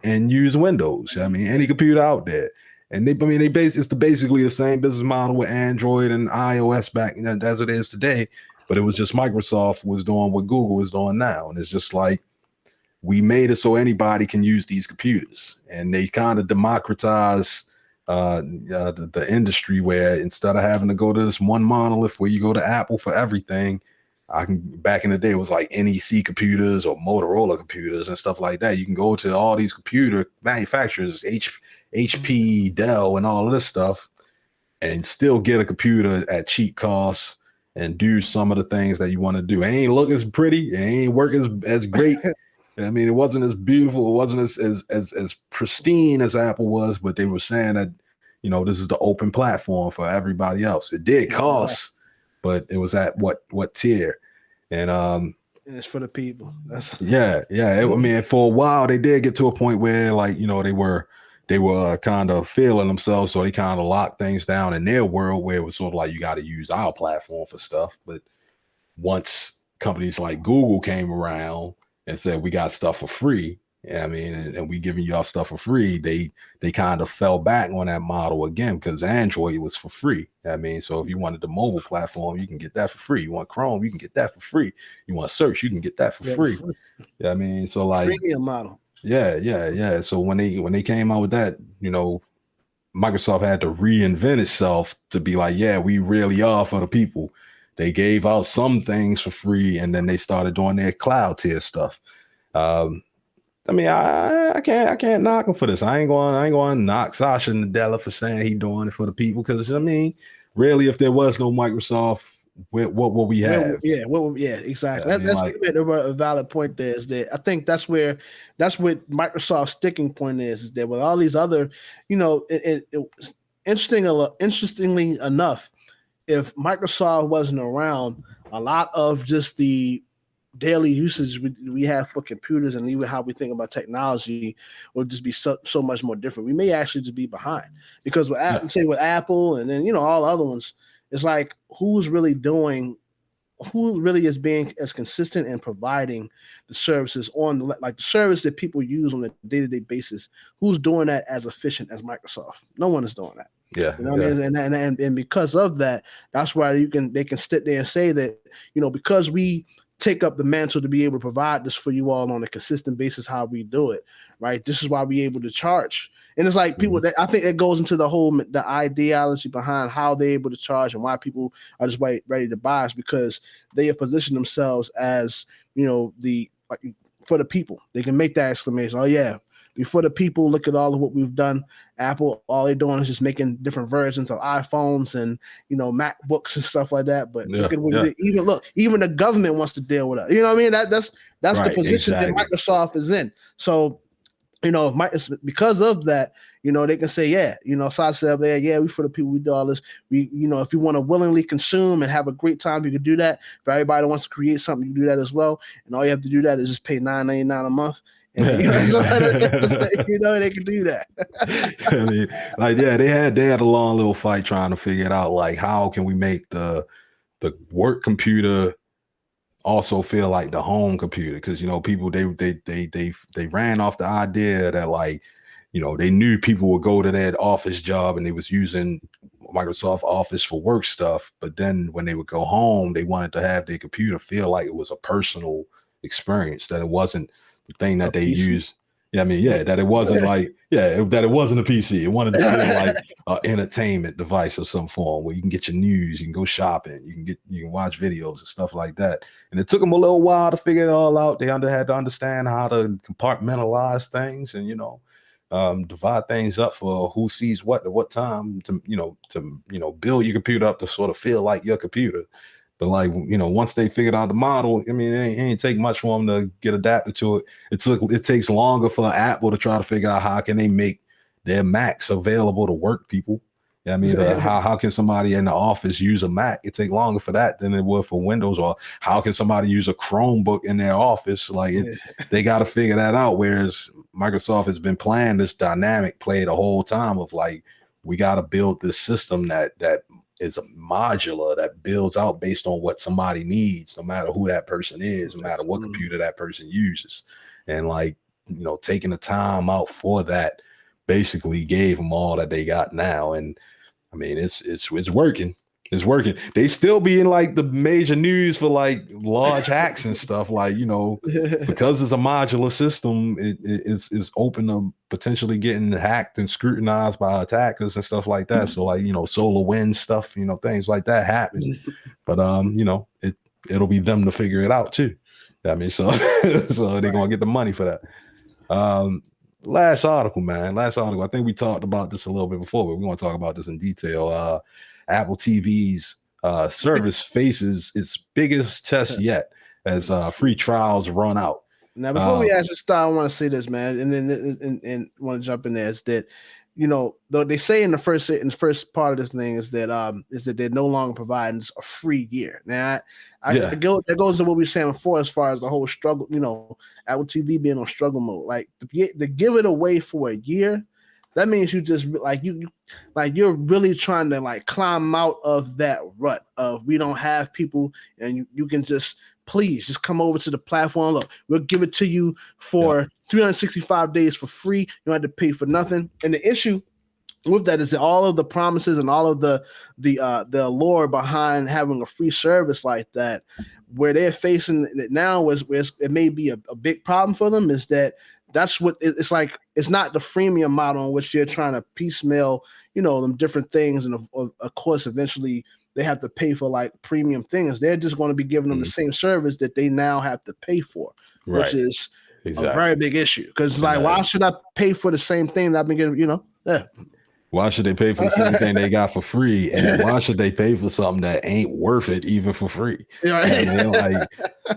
and use Windows. I mean, any computer out there. And it's basically the same business model with Android and iOS back as it is today. But it was just Microsoft was doing what Google is doing now. And it's just like, we made it so anybody can use these computers. And they kind of democratize the industry, where instead of having to go to this one monolith where you go to Apple for everything, back in the day, it was like NEC computers or Motorola computers and stuff like that. You can go to all these computer manufacturers, HP, Dell, and all of this stuff, and still get a computer at cheap costs and do some of the things that you want to do. It ain't look as pretty, it ain't work as great. I mean, it wasn't as beautiful, it wasn't as pristine as Apple was, but they were saying that, you know, this is the open platform for everybody else. It did cost, but it was at what tier? And it's for the people. I mean, for a while they did get to a point where, like, you know, they were kind of feeling themselves, so they kind of locked things down in their world, where it was sort of like, you got to use our platform for stuff. But once companies like Google came around and said, we got stuff for free, I mean, and we giving y'all stuff for free, they kind of fell back on that model again, because Android was for free. I mean, so if you wanted the mobile platform, you can get that for free. You want Chrome, you can get that for free. You want search, you can get that for free. I mean, so like premium model. Yeah. So when they came out with that, you know, Microsoft had to reinvent itself to be like, yeah, we really are for the people. They gave out some things for free, and then they started doing their cloud tier stuff. I mean, I can't knock them for this. I ain't going to knock Satya Nadella for saying he doing it for the people, because I mean, really, if there was no Microsoft, what will we have? Exactly. I mean, that's a valid point. There is that I think that's what Microsoft's sticking point is that with all these other, you know, interestingly enough, if Microsoft wasn't around, a lot of just the daily usage we have for computers and even how we think about technology would just be so much more different. We may actually just be behind, because with Apple and then, you know, all the other ones, it's like, who really is being as consistent and providing the services on the service that people use on a day-to-day basis? Who's doing that as efficient as Microsoft? No one is doing that. Yeah, you know what I mean? And because of that, that's why they can sit there and say that, you know, because we take up the mantle to be able to provide this for you all on a consistent basis, how we do it, right? This is why we're able to charge. And it's like people that I think it goes into the ideology behind how they're able to charge and why people are just ready to buy, is because they have positioned themselves as, you know, for the people. They can make that exclamation, oh yeah, before the people, look at all of what we've done. Apple, all they're doing is just making different versions of iPhones and, you know, MacBooks and stuff like that. But look at what even the government wants to deal with it. You know what I mean? That's right, the position that Microsoft is in. So, you know, because of that, you know, they can say, yeah, you know, Satya said, yeah, we for the people, we do all this. We, you know, if you want to willingly consume and have a great time, you can do that. For everybody that wants to create something, you can do that as well. And all you have to do that is just pay $9.99 a month. And you know, so you know, they can do that. I mean, like, yeah, they had a long little fight trying to figure it out. Like, how can we make the work computer also feel like the home computer? Because, you know, people they ran off the idea that, like, you know, they knew people would go to that office job and they was using Microsoft Office for work stuff, but then when they would go home, they wanted to have their computer feel like it was a personal experience, that it wasn't the thing that they used. Yeah, I mean, yeah, that it wasn't like, that it wasn't a PC. It wanted to feel like an entertainment device of some form where you can get your news, you can go shopping, you can watch videos and stuff like that. And it took them a little while to figure it all out. They had to understand how to compartmentalize things and, you know, divide things up for who sees what at what time, to build your computer up to sort of feel like your computer. But, like, you know, once they figured out the model, I mean, it ain't take much for them to get adapted to it. It takes longer for Apple to try to figure out how can they make their Macs available to work people. I mean, how can somebody in the office use a Mac? It take longer for that than it would for Windows. Or how can somebody use a Chromebook in their office? Like, they got to figure that out. Whereas Microsoft has been playing this dynamic play the whole time of, like, we got to build this system that is a modular, that builds out based on what somebody needs, no matter who that person is, no matter what computer that person uses. And, like, you know, taking the time out for that basically gave them all that they got now. And I mean, it's working. It's working. They still be in, like, the major news for, like, large hacks and stuff. Like, you know, because it's a modular system, it's open to potentially getting hacked and scrutinized by attackers and stuff like that. So, like, you know, SolarWinds stuff, you know, things like that happen. But you know, it'll be them to figure it out too. I mean, so they're gonna get the money for that. Last article. I think we talked about this a little bit before, but we want to talk about this in detail. Apple TV's service faces its biggest test yet as free trials run out. Now, before we actually start, I want to say this, man, and then want to jump in there, is that, you know, though they say in the first part of this thing is that they're no longer providing a free year. Now, that goes to what we were saying before, as far as the whole struggle, you know, Apple TV being on struggle mode. Like, to give it away for a year, that means you just you're really trying to, like, climb out of that rut of, we don't have people, and you can just, please just come over to the platform. Look, we'll give it to you for 365 days for free. You don't have to pay for nothing. And the issue with that is that all of the promises and all of the allure behind having a free service like that, where they're facing it now, is it may be a big problem for them, is that that's what it's like. It's not the freemium model in which you're trying to piecemeal, you know, them different things, and of course eventually they have to pay for, like, premium things. They're just going to be giving them the same service that they now have to pay for, which is a very big issue. Because, like, why should I pay for the same thing that I've been getting? You know, Why should they pay for the same thing they got for free? And why should they pay for something that ain't worth it even for free? Right. You know,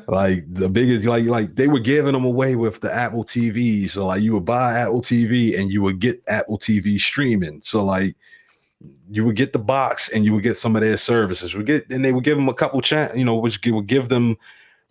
like the biggest, like they were giving them away with the Apple TV. So, like, you would buy Apple TV and you would get Apple TV streaming. So, like, you would get the box and you would get some of their services. And they would give them a couple which would give them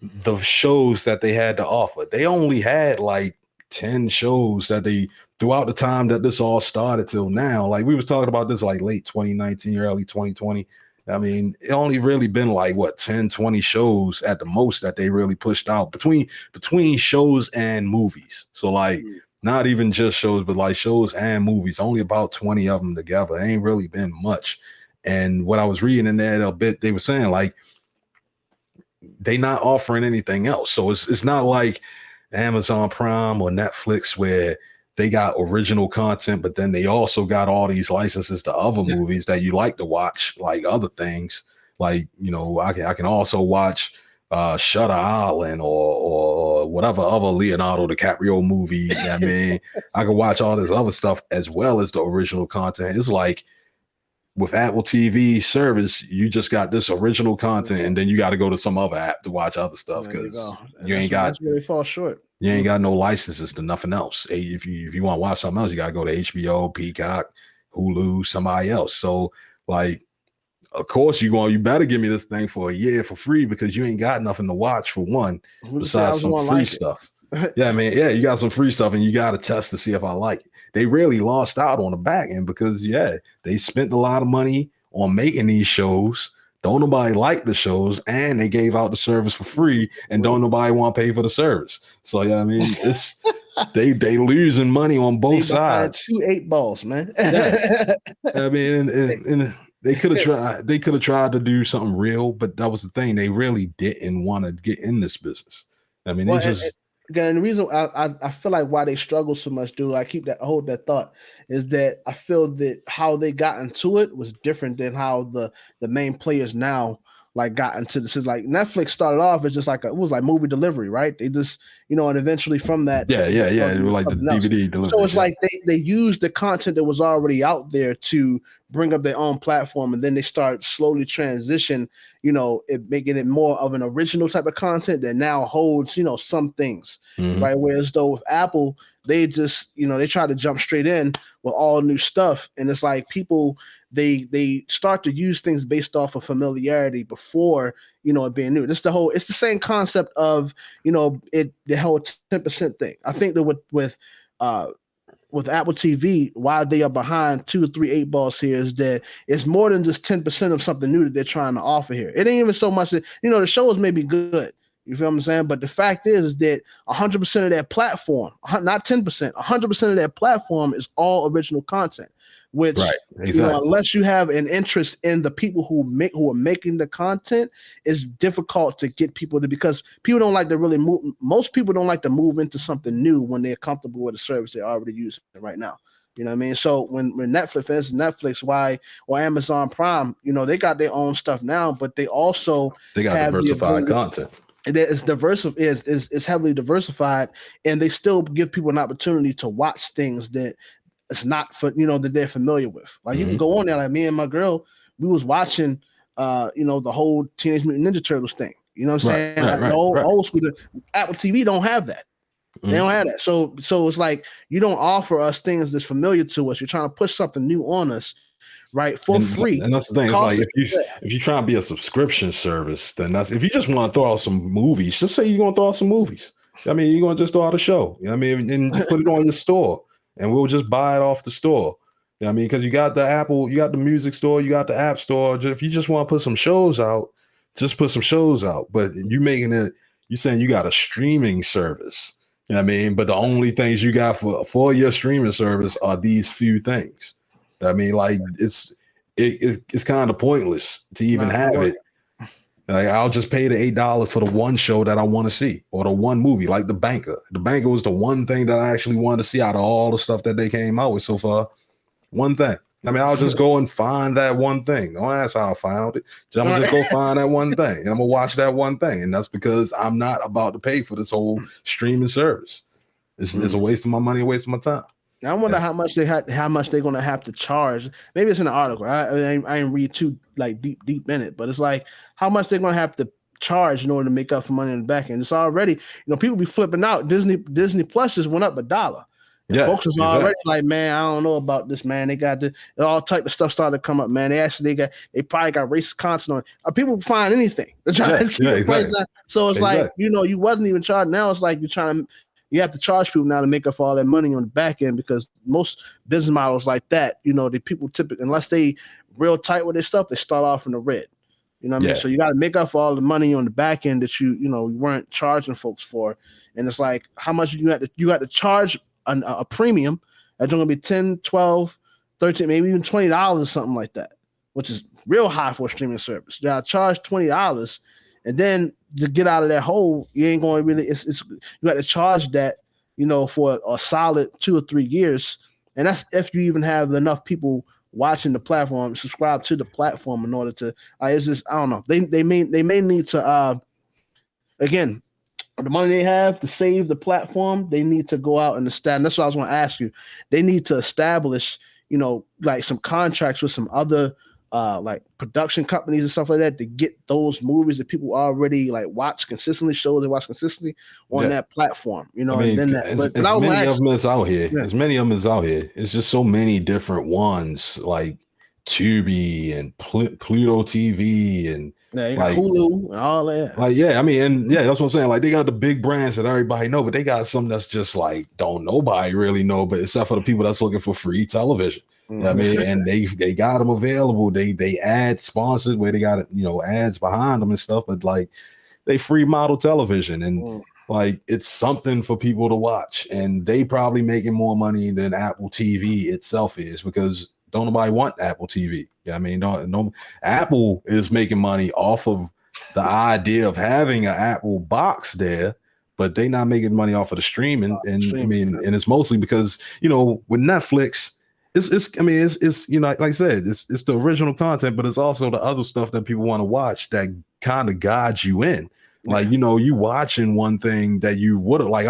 the shows that they had to offer. They only had, like, 10 shows that they, throughout the time that this all started till now. Like, we was talking about this, like, late 2019, early 2020. I mean, it only really been, like, 10, 20 shows at the most that they really pushed out between shows and movies. So, like, not even just shows, but, like, shows and movies, only about 20 of them together. It ain't really been much. And what I was reading in there a bit, they were saying, like, they not offering anything else. So it's not like Amazon Prime or Netflix where they got original content, but then they also got all these licenses to other movies that you like to watch, like other things. Like, you know, I can also watch Shutter Island or whatever other Leonardo DiCaprio movie. I mean, I can watch all this other stuff as well as the original content. It's like, with Apple TV service, you just got this original content, and then you got to go to some other app to watch other stuff, because you ain't got, that's where they fall short. You ain't got no licenses to nothing else. If you want to watch something else, you got to go to HBO, Peacock, Hulu, somebody else. So, like, of course you better give me this thing for a year for free, because you ain't got nothing to watch, for one, besides some free stuff. Yeah, man. Yeah, you got some free stuff and you got to test to see if I like it. They really lost out on the back end because, they spent a lot of money on making these shows. Don't nobody like the shows, and they gave out the service for free, and don't nobody want to pay for the service. So, I mean, it's they losing money on both sides. 2 8 balls, man. Yeah. I mean, and they could have tried. They could have tried to do something real, but that was the thing. They really didn't want to get in this business. I mean, Well, they just again, the reason I feel like why they struggle so much, dude, I hold that thought, is that I feel that how they got into it was different than how the main players now like got into this. Is like Netflix started off as just like it was like movie delivery, right? They just and eventually from that, it was like the DVD delivery. So it's like they used the content that was already out there to bring up their own platform, and then they start slowly transition, making it more of an original type of content that now holds, some things, right? Whereas though with Apple, they just, they try to jump straight in with all new stuff, and it's like people they start to use things based off of familiarity before it being new. It's the same concept of the whole 10% thing. I think that with Apple TV, why they are behind 2 or 3 8 balls here is that it's more than just 10% of something new that they're trying to offer here. It ain't even so much that, the shows may be good. You feel what I'm saying? But the fact is that 100% of that platform, not 10%, 100% of that platform is all original content, which, unless you have an interest in the people who are making the content, it's difficult to get people to, because people don't like to really move. Most people don't like to move into something new when they're comfortable with a service they're already using right now. You know what I mean? So when Netflix, or Amazon Prime, they got their own stuff now, but they also got diversified content. It's is heavily diversified, and they still give people an opportunity to watch things that it's not for that they're familiar with. Like you can go on there, like me and my girl, we was watching the whole Teenage Mutant Ninja Turtles thing. You know what I'm saying? The old school Apple TV don't have that. They don't have that. So it's like you don't offer us things that's familiar to us. You're trying to push something new on us, right, for free. And that's the thing. It's like if you try to be a subscription service, then if you just want to throw out some movies, just say you're going to throw out some movies. I mean, you're going to just throw out a show. You know what I mean? And put it on your store, and we'll just buy it off the store. You know what I mean? Because you got the Apple, you got the music store, you got the app store. If you just want to put some shows out, just put some shows out. But you're saying you got a streaming service. You know what I mean? But the only things you got for your streaming service are these few things. I mean, like it's kind of pointless to even have it. Like I'll just pay the $8 for the one show that I want to see, or the one movie, like The Banker. The Banker was the one thing that I actually wanted to see out of all the stuff that they came out with so far. One thing. I mean, I'll just go and find that one thing. Don't ask how I found it. I'm gonna just go find that one thing, and I'm gonna watch that one thing. And that's because I'm not about to pay for this whole streaming service. It's a waste of my money, a waste of my time. I wonder how much they're gonna have to charge. Maybe it's in the article. I didn't read too like deep in it, but it's like how much they're gonna have to charge in order to make up for money in the back end. It's already, people be flipping out. Disney Plus just went up $1. Yeah, folks is already like, man, I don't know about this, man. They got all type of stuff started to come up, man. They probably got racist content on. People find anything. They're trying to keep the price down. So it's like, you wasn't even charged. Now it's like you have to charge people now to make up for all that money on the back end, because most business models like that, the people typically, unless they real tight with their stuff, they start off in the red. You know what I mean? So you got to make up for all the money on the back end that you weren't charging folks for. And it's like, how much you got to charge a premium that's going to be 10, 12, 13, maybe even $20 or something like that, which is real high for a streaming service. You got to charge $20, and then to get out of that hole, you ain't going to really, you got to charge that, for a solid 2 or 3 years. And that's if you even have enough people watching the platform, subscribe to the platform in order to, it's just, I don't know. They may need to, again, the money they have to save the platform, they need to go out and establish. That's what I was going to ask you. They need to establish, like some contracts with some other like production companies and stuff like that to get those movies that people already like watch consistently, shows they watch consistently on that platform. I mean, and then that. As many of them is out here. As many of them is out here. It's just so many different ones, like Tubi and Pluto TV and Yeah, you got Like, Hulu and all that. like, yeah, I mean, and yeah, that's what I'm saying. Like, they got the big brands that everybody know, but they got something that's just like don't nobody really know, but except for the people that's looking for free television. You know what I mean? And they got them available. They add sponsors where they got ads behind them and stuff, but like they free model television and like it's something for people to watch. And they probably making more money than Apple TV itself is because don't nobody want Apple TV. Yeah, I mean, no Apple is making money off of the idea of having an Apple box there, but they not making money off of the streaming. And I mean, and it's mostly because with Netflix, it's like I said, it's the original content, but it's also the other stuff that people want to watch that kind of guides you in. Like you watching one thing that you would have like.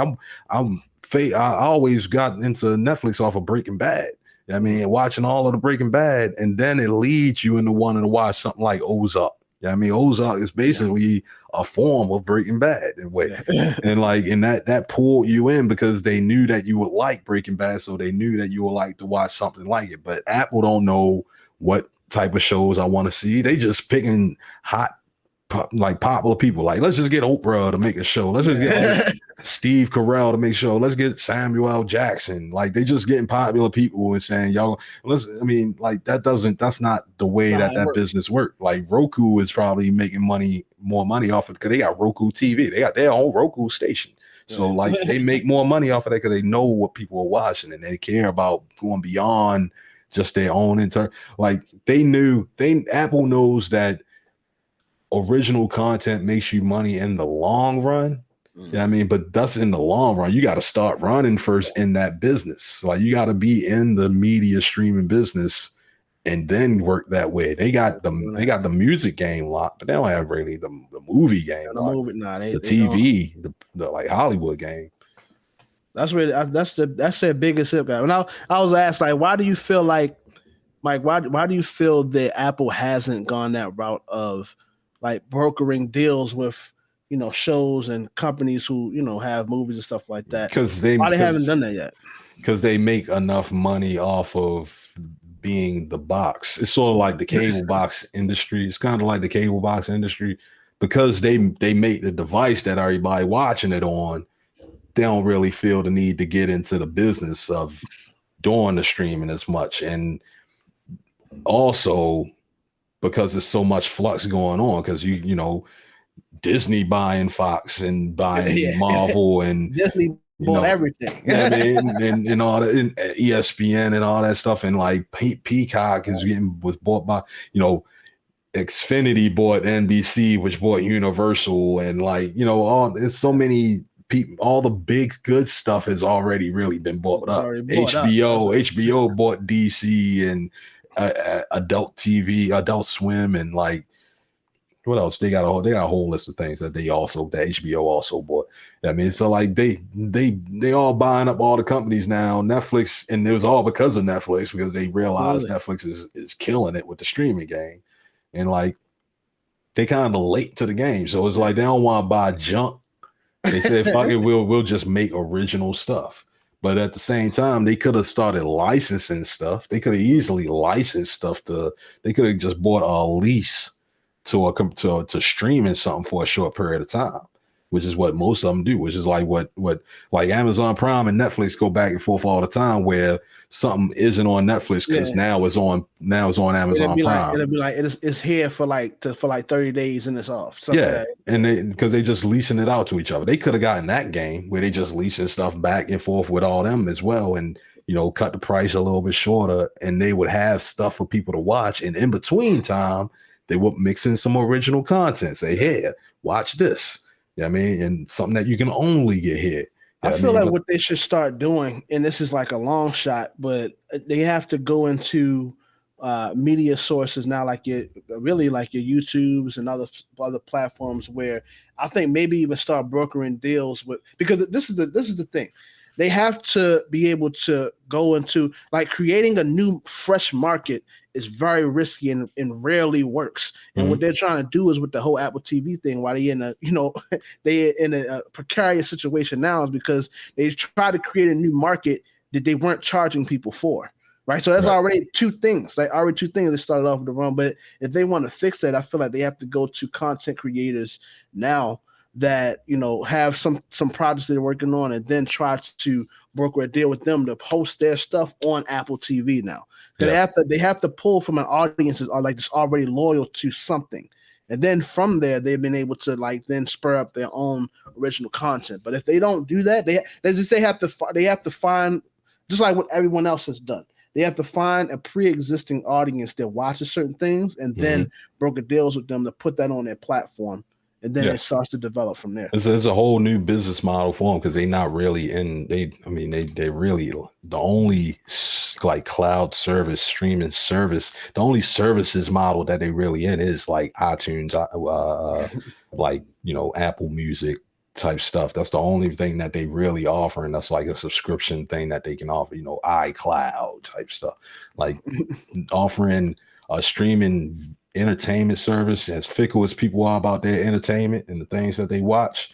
I always got into Netflix off of Breaking Bad. I mean, watching all of the Breaking Bad, and then it leads you into wanting to watch something like Ozark. I mean, Ozark is basically a form of Breaking Bad in a way. And like, and that pulled you in because they knew that you would like Breaking Bad, so they knew that you would like to watch something like it. But Apple don't know what type of shows I want to see. They just picking hot, like popular people. Like, let's just get Oprah to make a show. Let's just get like Steve Carell to make a show. Let's get Samuel L. Jackson. Like, they just getting popular people and saying, y'all, I mean, like that's not the way that business works. Like, Roku is probably making more money off it because they got Roku TV. They got their own Roku station. So like they make more money off of that because they know what people are watching and they care about going beyond just their own like Apple knows that original content makes you money in the long run. I mean, but that's in the long run. You got to start running first in that business. Like you got to be in the media streaming business and then work that way. They got the music game locked, but they don't have really the movie game locked. The TV, the like Hollywood game. That's really that's their biggest hit guy. When I was asked like, why do you feel like Mike, why do you feel that Apple hasn't gone that route of like brokering deals with shows and companies who have movies and stuff like that? Because they haven't done that yet. Because they make enough money off of being the box. It's sort of like the cable box industry. It's kind of like the cable box industry because they make the device that everybody watching it on. They don't really feel the need to get into the business of doing the streaming as much, and also because there's so much flux going on because Disney buying Fox and buying Marvel and Disney bought everything. I mean, and all that, and ESPN and all that stuff, and like Peacock was bought by Xfinity bought NBC, which bought Universal, and like there's so many people. All the big good stuff has already really been bought up. HBO bought DC and Adult TV, Adult Swim, and like what else? They got a whole list of things that HBO also bought. I mean, so like they all buying up all the companies now. Netflix, and it was all because of Netflix because they realized Netflix is killing it with the streaming game, and like they kind of late to the game, so it's like they don't want to buy junk. They said, "Fuck it, we'll just make original stuff." But at the same time, they could have started licensing stuff. They could have easily licensed stuff they could have just bought a lease to streaming something for a short period of time, which is what most of them do, which is like what like Amazon Prime and Netflix go back and forth all the time where something isn't on Netflix because now it's on Amazon Prime. It'll be like it's here for like 30 days and it's off. Yeah, and because they just leasing it out to each other. They could have gotten that game where they just leasing stuff back and forth with all them as well, and cut the price a little bit shorter, and they would have stuff for people to watch. And in between time, they would mix in some original content. Say, hey, watch this. You know what I mean? And something that you can only get here. I feel like what they should start doing, and this is like a long shot, but they have to go into media sources now, like your YouTubes and other platforms where I think maybe even start brokering deals with, because this is the thing. They have to be able to go into like creating a new fresh market is very risky and rarely works. And what they're trying to do is with the whole Apple TV thing, why they in a precarious situation now is because they try to create a new market that they weren't charging people for. right? So that's already two things. Like already two things they started off with the run. But if they want to fix that, I feel like they have to go to content creators now that have some projects they're working on, and then try to broker a deal with them to post their stuff on Apple TV now. They have to pull from an audience that are like just already loyal to something. And then from there, they've been able to like then spur up their own original content. But if they don't do that, they have to find, just like what everyone else has done. They have to find a pre-existing audience that watches certain things, and then broker deals with them to put that on their platform, and then it starts to develop from there. It's a whole new business model for them because they're not really in. They really the only like cloud service streaming service. The only services model that they really in is like iTunes, like Apple Music type stuff. That's the only thing that they really offer, and that's like a subscription thing that they can offer. iCloud type stuff, like offering a streaming entertainment service. As fickle as people are about their entertainment and the things that they watch,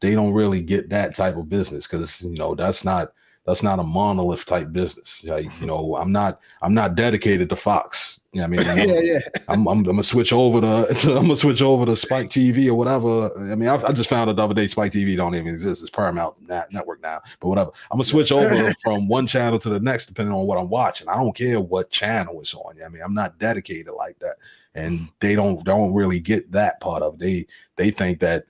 they don't really get that type of business because that's not a monolith type business. Like, I'm not dedicated to Fox. I'm gonna switch over to Spike TV or whatever. I just found out the other day Spike TV don't even exist. It's Paramount Network now, but whatever. I'm gonna switch over from one channel to the next depending on what I'm watching. I don't care what channel it's on. I'm not dedicated like that, and they don't really get that part of it. They think that,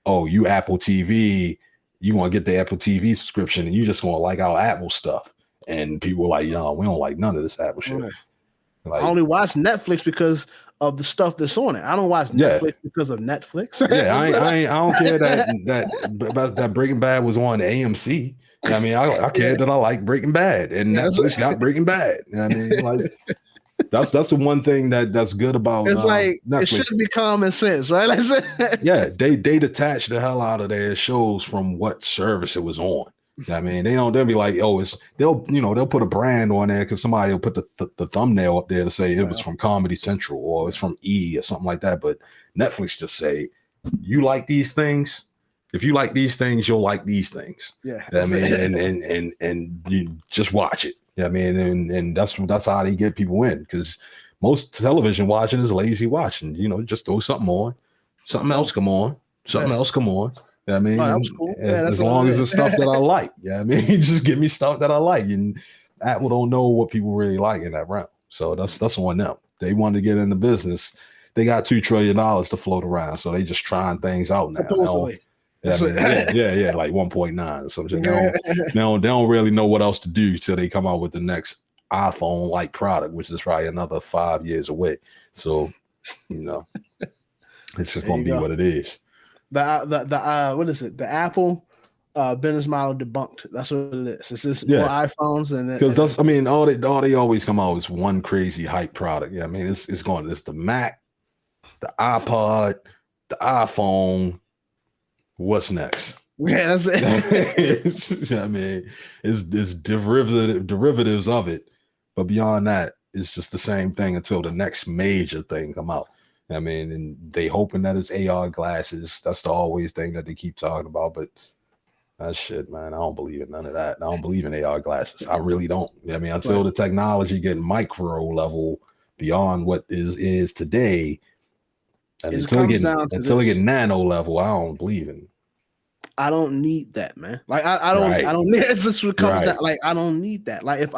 oh, you Apple TV, you want to get the Apple TV subscription and you just want to like our Apple stuff. And people are like, we don't like none of this Apple shit. Like, I only watch Netflix because of the stuff that's on it. I don't watch Netflix because of Netflix. I don't care that Breaking Bad was on AMC. I care that I like Breaking Bad and Netflix got Breaking Bad. That's the one thing that's good about it's like Netflix. It should be common sense, right? They detach the hell out of their shows from what service it was on. They'll be like, they'll put a brand on there because somebody will put the thumbnail up there to say it was from Comedy Central or it's from E or something like that. But Netflix just say, you like these things? If you like these things, you'll like these things. And you just watch it. And that's how they get people in, because most television watching is lazy watching. Just throw something on, something else come on, something else come on. That was cool. As long as it's stuff that I like. Just give me stuff that I like. And Apple don't know what people really like in that realm. So that's on them. They want to get in the business. They got $2 trillion to float around. So they just trying things out now. Totally. Like 1.9 or something. They don't really know what else to do till they come out with the next iPhone like product, which is probably another 5 years away. So, it's just gonna be what it is. What is it? The Apple business model debunked. That's what it is. It's just more iPhones and because that's all they always come out is one crazy hype product. It's the Mac, the iPod, the iPhone. What's next? That's it. It's derivatives of it, but beyond that, it's just the same thing until the next major thing come out. And they hoping that it's AR glasses. That's the always thing that they keep talking about. But that shit, man, I don't believe in none of that. I don't believe in AR glasses. I really don't. Until the technology get micro level beyond what is today, and until it get nano level, I don't believe in. I don't need that, man. Like I don't need. It's just what comes down. Like I don't need that. Like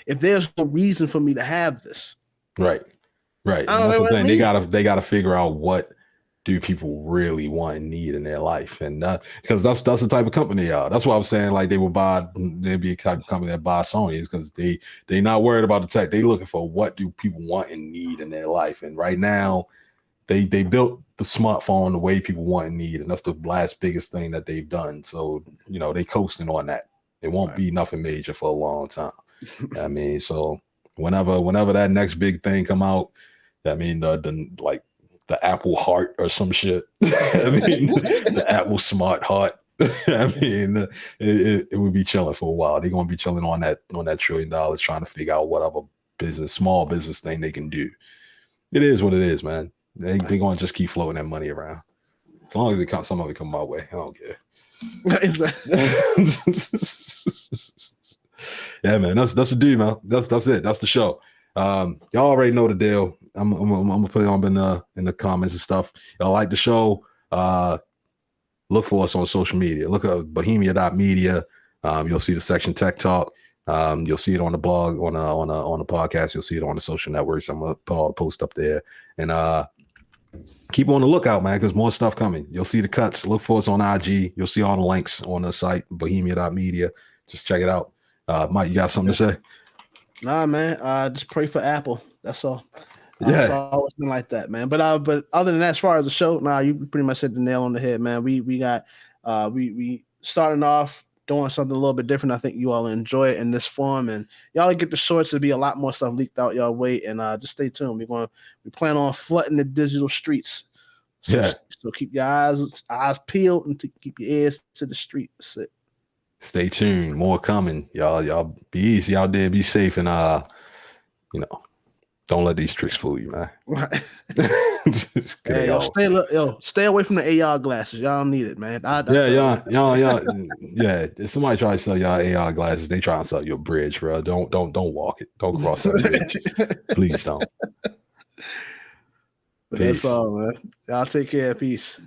if there's no reason for me to have this, right. And that's the thing. They gotta figure out what do people really want and need in their life, and because that's the type of company they are. That's why I was saying like they'd be a type of company that buy Sony, is because they not worried about the tech. They looking for what do people want and need in their life, and right now they built the smartphone the way people want and need, and that's the last biggest thing that they've done. So they coasting on that. It won't be nothing major for a long time. So whenever that next big thing come out. The Apple Heart or some shit. The Apple Smart Heart. It would be chilling for a while. They're gonna be chilling on that $1 trillion, trying to figure out whatever small business thing they can do. It is what it is, man. They're gonna just keep floating that money around. As long as some of it come my way, I don't care. Yeah, man. That's the dude, man. That's it. That's the show. Y'all already know the deal. I'm gonna put it on in the comments and stuff. Y'all like the show? Look for us on social media. Look at bohemia.media. You'll see the section Tech Talk. You'll see it on the blog, on the podcast. You'll see it on the social networks. I'm gonna put all the posts up there, and keep on the lookout, man, because more stuff coming. You'll see the cuts. Look for us on IG. You'll see all the links on the site, bohemia.media. Just check it out. Mike, you got something to say? Nah, man. Just pray for Apple. That's all. Yeah, it's always been like that, man. But other than that, as far as the show, you pretty much hit the nail on the head, man. We got we starting off doing something a little bit different. I think you all enjoy it in this form, and y'all get the shorts. There'll be a lot more stuff leaked out y'all way, and just stay tuned. We plan on flooding the digital streets. So keep your eyes peeled and keep your ears to the street. That's it. Stay tuned. More coming, y'all. Y'all be easy out there. Be safe, and don't let these tricks fool you, man. Right. Stay away from the AR glasses. Y'all don't need it, man. Yeah. If somebody try to sell y'all AR glasses, they try to sell you a bridge, bro. Don't walk it. Don't cross that bridge. Please don't. That's all, man. Y'all take care. Peace.